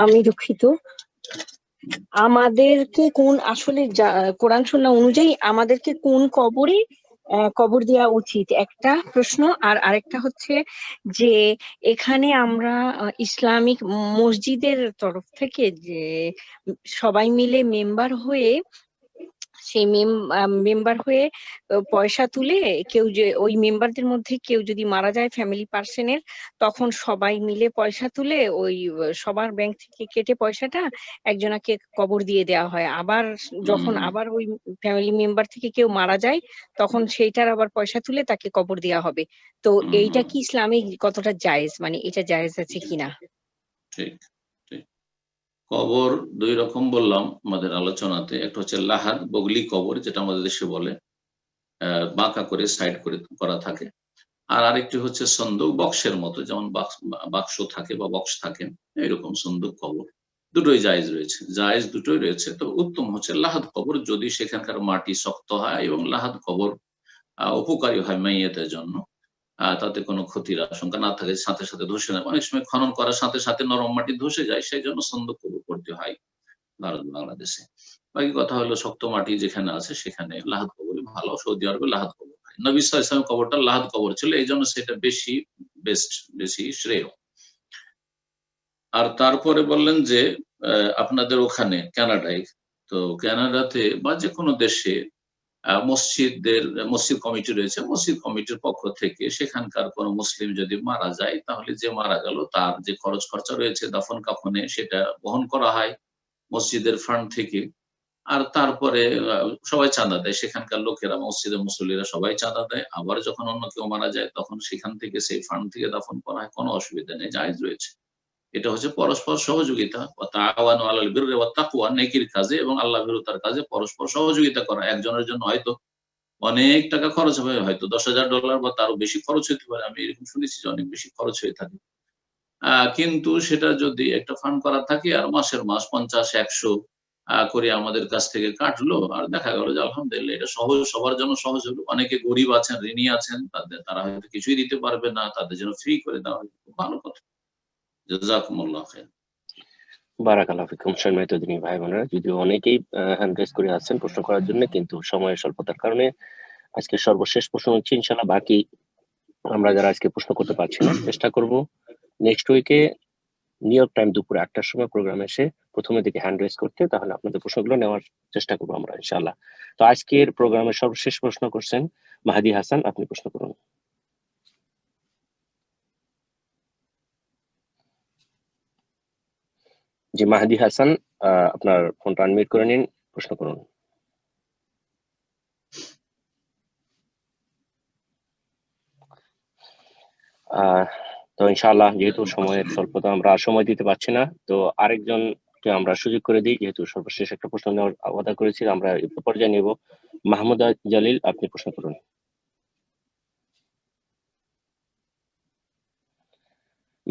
আমি দুঃখিত, আমাদেরকে কোন আসলে কোরআন সুন্নাহ অনুযায়ী আমাদেরকে কোন কবরে কবর দেওয়া উচিত, একটা প্রশ্ন। আর আরেকটা হচ্ছে যে এখানে আমরা ইসলামিক মসজিদের তরফ থেকে যে সবাই মিলে মেম্বার হয়ে পয়সা তুলে, কেউ যে ওই মেম্বারদের মধ্যে কেউ যদি মারা যায় ফ্যামিলি পার্সনের, তখন সবাই মিলে পয়সা তুলে ওই সবার ব্যাংক থেকে কেটে পয়সাটা একজনাকে কবর দিয়ে দেওয়া হয়। আবার যখন আবার ওই ফ্যামিলি মেম্বার থেকে কেউ মারা যায় তখন সেইটার আবার পয়সা তুলে তাকে কবর দেওয়া হবে। তো এইটা কি ইসলামিক কতটা জায়েজ, মানে এটা জায়েজ আছে কিনা? ঠিক ঠিক। কবর দুই রকম বললাম আমাদের আলোচনাতে। একটা হচ্ছে লাহাদ, বগলি কবর, যেটা আমাদের দেশে বলে, বাঁকা করে সাইড করে করা থাকে। আর আরেকটি হচ্ছে সন্দুক, বক্সের মতো, যেমন বাক্স থাকে বা বক্স থাকে, এরকম সন্দুক কবর। দুটোই জায়েজ রয়েছে, জায়েজ দুটোই রয়েছে। তো উত্তম হচ্ছে লাহাদ কবর, যদি সেখানকার মাটি শক্ত হয় এবং লাহাদ কবর উপকারী হয় মাইয়াতের জন্য, তাতে কোনো ক্ষতির আশঙ্কা না থাকে, সাথে সাথে ধসে না। অনেক সময় খনন করার সাথে সাথে নরম মাটি ধসে যায়, সেই জন্য সন্দুক কবর করতে হয় ভারত বাংলাদেশে। বাকি কথা হলো শক্ত মাটি যেখানে আছে সেখানে লাহাদ কবরই ভালো। সৌদি আরবে লাহাদ কবর, নবী সাল্লাল্লাহু আলাইহি ওয়াসাল্লাম কবরটা লাহাদ কবর ছিল, এই জন্য সেটা বেশি বেস্ট, বেশি শ্রেয়। আর তারপরে বললেন যে আপনাদের ওখানে কানাডায়, তো কানাডাতে বা যে কোনো দেশে মসজিদ কমিটি রয়েছে, মসজিদ কমিটির পক্ষ থেকে সেখানকার কোনো মুসলিম যদি মারা যায়, তাহলে যে মারা গেল তার যে খরচ খরচা রয়েছে দাফন কাফনে, সেটা বহন করা হয় মসজিদের ফান্ড থেকে। আর তারপরে সবাই চাঁদা দেয়, সেখানকার লোকেরা, মসজিদের মুসল্লিরা সবাই চাঁদা দেয়। আবার যখন অন্য কেউ মারা যায় তখন সেখান থেকে, সেই ফান্ড থেকে দাফন করা হয়, কোনো অসুবিধা নেই, জায়েজ রয়েছে। এটা হচ্ছে পরস্পর সহযোগিতা, তাআওয়ানু আলাল বিররি ওয়াত তাকওয়া, নেকির কাজে এবং আল্লাহ ভীরুতার কাজে পরস্পর সহযোগিতা করা। একজনের জন্য হয়তো অনেক টাকা খরচ হবে, হয়তো $10,000 বা তারও বেশি খরচ হতে পারে, আমি এরকম শুনেছি যে অনেক বেশি খরচ হয়ে থাকে। কিন্তু সেটা যদি একটা ফান্ড করা থাকে আর মাসের মাস 50-100 করে আমাদের কাছ থেকে কাটলো, আর দেখা গেল যে আলহামদুলিল্লাহ এটা সহজ, সবার জন্য সহজ হলো। অনেকে গরিব আছেন, ঋণী আছেন, তারা হয়তো কিছুই দিতে পারবে না, তাদের জন্য ফ্রি করে দেওয়া হয়, ভালো কথা। জাযাকুমুল্লাহ খাইর। বারাকাল্লাহ ফিকুম। সম্মানিত দিনী ভাই বোনেরা, যদিও অনেকেই হ্যান্ড রেজ করে আসছেন প্রশ্ন করার জন্য, কিন্তু সময়ের স্বল্পতার কারণে আজকে সর্বশেষ প্রশ্ন হচ্ছে ইনশাআল্লাহ, বাকি আমরা যারা আজকে প্রশ্ন করতে পারছি না চেষ্টা করব নেক্সট উইকে নিউ ইয়র্ক টাইম দুপুর 8টার সময় প্রোগ্রাম এসে প্রথমে দিকে হ্যান্ড রেজ করতে, তাহলে আপনাদের প্রশ্নগুলো নেওয়ার চেষ্টা করবো আমরা ইনশাআল্লাহ। তো আজকের প্রোগ্রামের সর্বশেষ প্রশ্ন করছেন মাহাদি হাসান, আপনি প্রশ্ন করুন। জি মাহাদি হাসান, আপনার ফোনটা আনমিউট করে নিন, প্রশ্ন করুন। তো ইনশাআল্লাহ যেহেতু সময়ের স্বল্পতা, আমরা সময় দিতে পারছি না, তো আরেকজনকে আমরা সুযোগ করে দিই, যেহেতু সর্বশেষ একটা প্রশ্ন নেওয়ার ওয়াদা করেছি, আমরা এই পর্যায়ে নেব। মাহমুদা জালিল, আপনি প্রশ্ন করুন।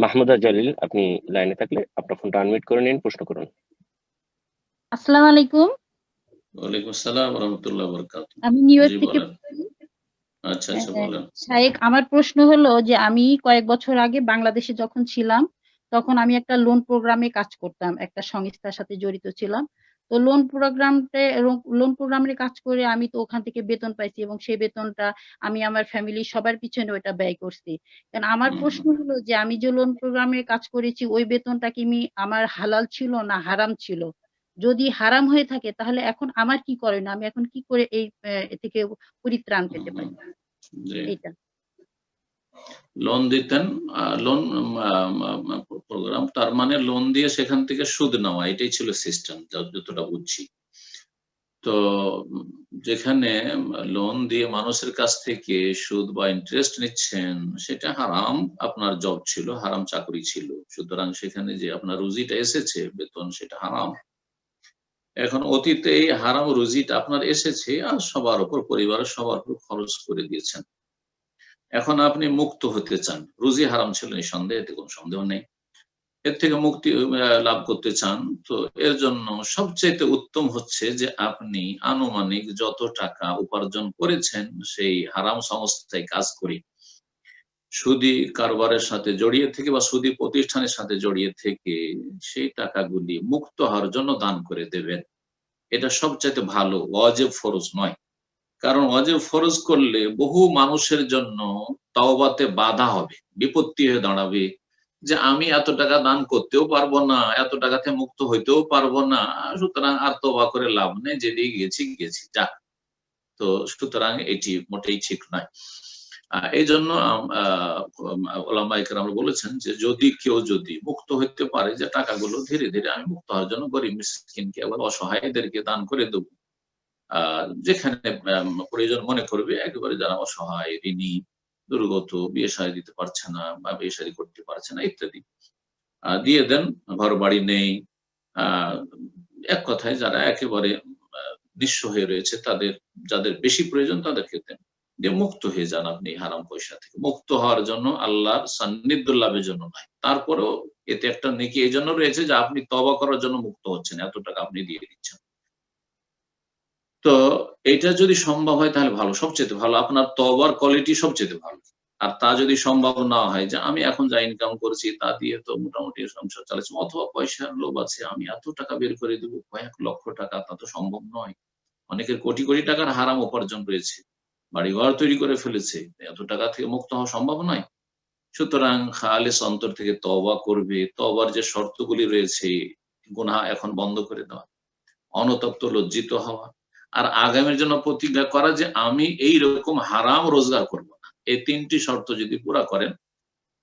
মাহমুদা জালিল, আপনি লাইনে থাকলে আপনার ফোনটা আনমিউট করে নিন, প্রশ্ন করুন। আসসালামু আলাইকুম। ওয়ালাইকুম আসসালাম ওয়া রাহমাতুল্লাহি ওয়া বারাকাতুহু। আমি নিউ ইয়র্ক জি থেকে বলেন। আচ্ছা আচ্ছা বলেন। শায়েখ, আমার প্রশ্ন হলো যে আমি কয়েক বছর আগে বাংলাদেশে যখন ছিলাম তখন আমি একটা লোন প্রোগ্রামে কাজ করতাম, একটা সংস্থার সাথে জড়িত ছিলাম। তো লোন প্রোগ্রামের কাজ করে আমি তো ওখান থেকে বেতন পাইছি এবং সেই বেতনটা আমি আমার ফ্যামিলির সবার পিছনে ওটা ব্যয় করছি। কারণ আমার প্রশ্ন হলো যে আমি যে লোন প্রোগ্রামে কাজ করেছি ওই বেতনটা কি আমার হালাল ছিল না হারাম ছিল? যদি হারাম হয়ে থাকে তাহলে এখন আমার কি করণীয়? আমি এখন কি করে এই এ থেকে পরিত্রাণ পেতে পারি? এইটা। লোন দিতেন, লোন প্রোগ্রাম, তার মানে লোন দিয়ে সেখান থেকে সুদ নেওয়া, এটাই ছিল সিস্টেম যতটা বুঝছি। তো যেখানে লোন দিয়ে মানুষের কাছ থেকে সুদ বা ইন্টারেস্ট নিচ্ছেন সেটা হারাম, আপনার জব ছিল, হারাম চাকরি ছিল, সুতরাং সেখানে যে আপনার রুজিটা এসেছে বেতন সেটা হারাম। এখন অতীতে এই হারাম রুজিটা আপনার এসেছে আর সবার উপর, পরিবারের সবার উপর খরচ করে দিয়েছেন। এখন আপনি মুক্ত হতে চান, রুজি হারাম ছিল নিঃসন্দেহে, এতে কোনো সন্দেহ নেই, এর থেকে মুক্তি লাভ করতে চান। তো এর জন্য সবচেয়ে উত্তম হচ্ছে যে আপনি আনুমানিক যত টাকা উপার্জন করেছেন সেই হারাম সংস্থায় কাজ করে সুদি কারবারের সাথে জড়িয়ে থেকে বা সুদি প্রতিষ্ঠানের সাথে জড়িয়ে থেকে সেই টাকাগুলি মুক্ত হওয়ার জন্য দান করে দেবেন। এটা সবচেয়ে ভালো, ওয়াজিব ফরজ নয়। কারণ ওয়াজিব ফরজ করলে বহু মানুষের জন্য তাওবাতে বাধা হবে, বিপত্তি হয়ে দাঁড়াবে যে আমি এত টাকা দান করতেও পারবো না, এত টাকা থেকে মুক্ত হইতেও পারবো না, সুতরাং আর তওবা করে লাভ নেই, যেদিকে গেছি যাক। তো সুতরাং এটি মোটেই ঠিক নয়। এই জন্য ওলামায়ে কেরাম বলেছেন যে যদি কেউ মুক্ত হইতে পারে যে টাকাগুলো ধীরে ধীরে আমি মুক্ত হওয়ার জন্য গরিব মিসকিনকে আবার অসহায়দেরকে দান করে দেবো, যেখানে প্রয়োজন মনে করবে, একেবারে যারা অসহায়, ঋণী, দুর্গত, বিয়ে শাদী দিতে পারছে না বা বিয়ে শাদী করতে পারছে না ইত্যাদি, দিয়ে দেন। ঘর বাড়ি নেই, এক কথায় যারা একেবারে নিঃস্ব হয়ে রয়েছে, যাদের বেশি প্রয়োজন তাদেরকে দেন, যে মুক্ত হয়ে যান আপনি হারাম পয়সা থেকে। মুক্ত হওয়ার জন্য, আল্লাহর সান্নিধ্য লাভের জন্য নয়। তারপরেও এতে একটা নেকি এই জন্য রয়েছে যে আপনি তওবা করার জন্য মুক্ত হচ্ছেন, এত টাকা আপনি দিয়ে দিচ্ছেন। তো এটা যদি সম্ভব হয় তাহলে ভালো, সবচেয়ে ভালো, আপনার তওবার কোয়ালিটি সবচেয়ে ভালো। আর তা যদি সম্ভব না হয় যে আমি এখন যা ইনকাম করছি তা দিয়ে তো মোটামুটি সংসার চালাচ্ছি, অথবা পয়সার লোভ আছে, আমি এত টাকা বের করে দেবো, কয়েক লক্ষ টাকা, তা তো সম্ভব নয়। অনেকের কোটি কোটি টাকার হারাম উপার্জন রয়েছে, বাড়িঘর তৈরি করে ফেলেছে, এত টাকা থেকে মুক্ত হওয়া সম্ভব নয়। সুতরাং খালেস অন্তর থেকে তওবা করবে, তওবার যে শর্তগুলি রয়েছে, গুনাহ এখন বন্ধ করে দেওয়া, অনুতপ্ত লজ্জিত হওয়া, আর আগামীর জন্য প্রতিজ্ঞা করা যে আমি এই রকম হারাম রোজগার করব না। এই তিনটি শর্ত যদি পুরা করেন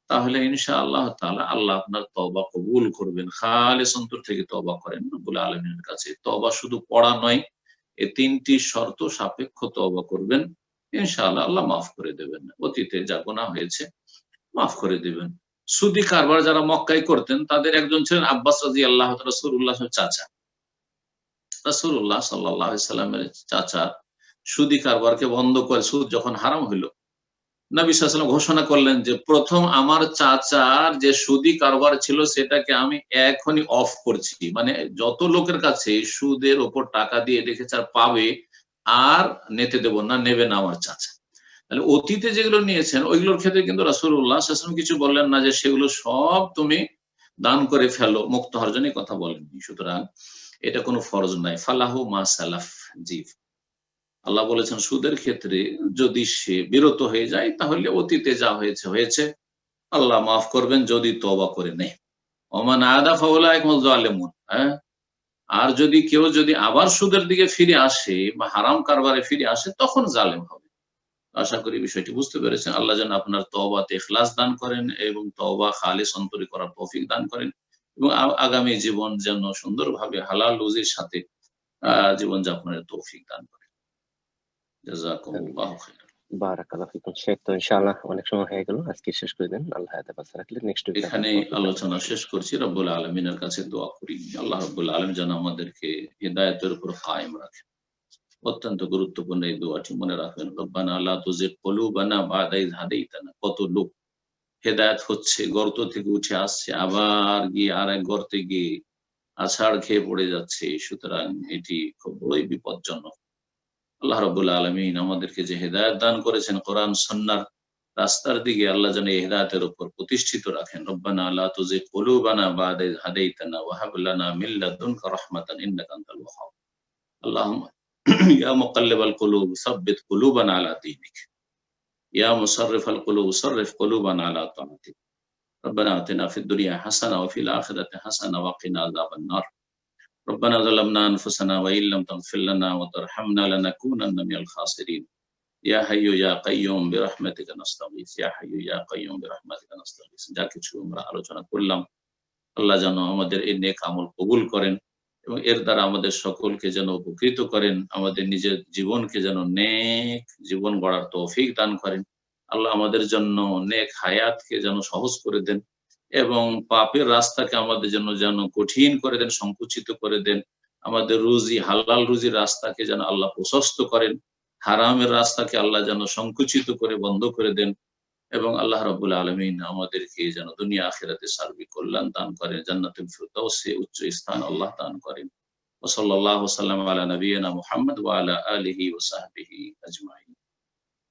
তাহলে ইনশাআল্লাহ তাআলা আল্লাহ আপনার তওবা কবুল করবেন। খালেস অন্তর থেকে তওবা করেন রব্বুল আলামিনের কাছে। তওবা শুধু পড়া নয়, এই তিনটি শর্ত সাপেক্ষ তওবা করবেন, ইনশাআল্লাহ আল্লাহ মাফ করে দেবেন। অতীতে যা গুনাহ হয়েছে মাফ করে দিবেন। সুদি কারবার যারা মক্কায় করতেন তাদের একজন ছিলেন আব্বাস রাদিয়াল্লাহু তাআলা, রাসূলুল্লাহর চাচা। রাসূলুল্লাহ সাল্লাল্লাহু আলাইহি সাল্লামের চাচা সুদি কারবারকে বন্ধ করে, সুদ যখন হারাম হইল, নবী সাল্লাল্লাহু আলাইহি ওয়াসাল্লাম ঘোষণা করলেন যে প্রথম আমার চাচার যে সুদি কারবার ছিল সেটাকে আমি এখনই অফ করছি। মানে যত লোকের কাছে সুদের উপর টাকা দিয়ে রেখেছে আর পাবে, আর নিতে দেব না, নেবে না আমার চাচা। তাহলে অতীতে যেগুলো নিয়েছেন ওইগুলোর ক্ষেত্রে কিন্তু রাসূলুল্লাহ সাল্লাল্লাহু আলাইহি ওয়াসাল্লাম কিছু বললেন না যে সেগুলো সব তুমি দান করে ফেলো, মুক্ত হওয়ার জন্য কথা বলেননি। সুতরাং এটা কোনো ফরজ নাই। ফালাহু মা সালাফ, জি, আল্লাহ বলেছেন সুদের ক্ষেত্রে যদি সে বিরত হয়ে যায় তাহলে অতীতে যা হয়েছে হয়েছে, আল্লাহ মাফ করবেন যদি তওবা করে নেয়। ওমান আদা ফাউলাইকা হুমুজ জালিমুন। আর যদি কেউ আবার সুদের দিকে ফিরে আসে বা হারাম কারবারে ফিরে আসে তখন জালেম হবে। আশা করি বিষয়টি বুঝতে পেরেছেন। আল্লাহ যেন আপনার তওবাতে ইখলাস দান করেন এবং তওবা খালিস অন্তরে করার তৌফিক দান করেন, এবং আগামী জীবন যেন সুন্দরভাবে হালাল রুজির সাথে জীবনযাপনের তৌফিক দান করেন। জাযাকুমুল্লাহু খাইরান। বারাকাল্লাহু ফিকুম। শেখ, তো ইনশাআল্লাহ অনেক সময় হয়ে গেল, আজকে শেষ করে দেন। আল্লাহ হায়াতে বাঁচিয়ে রাখলে নেক্সট উইক এখানে আলোচনা শেষ করছি। রব্বুল আলামিনের কাছে দোয়া করি আল্লাহ রব্বুল আলামিন যেন আমাদেরকে হিদায়াতের উপর কায়েম রাখেন। অত্যন্ত গুরুত্বপূর্ণ এই দোয়াটি মনে রাখবেন। রব্বানা লা তুজিগ কুলুবানা বা'দা ইয হাদাইতানা। কত লোক হেদায়েত হচ্ছে, গর্ত থেকে উঠে আসছে, আবার গিয়ে আর এক গর্তে গিয়ে আছাড় খেয়ে পড়ে যাচ্ছে। সুতরাং এটি খুব বড়ই বিপজ্জনক। আল্লাহ রাব্বুল আলামিন আমাদেরকে যে হেদায়েত দান করেছেন কোরআন সুন্নাহর রাস্তার দিকে আল্লাহ যেন এই হিদায়াতের উপর প্রতিষ্ঠিত রাখেন। রব্বানা লা তুযিগ কুলুবানা বা'দা ইয হাদাইতানা ওয়া হাব লানা মিন লাদুনকা রাহমাতান ইন্নাকা আনতাল ওয়াহ্হাব। আল্লাহুম্মা ইয়া মুকাল্লিবাল কুলুব সাব্বিত কুলুবানা আলা দীনিক, ইয়া মুসাররিফাল কুলুব সাররিফ কুলুবানা আলা তাআতিক। রব্বানা আতিনা ফিদ দুনিয়া হাসানাহ ওয়া ফিল আখিরাতি হাসানাহ ওয়া কিনা আযাবান নার। ربنا ظلمنا أنفسنا وإن لم تغفر لنا وترحمنا لنكونن من الخاسرين يا حي يا قيوم برحمتك نستغيث يا حي يا قيوم برحمتك نستغيث। যা কিছু আমরা আলোচনা করলাম আল্লাহ যেন আমাদের এই নেক আমল কবুল করেন এবং এর দ্বারা আমাদের সকলকে যেন উপকৃত করেন, আমাদের নিজের জীবনকে যেন নেক জীবন গড়ার তৌফিক দান করেন। আল্লাহ আমাদের জন্য নেক হায়াতকে যেন সহজ করে দেন এবং পাপের রাস্তাকে আমাদের জন্য যেন কঠিন করে দেন, সংকুচিত করে দেন। আমাদের রুজি হালাল রুজির রাস্তাকে যেন আল্লাহ প্রশস্ত করেন, হারামের রাস্তাকে আল্লাহ যেন সংকুচিত করে বন্ধ করে দেন এবং আল্লাহ রাব্বুল আলামিন আমাদেরকে যেন দুনিয়া আখিরাতে সার্বিক কল্যাণ দান করেন, জান্নাতুল ফিরদাউসে উচ্চ স্থান আল্লাহ দান করেন। ওয়া সাল্লাল্লাহু সাল্লাম আলা নবিয়িনা মুহাম্মদ ওয়া আলা আলিহি ওয়া সাহবিহি আজমাইন।